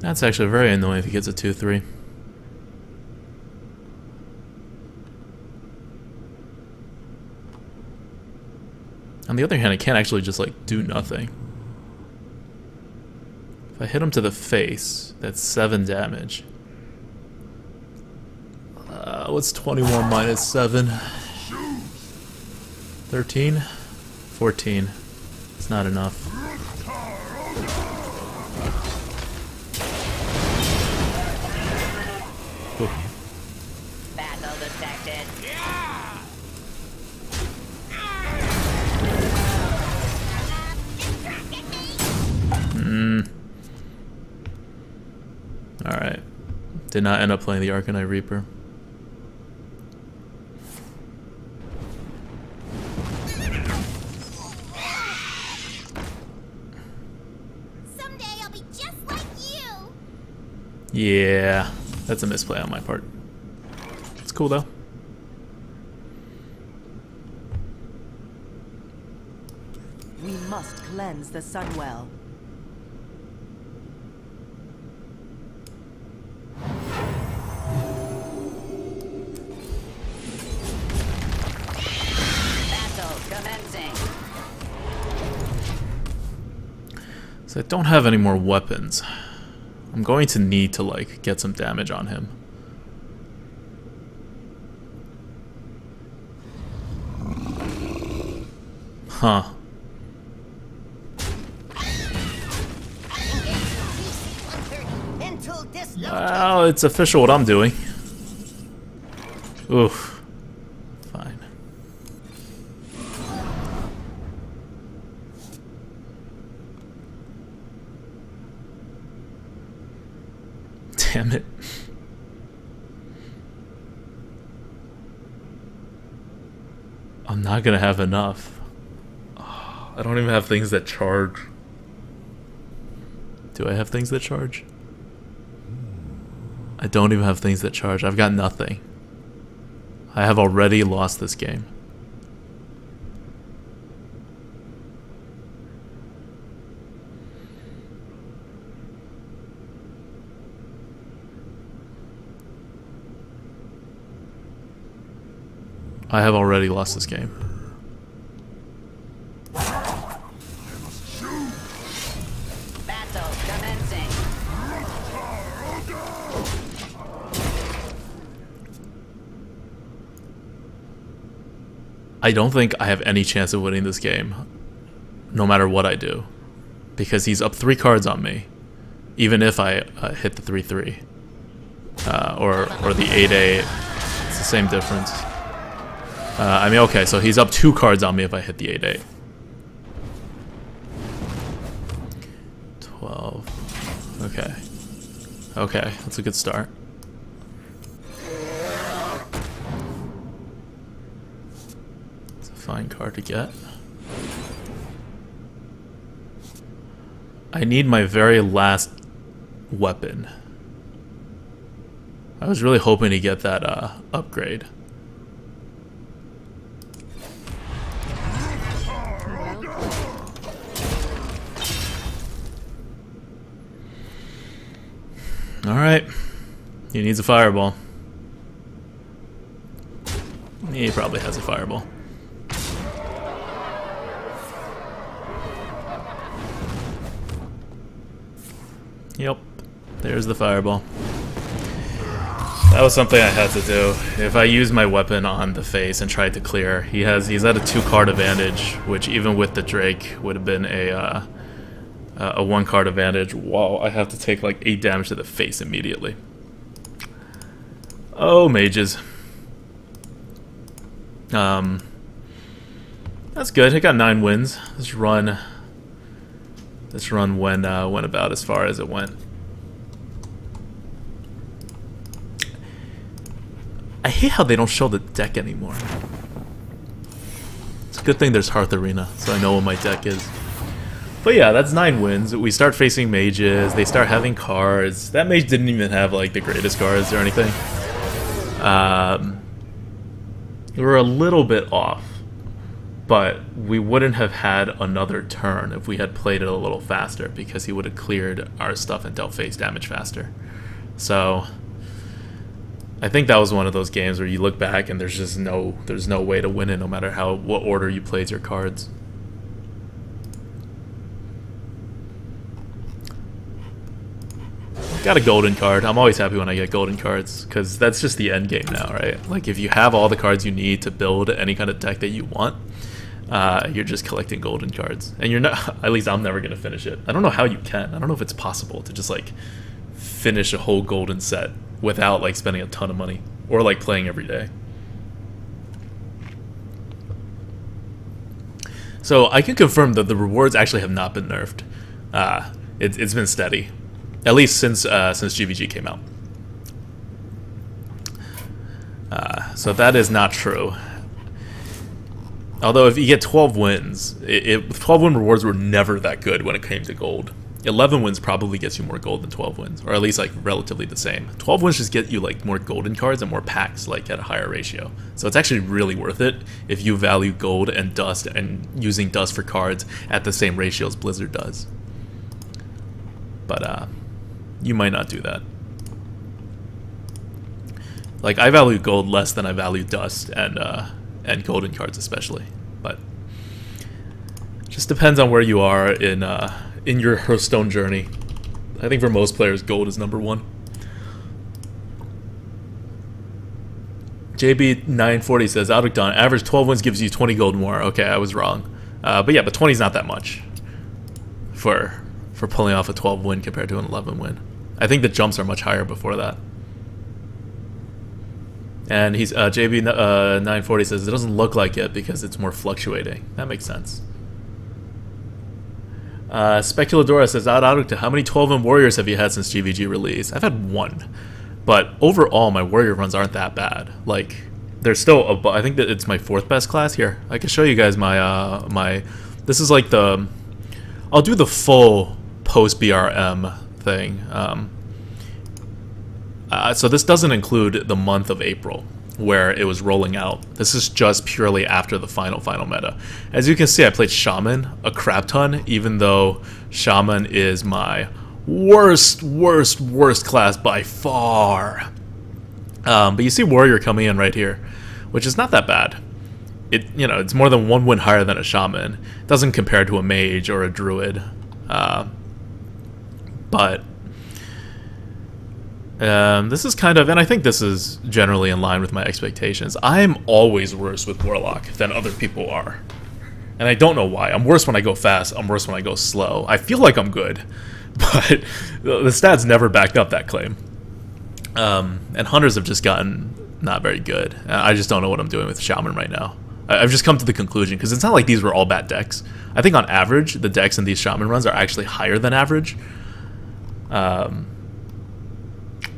That's actually very annoying if he gets a 2-3. On the other hand, I can't actually just, like, do nothing. If I hit him to the face, that's 7 damage. What's 21 minus 7? 13? 14. It's not enough. Ooh.
Battle detected.
Alright. Did not end up playing the Arcanite Reaper.
Someday I'll be just like you.
Yeah, that's a misplay on my part. It's cool though.
We must cleanse the Sunwell.
Battle commencing.
So I don't have any more weapons. I'm going to need to, like, get some damage on him. Huh. Well, it's official what I'm doing. Oof. Fine. Damn it. I'm not gonna have enough. Oh, I don't even have things that charge. Do I have things that charge? I don't even have things that charge. I've got nothing. I have already lost this game. I have already lost this game.
Battle commencing.
I don't think I have any chance of winning this game, no matter what I do, because he's up 3 cards on me, even if I hit the 3-3 or the 8-8. It's the same difference. I mean, okay, so he's up 2 cards on me if I hit the 8-8. 12. Okay. Okay, that's a good start. It's a fine card to get. I need my very last weapon. I was really hoping to get that upgrade. Alright. He needs a fireball. He probably has a fireball. Yep. There's the fireball. That was something I had to do. If I used my weapon on the face and tried to clear, he's at a 2-card advantage, which even with the Drake would have been a 1-card advantage. Wow, I have to take like 8 damage to the face immediately. Oh, mages. That's good. I got 9 wins. This run went about as far as it went. I hate how they don't show the deck anymore. It's a good thing there's Hearth Arena, so I know what my deck is. But yeah, that's 9 wins. We start facing mages. They start having cards. That mage didn't even have like the greatest cards or anything. We were a little bit off, but we wouldn't have had another turn if we had played it a little faster, because he would have cleared our stuff and dealt face damage faster. So I think that was one of those games where you look back and there's no way to win it, no matter what order you played your cards. Got a golden card. I'm always happy when I get golden cards, because that's just the end game now, right? Like, if you have all the cards you need to build any kind of deck that you want, you're just collecting golden cards. And you're not, at least I'm never going to finish it. I don't know how you can. I don't know if it's possible to just, like, finish a whole golden set without, like, spending a ton of money. Or, like, playing every day. So, I can confirm that the rewards actually have not been nerfed. It's been steady. At least since GVG came out. So that is not true. Although if you get 12 wins, 12 win rewards were never that good when it came to gold. 11 wins probably gets you more gold than 12 wins, or at least like relatively the same. 12 wins just get you like more golden cards and more packs, like at a higher ratio. So it's actually really worth it if you value gold and dust and using dust for cards at the same ratio as Blizzard does. But you might not do that. Like, I value gold less than I value dust and golden cards especially, but just depends on where you are in your Hearthstone journey. I think for most players, gold is #1. JB940 says, Outdone, average 12 wins gives you 20 gold more. Okay, I was wrong. But yeah, but 20 is not that much for pulling off a 12 win compared to an 11 win. I think the jumps are much higher before that. And he's JB940 says it doesn't look like it because it's more fluctuating. That makes sense. Speculadora says, how many 12 win warriors have you had since GVG release? I've had 1, but overall my warrior runs aren't that bad. Like, they're still I think that it's my 4th best class. Here, I can show you guys my this is like the, I'll do the full post BRM thing. So this doesn't include the month of April where it was rolling out. This is just purely after the final meta. As you can see, I played Shaman a crap ton, even though Shaman is my worst class by far. But you see Warrior coming in right here, which is not that bad. It's more than 1 win higher than a Shaman. It doesn't compare to a Mage or a Druid. But this is kind of, and I think this is generally in line with my expectations. I'm always worse with Warlock than other people are. And I don't know why. I'm worse when I go fast, I'm worse when I go slow. I feel like I'm good, but the stats never backed up that claim. And Hunters have just gotten not very good. I just don't know what I'm doing with Shaman right now. I've just come to the conclusion, because it's not like these were all bad decks. I think on average, the decks in these Shaman runs are actually higher than average.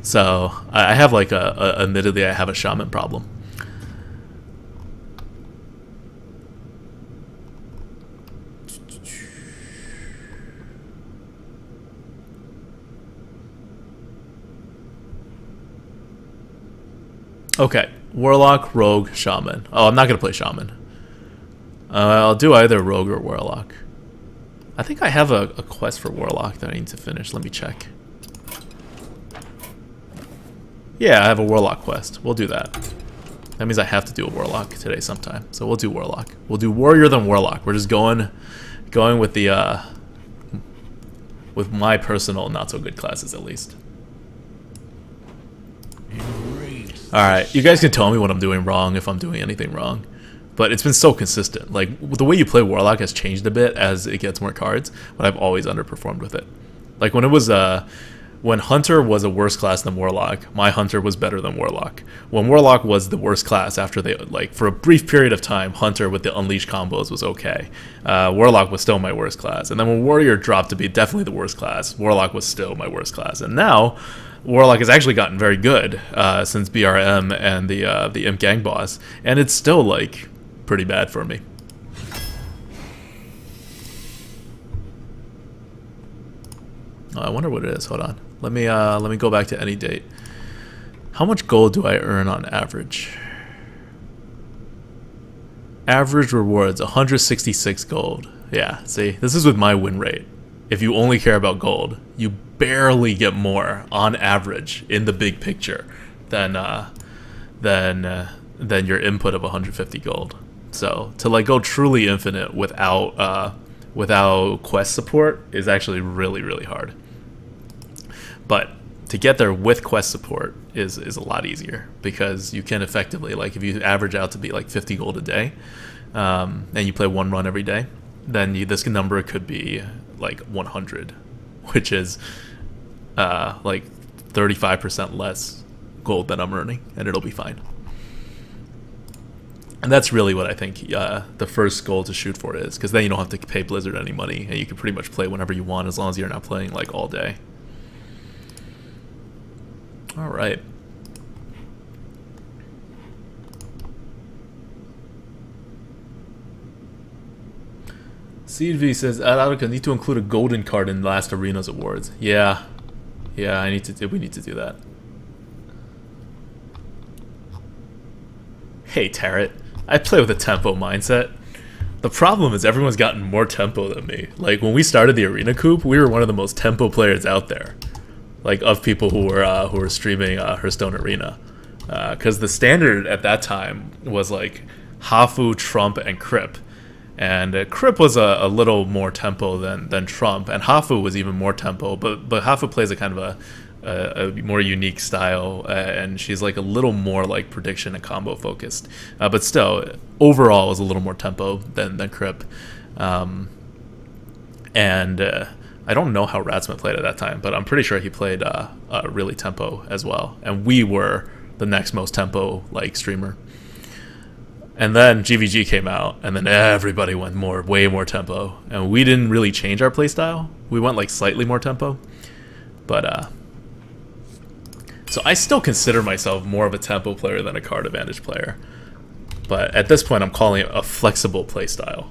So I have like admittedly I have a shaman problem. Okay, Warlock, Rogue, Shaman. Oh, I'm not gonna play Shaman. I'll do either Rogue or Warlock. I think I have a quest for Warlock that I need to finish. Let me check. Yeah, I have a Warlock quest. We'll do that. That means I have to do a Warlock today sometime. So we'll do Warlock. We'll do Warrior then Warlock. We're just going with the with my personal not so good classes at least. Alright, you guys can tell me what I'm doing wrong if I'm doing anything wrong. But it's been so consistent. Like, the way you play Warlock has changed a bit as it gets more cards, but I've always underperformed with it. Like, when it was, when Hunter was a worse class than Warlock, my Hunter was better than Warlock. When Warlock was the worst class after they, like, for a brief period of time, Hunter with the Unleash combos was okay. Warlock was still my worst class. And then when Warrior dropped to be definitely the worst class, Warlock was still my worst class. And now, Warlock has actually gotten very good since BRM and the Imp Gang boss, and it's still like pretty bad for me. Oh, I wonder what it is. Hold on. Let me go back to any date. How much gold do I earn on average? Average rewards 166 gold. Yeah, see, this is with my win rate. If you only care about gold, you barely get more on average in the big picture than your input of 150 gold. So to like go truly infinite without quest support is actually really hard. But to get there with quest support is a lot easier, because you can effectively, like, if you average out to be like 50 gold a day, and you play one run every day, then this number could be like 100, which is like 35% less gold than I'm earning, and it'll be fine. And that's really what I think the first goal to shoot for is, because then you don't have to pay Blizzard any money, and you can pretty much play whenever you want as long as you're not playing like all day. All right. CDV says, I need to include a golden card in last arena's awards. Yeah, we need to do that. Hey Tarot, I play with a tempo mindset. The problem is everyone's gotten more tempo than me. Like, when we started the Arena Coop, we were one of the most tempo players out there. Like, of people who were streaming Hearthstone Arena. Because the standard at that time was like Hafu, Trump, and Crip. And Crip was a little more tempo than Trump, and Hafu was even more tempo, but Hafu plays a kind of a more unique style, and she's like a little more like prediction and combo focused, but still overall is a little more tempo than Crip. And I don't know how Ratsman played at that time, but I'm pretty sure he played really tempo as well, and we were the next most tempo like streamer. And then GVG came out, and then everybody went way more tempo, and we didn't really change our playstyle. We went like slightly more tempo, but so I still consider myself more of a tempo player than a card advantage player. But at this point, I'm calling it a flexible playstyle,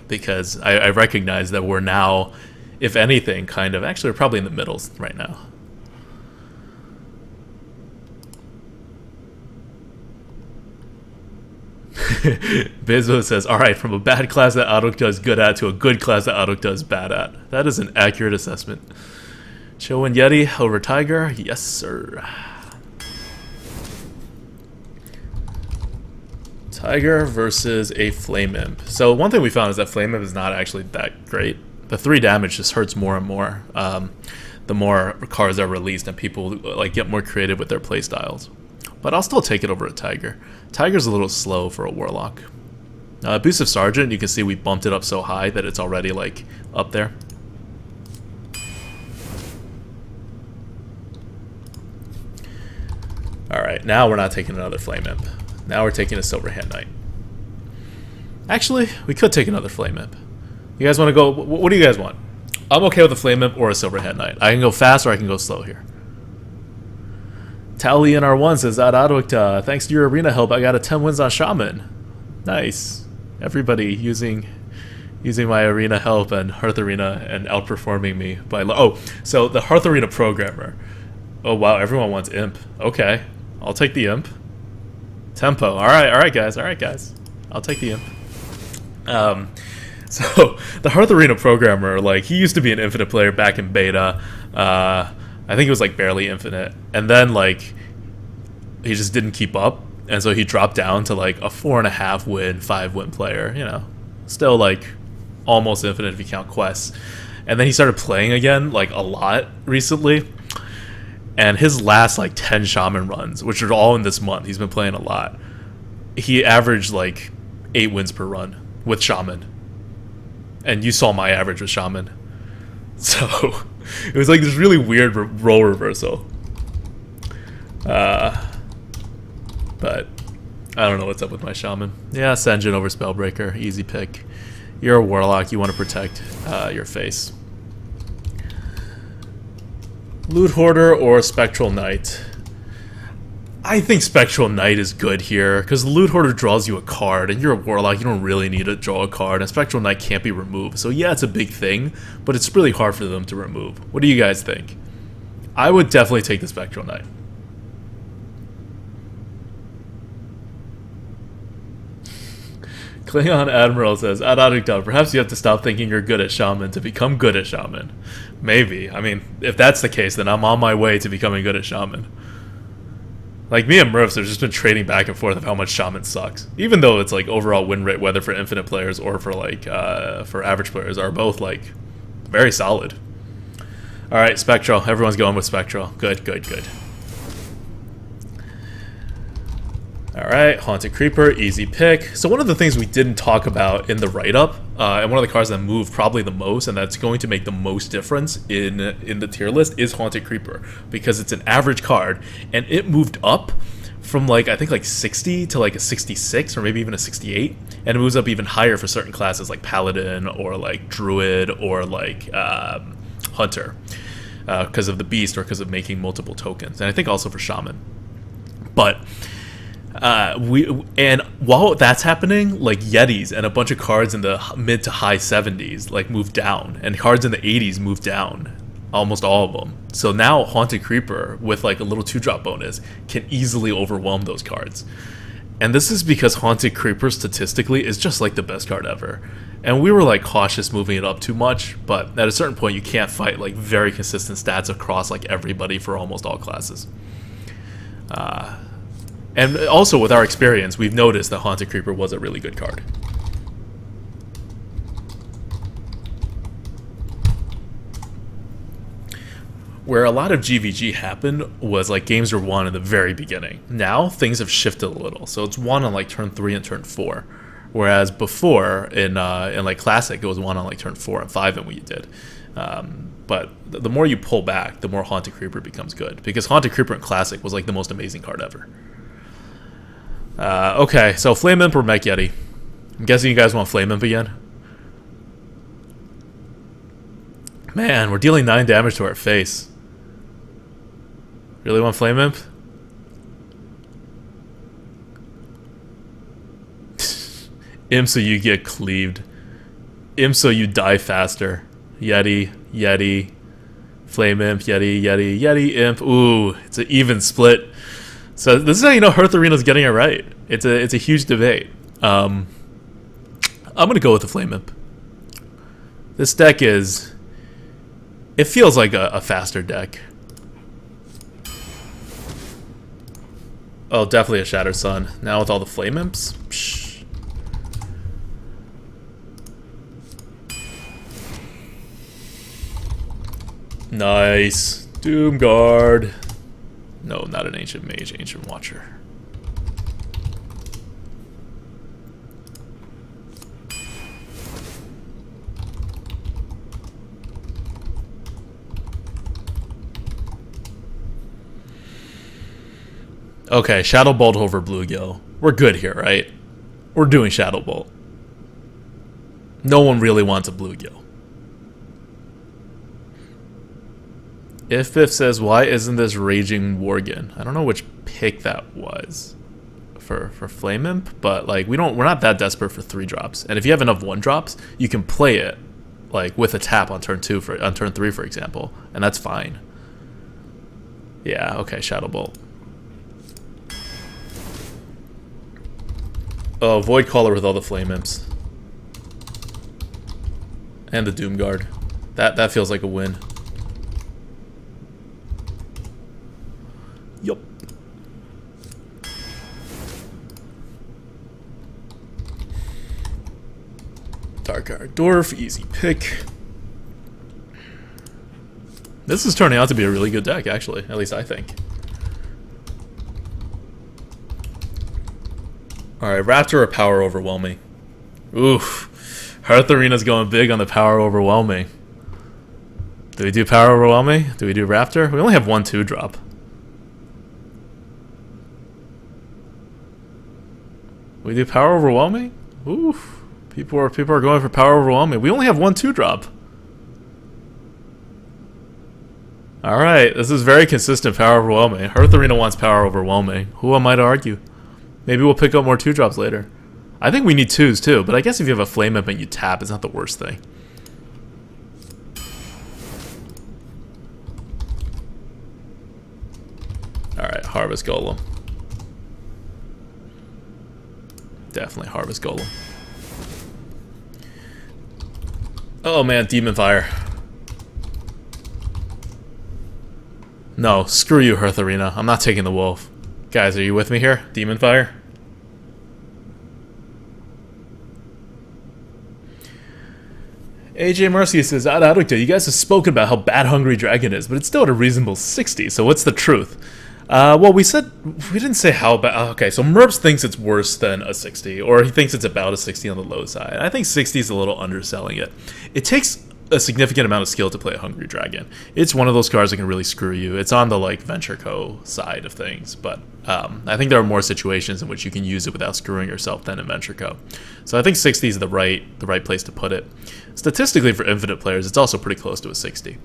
because I recognize that we're now, if anything, kind of, actually we're probably in the middles right now. Bizzo says, alright, from a bad class that Auto does good at to a good class that Auto does bad at. That is an accurate assessment. Cho and Yeti over Tiger? Yes, sir. Tiger versus a Flame Imp. So one thing we found is that Flame Imp is not actually that great. The 3 damage just hurts more and more the more cards are released and people like get more creative with their playstyles. But I'll still take it over a Tiger. Tiger's a little slow for a Warlock. Abusive Sergeant, you can see we bumped it up so high that it's already like up there. Alright, now we're not taking another Flame Imp. Now we're taking a Silver Hand Knight. Actually, we could take another Flame Imp. You guys want to go? What do you guys want? I'm okay with a Flame Imp or a Silverhand Knight. I can go fast or I can go slow here. Tally in R1 says, Adadwikta, thanks to your arena help, I got a 10 wins on Shaman. Nice. Everybody using my arena help and Hearth Arena and outperforming me by... Oh, so the Hearth Arena programmer. Oh, wow, everyone wants Imp. Okay, I'll take the Imp. Tempo. All right, guys. I'll take the Imp. So the Hearth Arena programmer, like, he used to be an infinite player back in beta. I think it was like barely infinite, and then like he just didn't keep up, and so he dropped down to like a 4.5 win, 5 win player. You know, still like almost infinite if you count quests. And then he started playing again like a lot recently. And his last like 10 Shaman runs, which are all in this month, he's been playing a lot. He averaged like 8 wins per run with Shaman. And you saw my average with Shaman. So it was like this really weird role reversal. But I don't know what's up with my Shaman. Yeah, Senjin over Spellbreaker, easy pick. You're a Warlock, you want to protect your face. Loot Hoarder or Spectral Knight? I think Spectral Knight is good here, because the Loot Hoarder draws you a card, and you're a Warlock, you don't really need to draw a card, and Spectral Knight can't be removed. So yeah, it's a big thing, but it's really hard for them to remove. What do you guys think? I would definitely take the Spectral Knight. Klingon Admiral says, Adadikta, perhaps you have to stop thinking you're good at Shaman to become good at Shaman. Maybe. I mean, if that's the case, then I'm on my way to becoming good at Shaman. Like, me and Murphs have just been trading back and forth of how much Shaman sucks. Even though it's like overall win rate, whether for infinite players or for like for average players, are both like very solid. Alright, Spectral. Everyone's going with Spectral. Good, good, good. Alright, Haunted Creeper, easy pick. So one of the things we didn't talk about in the write-up, and one of the cards that moved probably the most, and that's going to make the most difference in the tier list, is Haunted Creeper. Because it's an average card, and it moved up from like, I think like 60 to like a 66, or maybe even a 68. And it moves up even higher for certain classes like Paladin, or like Druid, or like Hunter. Because of the Beast, or because of making multiple tokens. And I think also for Shaman. But... and while that's happening, like Yetis and a bunch of cards in the mid to high 70s like moved down, and cards in the 80s moved down, almost all of them. So now Haunted Creeper with like a little 2-drop bonus can easily overwhelm those cards. And this is because Haunted Creeper statistically is just like the best card ever. And we were like cautious moving it up too much, but at a certain point you can't fight like very consistent stats across like everybody for almost all classes. And also, with our experience, we've noticed that Haunted Creeper was a really good card. Where a lot of GVG happened was like games were won in the very beginning. Now, things have shifted a little. So it's won on like turn 3 and turn 4. Whereas before, in like Classic, it was won on like turn 4 and 5 and what you did. But the more you pull back, the more Haunted Creeper becomes good. Because Haunted Creeper in Classic was like the most amazing card ever. Okay, so Flame Imp or Mech Yeti? I'm guessing you guys want Flame Imp again? Man, we're dealing 9 damage to our face. Really want Flame Imp? Imp so you get cleaved. Imp so you die faster. Yeti, Yeti, Flame Imp, Yeti, Yeti, Yeti, Imp. Ooh, it's an even split. So this is how you know Hearth Arena's getting it right. It's a huge debate. I'm gonna go with the Flame Imp. This deck is... It feels like a faster deck. Oh, definitely a Shattered Sun. Now with all the Flame Imps? Psh. Nice. Doomguard. No, not an Ancient Mage, Ancient Watcher. Okay, Shadow Bolt over Bluegill. We're good here, right? We're doing Shadow Bolt. No one really wants a bluegill. If Biff says, why isn't this Raging Worgen? I don't know which pick that was for Flame Imp, but like we're not that desperate for 3-drops. And if you have enough 1-drops, you can play it like with a tap on turn 3 for example, and that's fine. Yeah, okay, Shadow Bolt. Oh, Void Caller with all the Flame Imps. And the Doom Guard. That feels like a win. Yup. Dark-Eyed Dwarf, easy pick. This is turning out to be a really good deck, actually. At least I think. Alright, Raptor or Power Overwhelming? Oof. Hearth Arena's going big on the Power Overwhelming. Do we do Power Overwhelming? Do we do Raptor? We only have 1 2-drop. We do Power Overwhelming? Oof. People are going for Power Overwhelming. We only have 1 2-drop. Alright, this is very consistent Power Overwhelming. Hearth Arena wants Power Overwhelming. Who am I to argue? Maybe we'll pick up more 2-drops later. I think we need 2s too, but I guess if you have a Flame Imp and you tap, it's not the worst thing. Alright, Harvest Golem. Definitely Harvest Golem. Oh man, Demon Fire. No, screw you, Hearth Arena. I'm not taking the wolf. Guys, are you with me here? Demon Fire? AJ Mercy says, you guys have spoken about how bad Hungry Dragon is, but it's still at a reasonable 60, so what's the truth? Well, we didn't say how bad. Okay, so Merps thinks it's worse than a 60, or he thinks it's about a 60 on the low side. I think 60 is a little underselling it. It takes a significant amount of skill to play a Hungry Dragon. It's one of those cards that can really screw you. It's on the like Venture Co side of things, but I think there are more situations in which you can use it without screwing yourself than in Venture Co. So I think 60 is the right place to put it. Statistically, for Infinite players, it's also pretty close to a 60.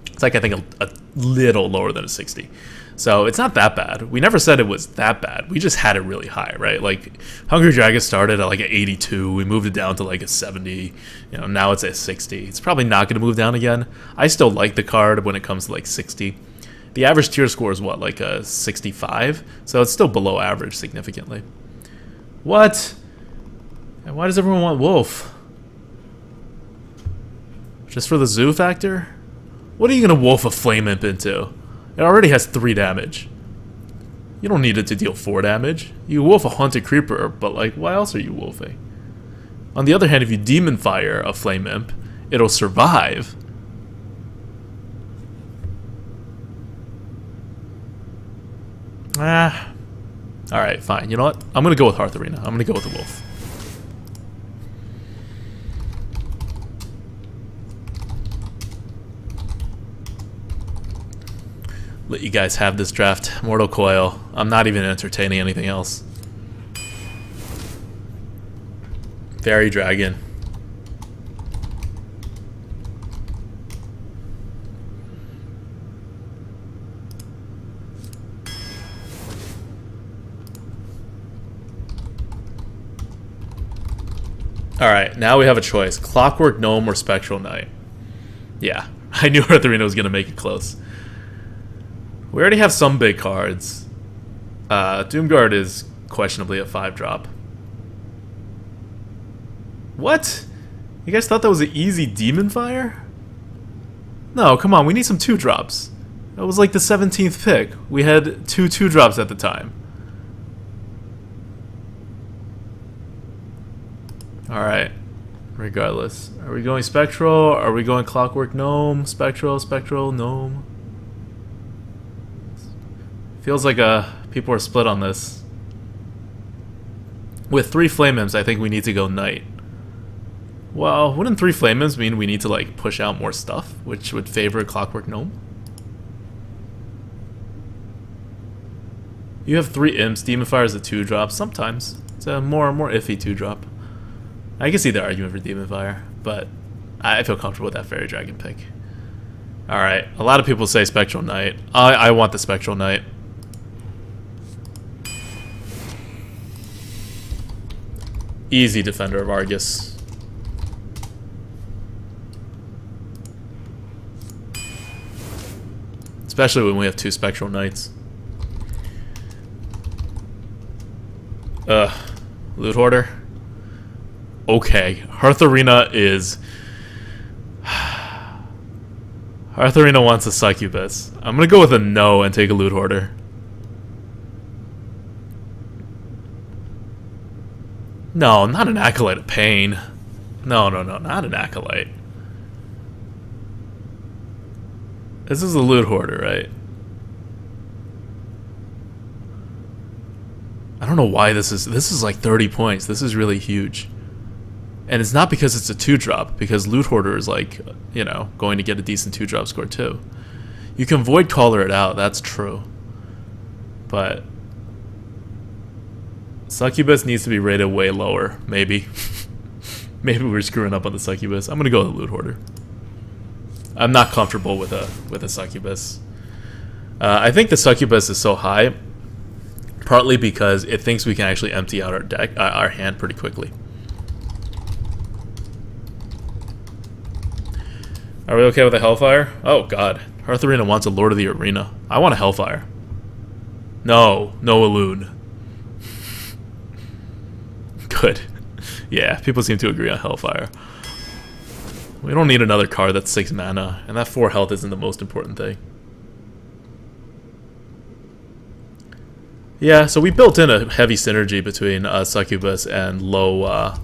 It's like I think a little lower than a 60. So it's not that bad. We never said it was that bad. We just had it really high, right? Like Hungry Dragon started at like an 82. We moved it down to like a 70. You know, now it's at 60. It's probably not going to move down again. I still like the card when it comes to like 60. The average tier score is what, like a 65? So it's still below average significantly. What? And why does everyone want Wolf? Just for the zoo factor? What are you going to Wolf a Flame Imp into? It already has 3 damage. You don't need it to deal 4 damage. You wolf a Haunted Creeper, but like, why else are you wolfing? On the other hand, if you Demon Fire a Flame Imp, it'll survive. Alright, fine. You know what? I'm gonna go with Hearth Arena. I'm gonna go with the wolf. Let you guys have this draft. Mortal Coil. I'm not even entertaining anything else. Fairy Dragon. Alright, now we have a choice. Clockwork Gnome or Spectral Knight. Yeah, I knew Hearth Arena was going to make it close. We already have some big cards. Doomguard is questionably a 5-drop. What? You guys thought that was an easy Demon Fire? No, come on, we need some 2-drops. That was like the 17th pick. We had 2 2-drops at the time. Alright. Regardless. Are we going Spectral? Are we going Clockwork Gnome? Spectral, Gnome? Feels like people are split on this. With 3 Flame Imps, I think we need to go Knight. Well, wouldn't 3 Flame Imps mean we need to like push out more stuff, which would favor Clockwork Gnome? You have 3 Imps. Demon Fire is a 2-drop. Sometimes it's a more iffy 2-drop. I can see the argument for Demon Fire, but I feel comfortable with that Fairy Dragon pick. Alright, a lot of people say Spectral Knight. I want the Spectral Knight. Easy Defender of Argus. Especially when we have 2 Spectral Knights. Loot Hoarder. Okay, Hearth Arena is... Hearth Arena wants a Succubus. I'm gonna go with a no and take a Loot Hoarder. No, not an Acolyte of Pain. No, not an Acolyte. This is a Loot Hoarder, right? I don't know why this is like 30 points. This is really huge. And it's not because it's a 2-drop, because Loot Hoarder is like, you know, going to get a decent 2-drop score too. You can Void Caller it out, that's true. But Succubus needs to be rated way lower, maybe. Maybe we're screwing up on the Succubus. I'm gonna go with the Loot Hoarder. I'm not comfortable with a Succubus. I think the Succubus is so high, partly because it thinks we can actually empty out our deck, our hand pretty quickly. Are we okay with a Hellfire? Oh god, Hearth Arena wants a Lord of the Arena. I want a Hellfire. No, no Elune. Good. Yeah, people seem to agree on Hellfire. We don't need another card that's 6 mana, and that 4 health isn't the most important thing. Yeah, so we built in a heavy synergy between Succubus and low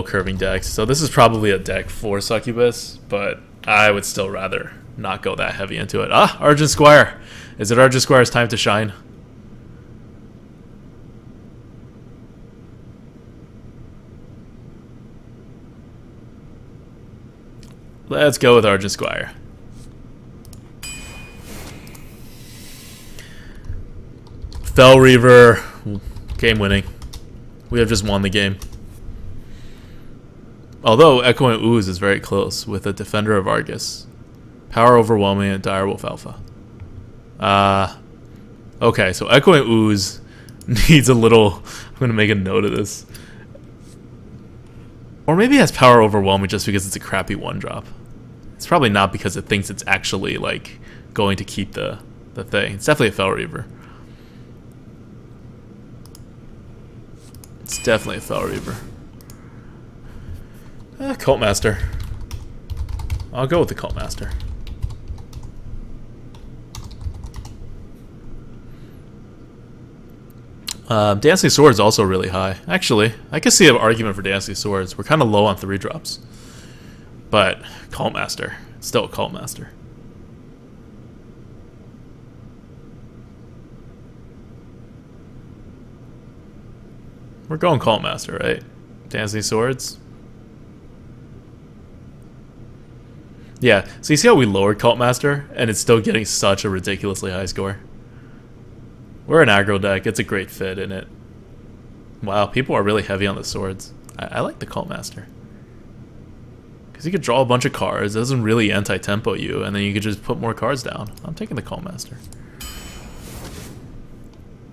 curving decks. So this is probably a deck for Succubus, but I would still rather not go that heavy into it. Ah, Argent Squire. Is it Argent Squire's time to shine? Let's go with Argent Squire. Fel Reaver, game winning. We have just won the game. Although Echoing Ooze is very close with a Defender of Argus, Power Overwhelming, and Direwolf Alpha. Okay, so Echoing Ooze needs a little... I'm going to make a note of this. Or maybe it has Power Overwhelming just because it's a crappy 1-drop. It's probably not because it thinks it's actually like going to keep the thing. It's definitely a Fel Reaver. It's definitely a Fel Reaver. Cult Master. I'll go with the Cult Master. Dancing Swords is also really high. Actually, I can see an argument for Dancing Swords. We're kind of low on 3-drops. But Cult Master. Still a Cult Master. We're going Cult Master, right? Dancing Swords. Yeah, so you see how we lowered Cult Master, and it's still getting such a ridiculously high score? We're an aggro deck, it's a great fit in it. Wow, people are really heavy on the swords. I like the Cult Master. Because you could draw a bunch of cards, it doesn't really anti-tempo you, and then you could just put more cards down. I'm taking the Cult Master.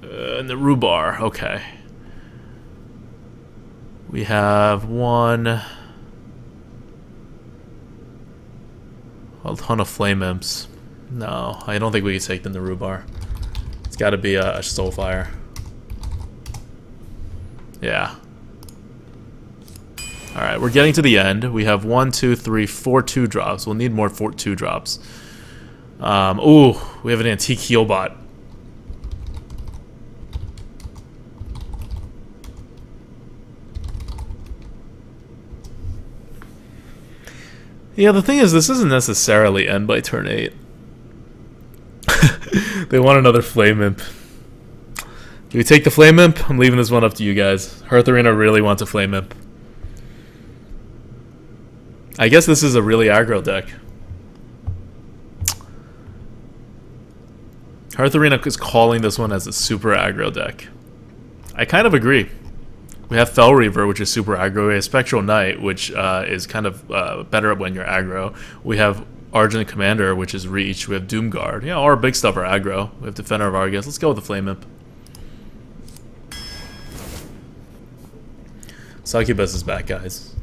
And the Rhubar, okay. We have one... a ton of Flame Imps. No, I don't think we can take them to Rhubar. It's got to be a Soulfire. Yeah. Alright, we're getting to the end. We have 1, 2, 3, 4 2-drops. We'll need more 4 2-drops. Ooh, we have an Antique Healbot. Yeah, the thing is, this isn't necessarily end by turn 8. They want another Flame Imp. Do we take the Flame Imp? I'm leaving this one up to you guys. Hearth Arena really wants a Flame Imp. I guess this is a really aggro deck. Hearth Arena is calling this one as a super aggro deck. I kind of agree. We have Fel Reaver, which is super aggro. We have Spectral Knight, which is kind of better when you're aggro. We have Argent Commander, which is reach. We have Doomguard. Yeah, all our big stuff are aggro. We have Defender of Argus. Let's go with the Flame Imp. Succubus is back, guys.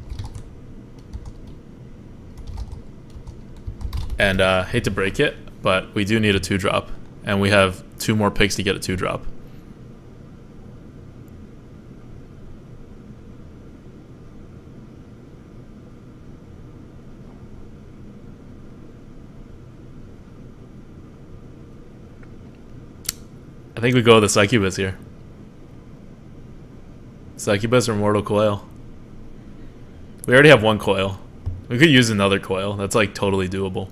And hate to break it, but we do need a 2-drop. And we have 2 more picks to get a 2-drop. I think we go with the Succubus here. Succubus or Mortal Coil? We already have 1 coil. We could use another coil. That's like totally doable.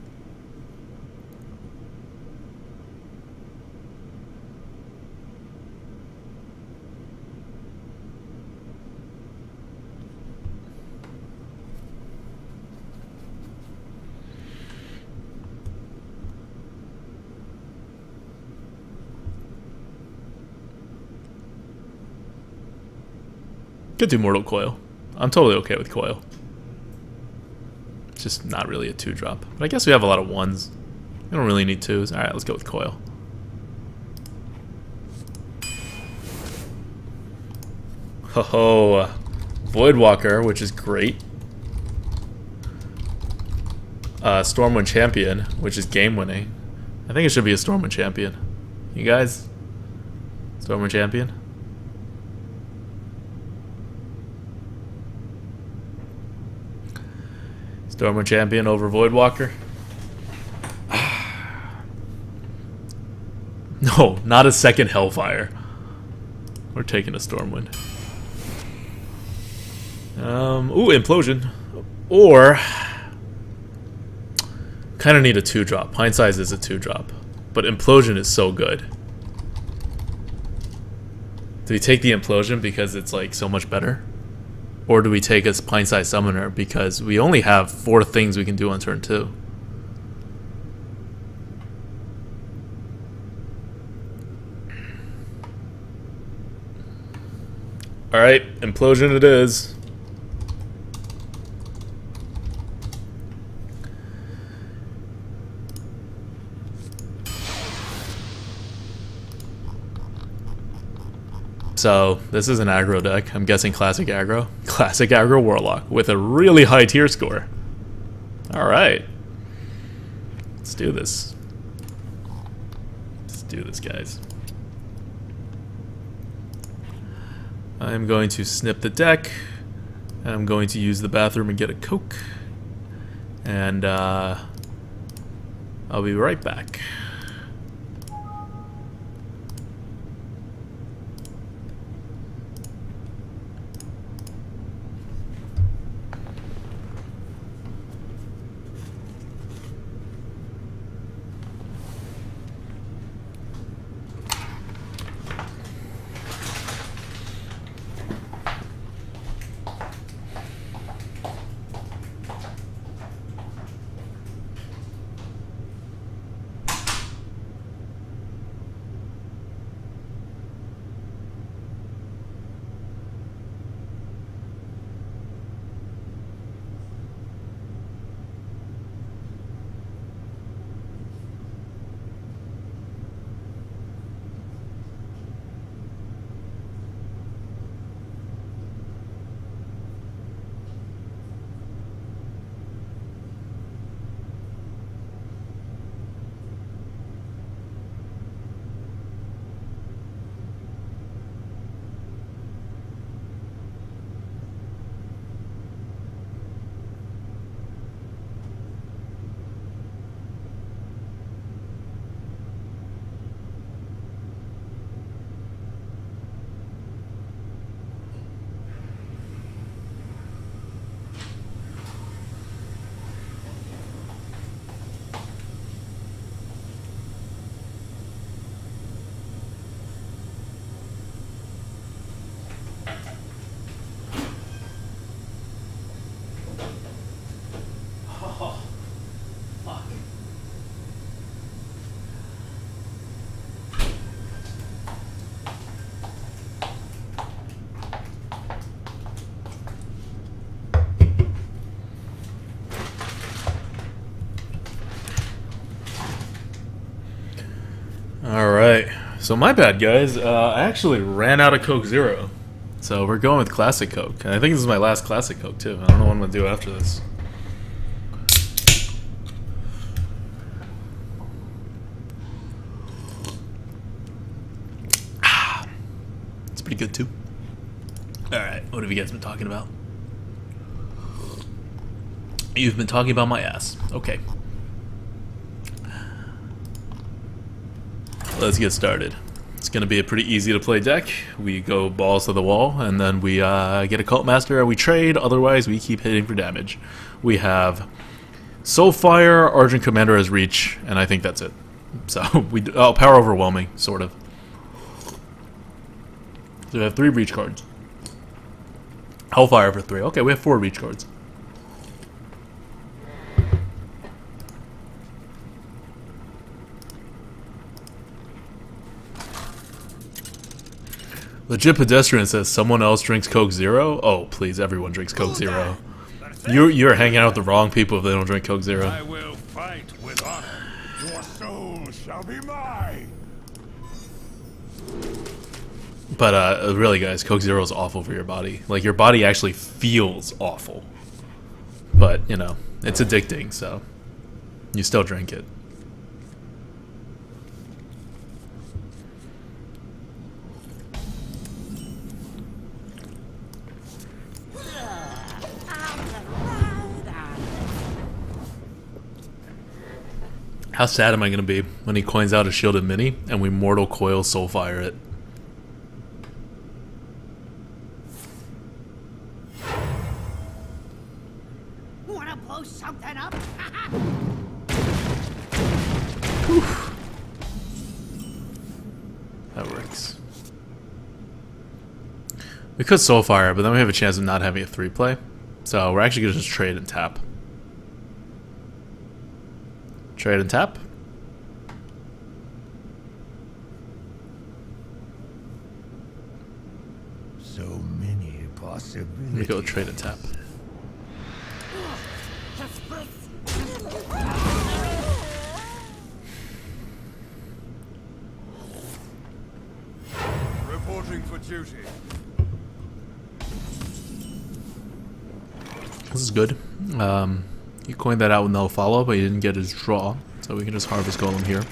Could do Mortal Coil. I'm totally okay with Coil. It's just not really a 2-drop. But I guess we have a lot of 1s. We don't really need 2s. Alright, let's go with Coil. Ho-ho. Voidwalker, which is great. Stormwind Champion, which is game-winning. I think it should be a Stormwind Champion. You guys? Stormwind Champion? Stormwind Champion over Voidwalker. No, not a second Hellfire. We're taking a Stormwind. Ooh, Implosion. Or kind of need a 2-drop. Pint Size is a 2-drop, but Implosion is so good. Do we take the Implosion because it's like so much better? Or do we take a Pint Size Summoner because we only have 4 things we can do on turn 2? Alright, Implosion it is. So, this is an aggro deck. I'm guessing classic aggro. Classic aggro Warlock with a really high tier score. Alright. Let's do this. Let's do this, guys. I'm going to snip the deck. I'm going to use the bathroom and get a Coke. And I'll be right back. Alright, so my bad, guys. I actually ran out of Coke Zero. So we're going with Classic Coke. And I think this is my last Classic Coke, too. I don't know what I'm going to do after this. It's pretty good, too. Alright, what have you guys been talking about? You've been talking about my ass. Okay. Let's get started. It's going to be a pretty easy to play deck. We go balls to the wall, and then we get a Cult Master and we trade. Otherwise, we keep hitting for damage. We have Soulfire, Argent Commander as reach, and I think that's it. So, Power Overwhelming, sort of. So we have 3 reach cards. Hellfire for 3. Okay, we have 4 reach cards. Legit Pedestrian says someone else drinks Coke Zero. Oh, please, everyone drinks Coke Zero. You're hanging out with the wrong people if they don't drink Coke Zero.
I will fight with honor.
Your soul shall be mine.
But really, guys, Coke Zero is awful for your body. Like, your body actually feels awful. But, you know, it's addicting, so you still drink it. How sad am I going to be when he coins out a Shielded Mini and we Mortal Coil Soulfire it?
Wanna blow something up?
Oof. That works. We could Soulfire, but then we have a chance of not having a 3-play. So we're actually going to just trade and tap. Trade and tap.
So many possibilities.
We go trade and tap.
Reporting for duty.
This is good. He coined that out with no follow, but he didn't get his draw, so we can just Harvest Golem here.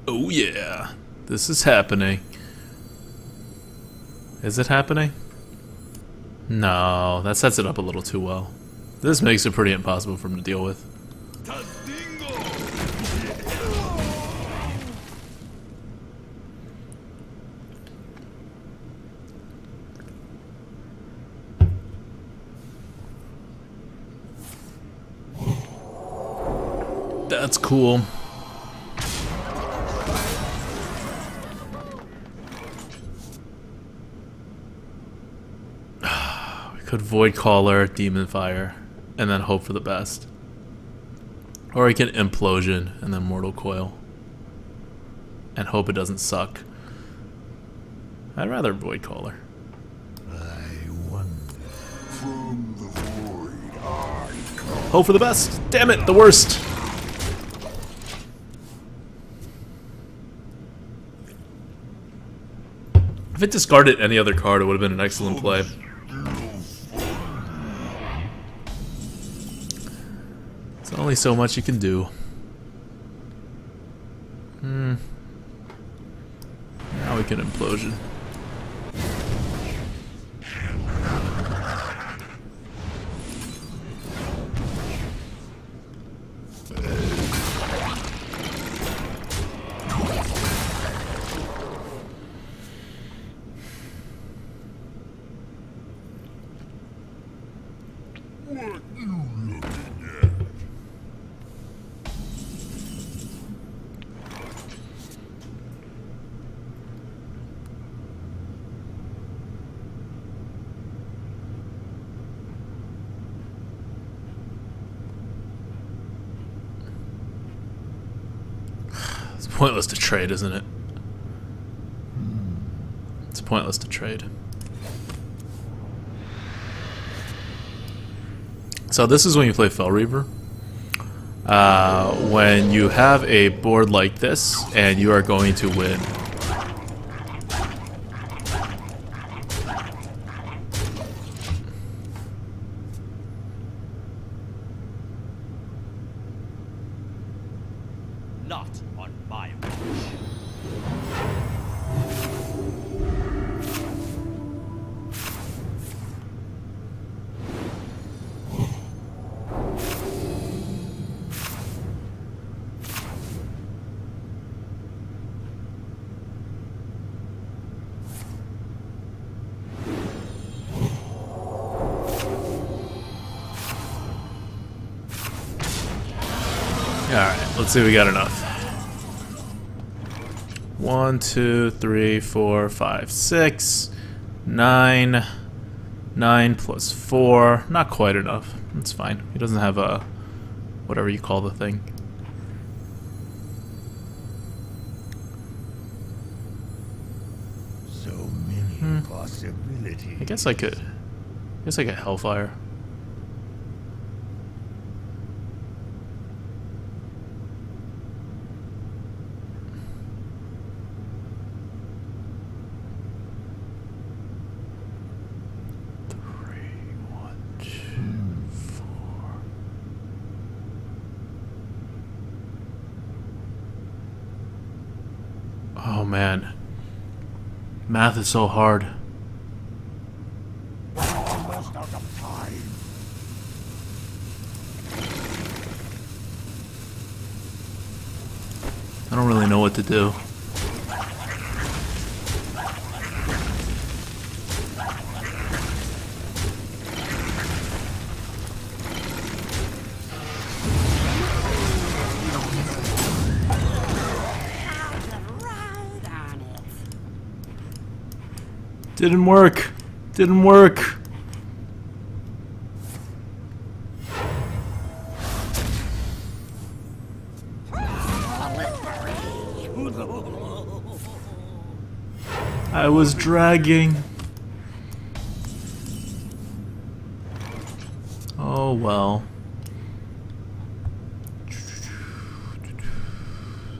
Oh yeah, this is happening. Is it happening? No, that sets it up a little too well. This makes it pretty impossible for him to deal with. That's cool. We could Void Caller, Demon Fire, and then hope for the best. Or we can Implosion and then Mortal Coil. And hope it doesn't suck. I'd rather Void Caller.
I wonder. From the void I come.
Hope for the best! Damn it, the worst! If it discarded any other card, it would have been an excellent play. There's only so much you can do. Now we can Implosion.
What you looking at?
pointless to trade, isn't it? It's pointless to trade. So this is when you play Fell Reaver. When you have a board like this and you are going to win.
Not on my watch.
Alright, let's see if we got enough. 1, 2, 3, 4, 5, 6, 9. 9 plus 4. Not quite enough. That's fine. He doesn't have a whatever you call the thing.
So many possibilities.
I guess I could Hellfire. Oh man, math is so hard.
Almost out of time.
I don't really know what to do. Didn't work. Didn't work. I was dragging. Oh well.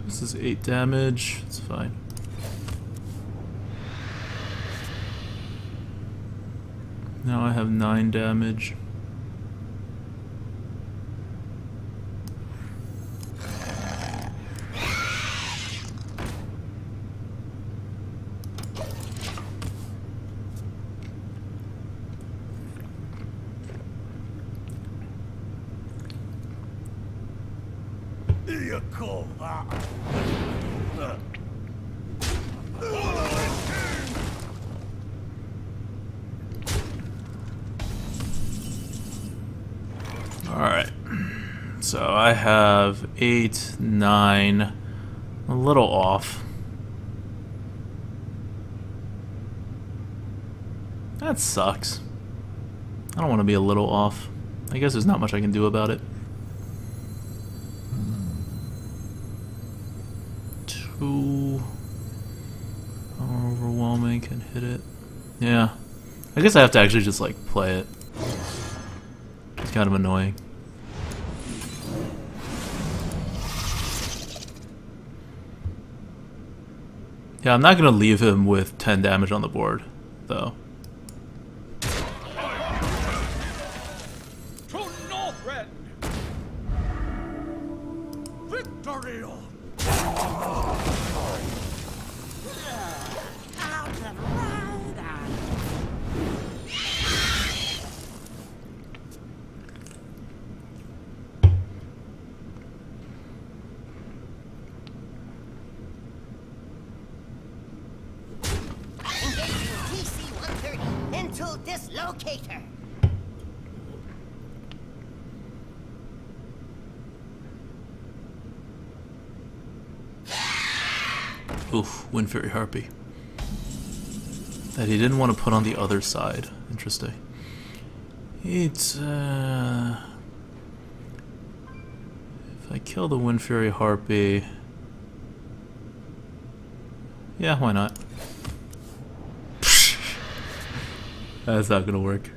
This is 8 damage. It's fine. Now I have 9 damage.
You call that?
Alright. So I have 8, 9. A little off. That sucks. I don't want to be a little off. I guess there's not much I can do about it. 2. Overwhelming can hit it. Yeah. I guess I have to actually just like play it. It's kind of annoying. Yeah, I'm not gonna leave him with 10 damage on the board, though.
To Northrend! Victory!
Into dislocator.
Oof, Wind Fury Harpy. That he didn't want to put on the other side. Interesting. It's, if I kill the Wind Fury Harpy, Yeah, why not? That's not gonna work.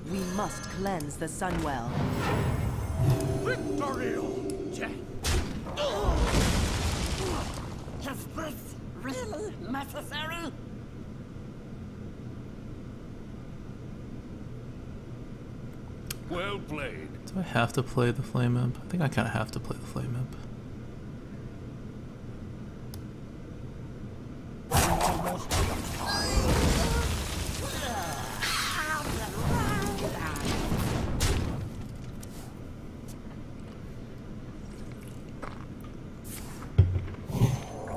We must cleanse the Sunwell.
Victory!
Is this really necessary?
Well played.
Do I have to play the Flame Imp? I think I kind of have to play the Flame Imp.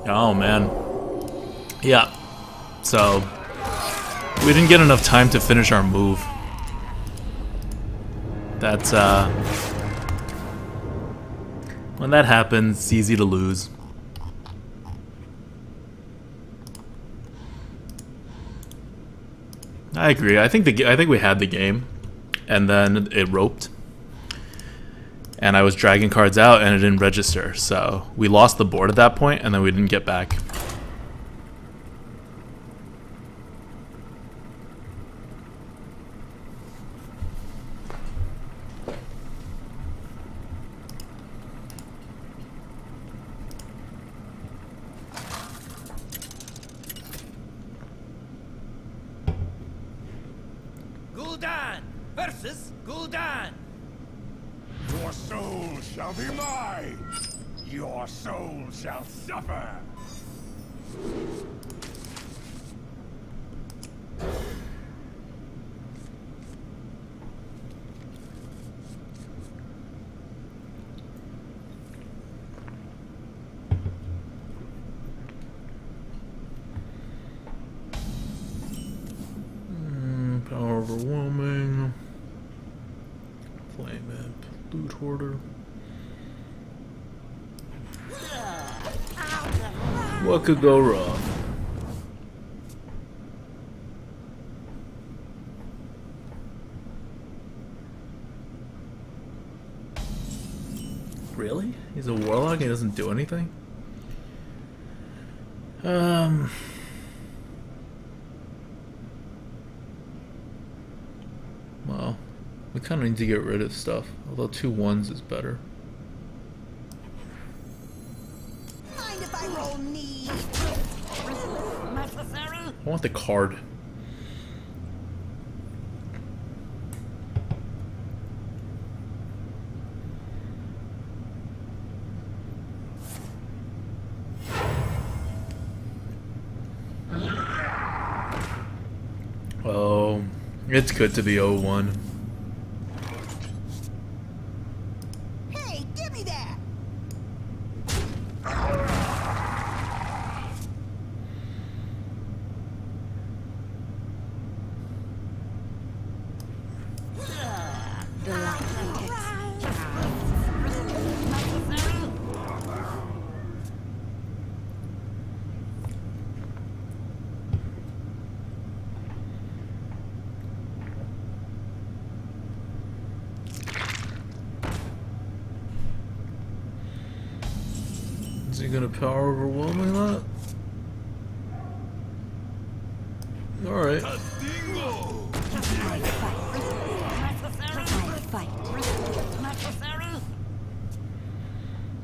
Oh man. Yeah. So we didn't get enough time to finish our move. That's when that happens, it's easy to lose. I agree. I think we had the game, and then it roped, and I was dragging cards out, and it didn't register. So we lost the board at that point, and then we didn't get back.
Gul'dan versus Gul'dan.
Your soul shall be mine! Your soul shall suffer!
Power overwhelming. Flame Imp. Loot Hoarder. What could go wrong? Really? He's a warlock and he doesn't do anything? Well, we kind of need to get rid of stuff, although 2 1s is better.
Mind if I roll knee? Necessary?
I want the card. Oh, it's good to be 0-1.
Hey, give me that!
Is he gonna power overwhelming that? Alright.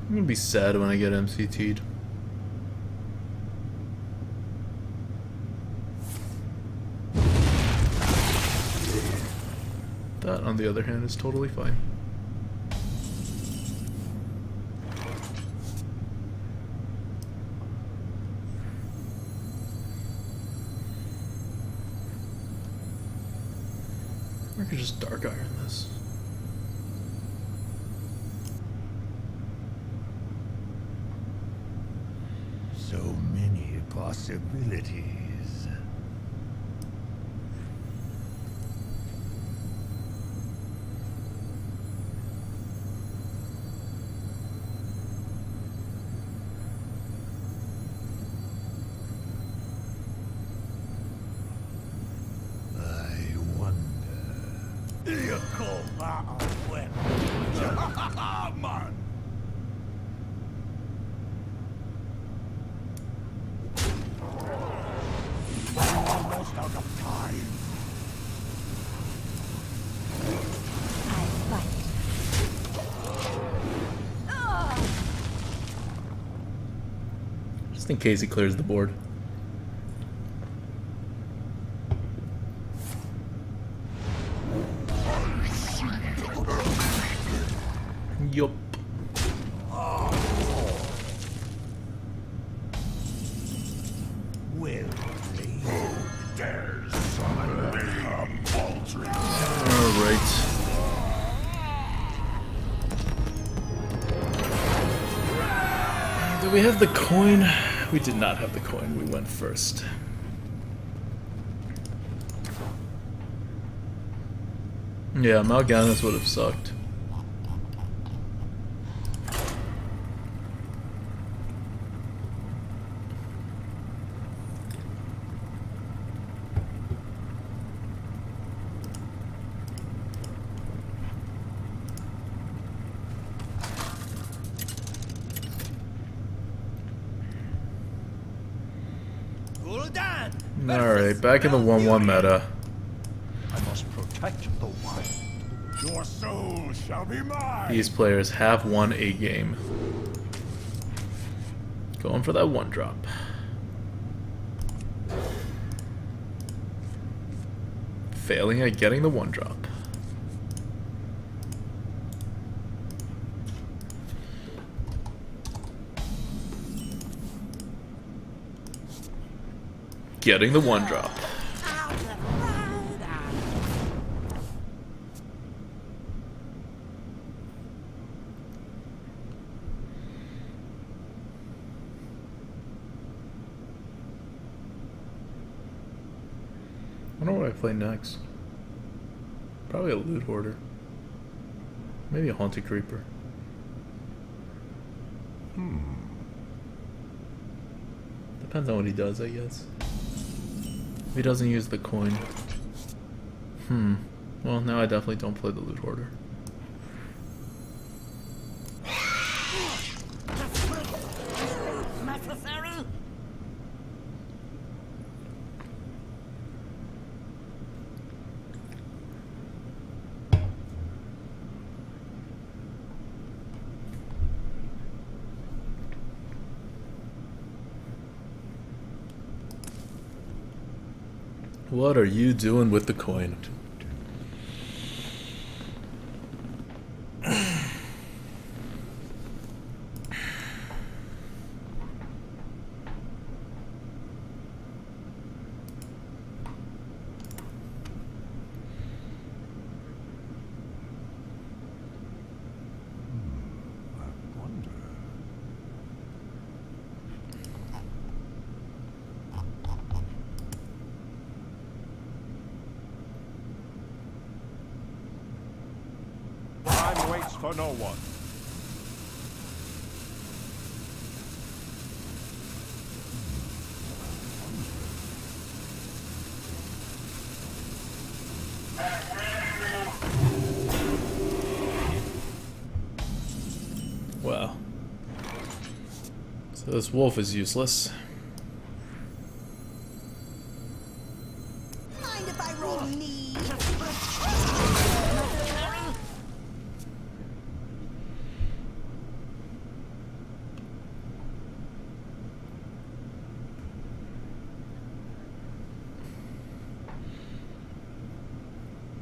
I'm gonna be sad when I get MCT'd. That, on the other hand, is totally fine. I could just Dark Iron this.
So many possibilities. I wonder. Vehicle
Just in case he clears the board. Yup. Alright. Do we have the coin? We did not have the coin. We went first. Yeah, Mal'Ganis would have sucked. Alright, back in the 1-1 meta.
I must protect the one. Your soul shall be mine.
These players have won a game. Going for that 1-drop. Failing at getting the 1-drop. Getting the 1-drop. I wonder what I play next. Probably a Loot Hoarder. Maybe a Haunted Creeper. Depends on what he does, I guess. If he doesn't use the coin. Well, now I definitely don't play the Loot Hoarder. What are you doing with the coin?
For no one.
Wow. So this wolf is useless.
Mind if I roll knee?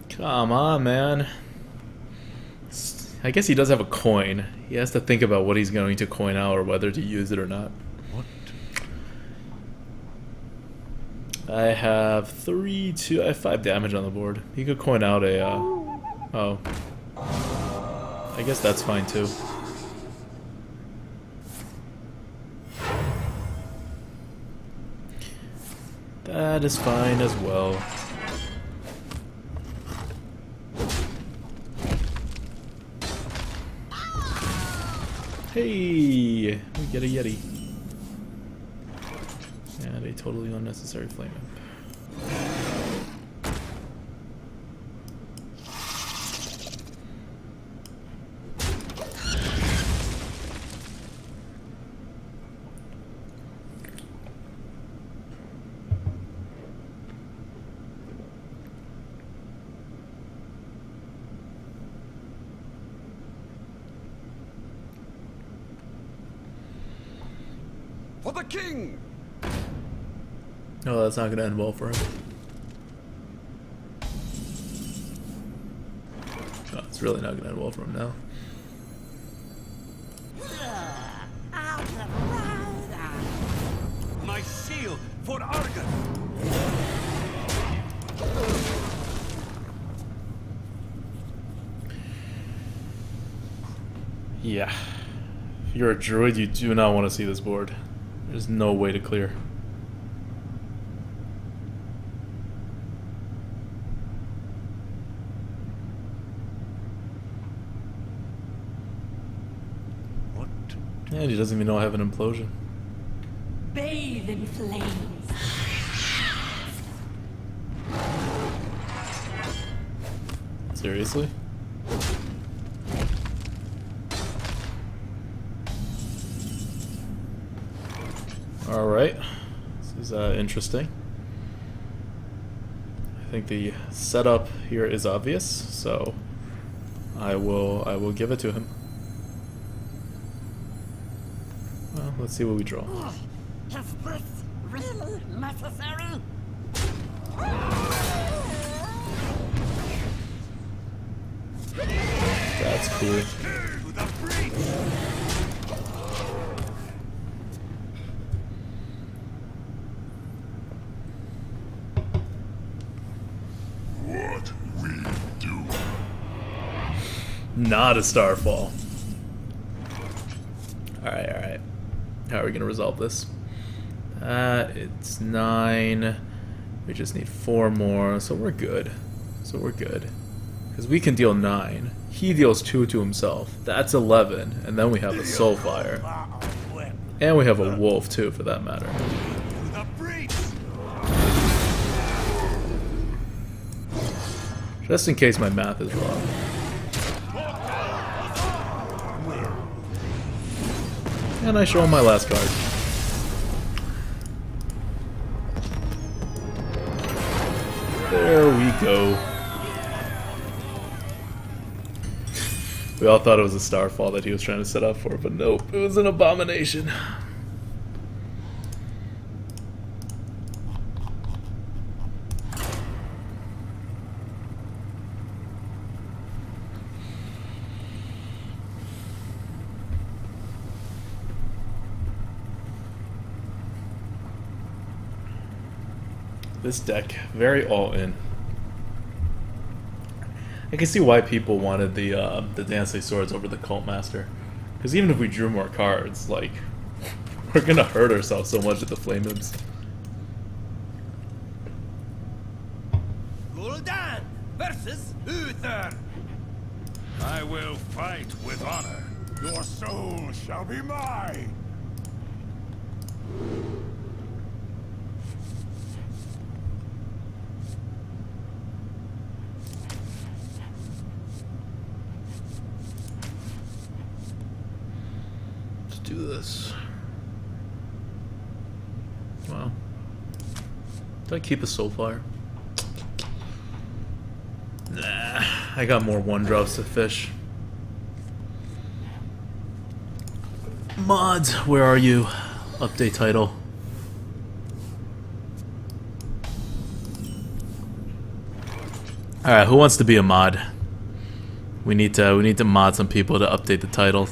Come on, man. I guess he does have a coin. He has to think about what he's going to coin out or whether to use it or not.
What?
I have 3, 2, I have 5 damage on the board. He could coin out a, oh. I guess that's fine too. That is fine as well. Hey! We get a Yeti. And a totally unnecessary flame imp.
For the king!
Oh, that's not gonna end well for him. Oh, it's really not gonna end well for him now.
My shield for Argus!
Yeah. If you're a druid, you do not want to see this board. There's no way to clear.
What?
And he doesn't even know I have an implosion.
Bathe in flames.
Seriously? Alright. This is interesting. I think the setup here is obvious, so I will give it to him. Well, let's see what we draw.
Is this really necessary?
That's cool.
To the breach!
What we do.
Not a starfall. Alright, alright. How are we gonna resolve this? It's 9. We just need 4 more, so we're good. Because we can deal 9. He deals 2 to himself. That's 11. And then we have a Soulfire. And we have a Wolf too, for that matter.
To the breach!
Just in case my math is wrong. And I show him my last card. There we go. We all thought it was a starfall that he was trying to set up for, but nope, it was an abomination. This deck, very all in. I can see why people wanted the Dancing Swords over the Cult Master. Because even if we drew more cards, like, we're gonna hurt ourselves so much at the Flame Imps.
Gul'dan versus Uther!
I will fight with honor. Your soul shall be mine.
Let's do this. Wow. Did I keep a Soulfire? Nah, I got more 1-drops to fish. Mods, where are you? Update title. Alright, who wants to be a mod? We need to mod some people to update the title.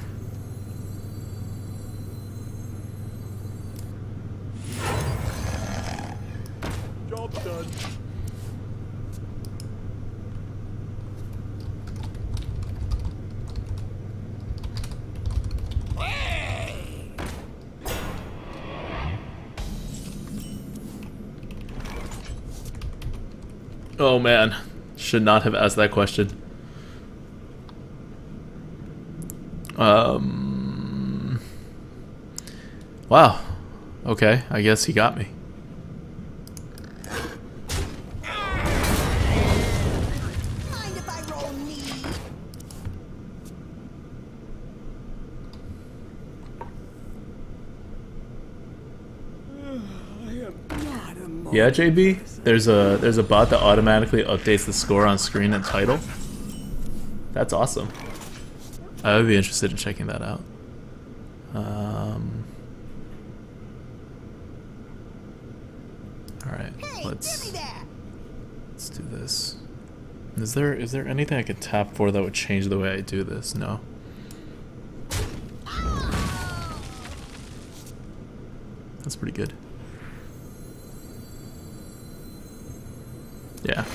Job done.
Oh man, should not have asked that question. Wow. Okay, I guess he got me.
Mind if I roll knee?
Yeah, JB. There's a bot that automatically updates the score on screen and title. That's awesome. I would be interested in checking that out. let's do this. Is there anything I could tap for that would change the way I do this? No. That's pretty good. Yeah.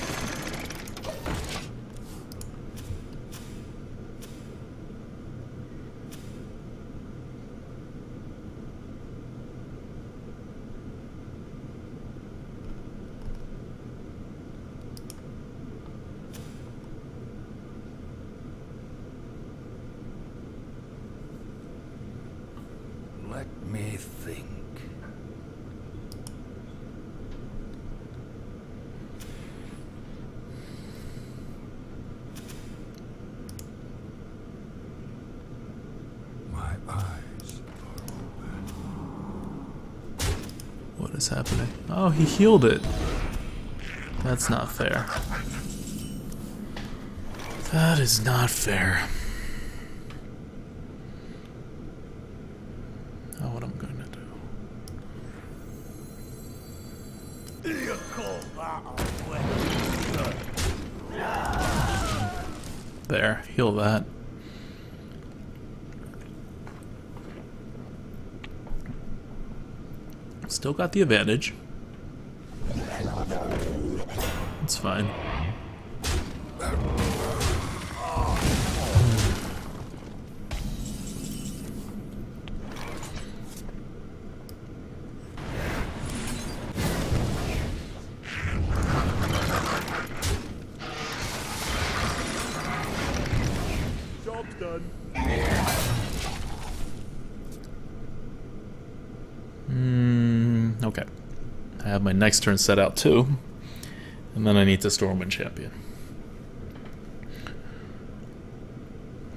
Let me think.
My eyes are open.
What is happening? Oh, he healed it. That's not fair. That is not fair. Oh, what I'm going to do.
You call that a weapon?
There, heal that. Still got the advantage. It's fine.
Job's done.
Okay. I have my next turn set out too. And then I need to Stormwind Champion.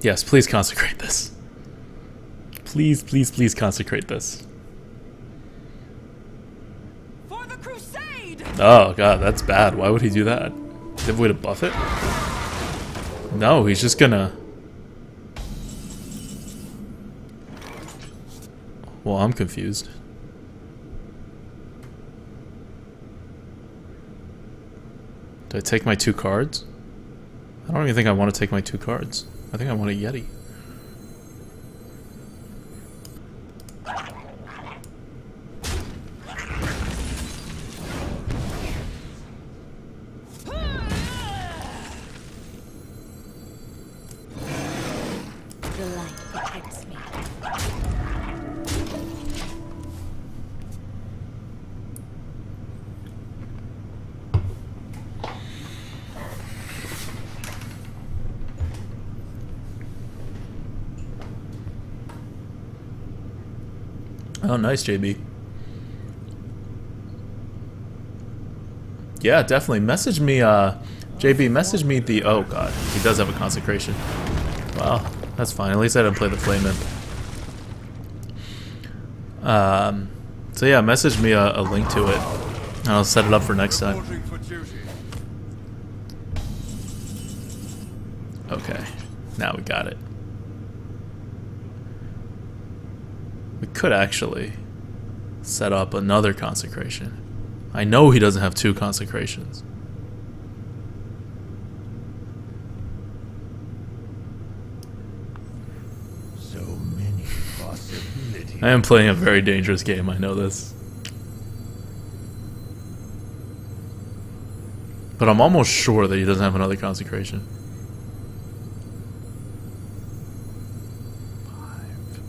Yes, please consecrate this. Please, please, please consecrate this.
For the crusade!
Oh god, that's bad. Why would he do that? Does he have a way to buff it? No, he's just gonna... Well, I'm confused. Do I take my 2 cards? I don't even think I want to take my 2 cards. I think I want a Yeti.
The light protects me.
Oh, nice, JB. Yeah, definitely. Message me, JB, message me the... Oh, God. He does have a consecration. Wow, that's fine. At least I didn't play the Flame Imp. So yeah, message me a link to it, and I'll set it up for next time.
Reporting for duty.
Okay, now we got it. We could actually set up another consecration. I know he doesn't have 2 consecrations.
So many possibilities.
I am playing a very dangerous game, I know this. But I'm almost sure that he doesn't have another consecration. 5.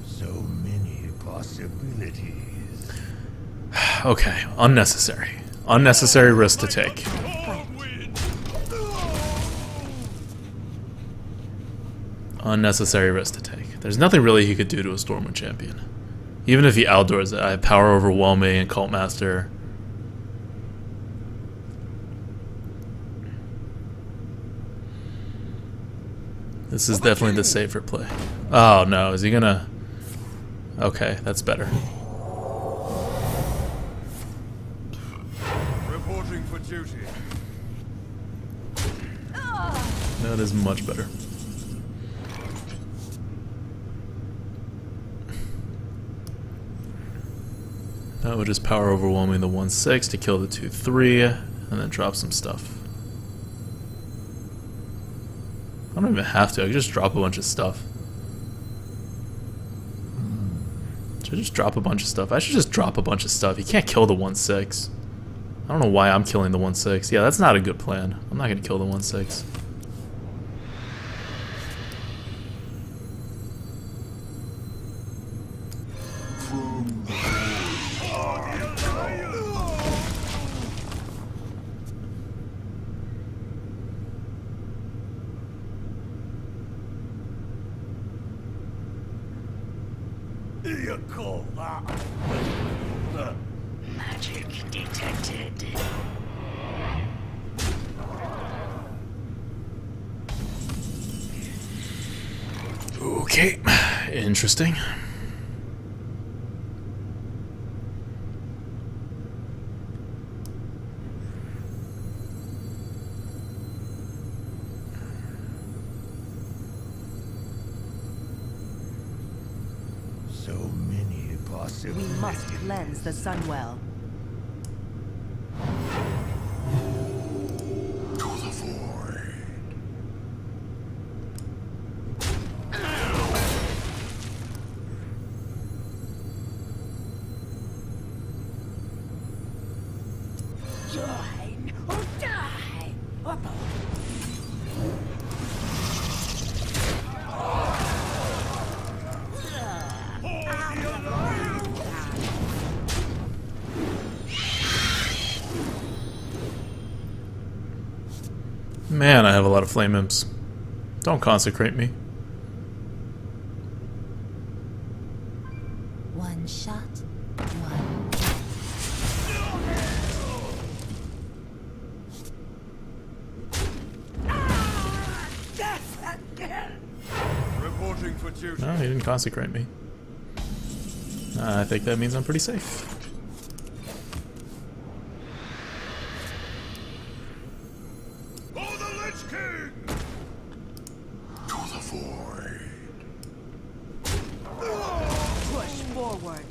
So many possibilities.
Okay, unnecessary. Unnecessary risk to take. Unnecessary risk to take. There's nothing really he could do to a Stormwind champion. Even if he outdoors it, I have Power Overwhelming and Cult Master. This is definitely the safer play. Oh no, is he gonna... Okay, that's better.
Reporting for duty.
That is much better. That would just power overwhelming the 1/6 to kill the 2/3, and then drop some stuff. I don't even have to, I can just drop a bunch of stuff. Should I just drop a bunch of stuff? I should just drop a bunch of stuff. You can't kill the 1/6. I don't know why I'm killing the 1/6. Yeah, that's not a good plan. I'm not gonna kill the 1/6.
You call that? Magic detected.
Okay, interesting.
So many possibilities.
We must cleanse the Sunwell.
To the void. Join or die.
Man, I have a lot of flame imps. Don't consecrate me.
One shot, one.
Death again. Reporting for duty.
No, he didn't consecrate me. I think that means I'm pretty safe.
For the Lich King. To the void.
Push forward.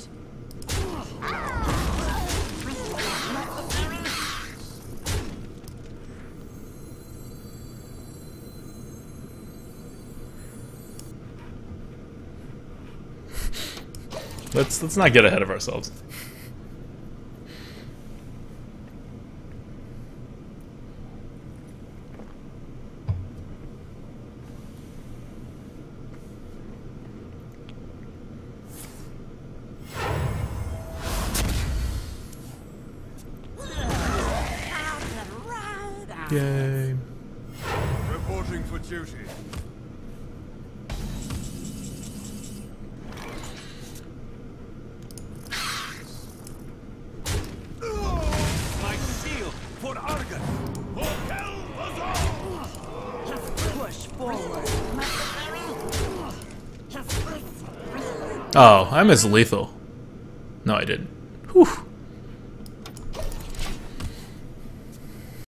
Let's not get ahead of ourselves. Yay.
Reporting for duty. My shield for Argus. For Kel'Thuzor.
Push forward.
Oh, I missed lethal. No, I didn't. Whew.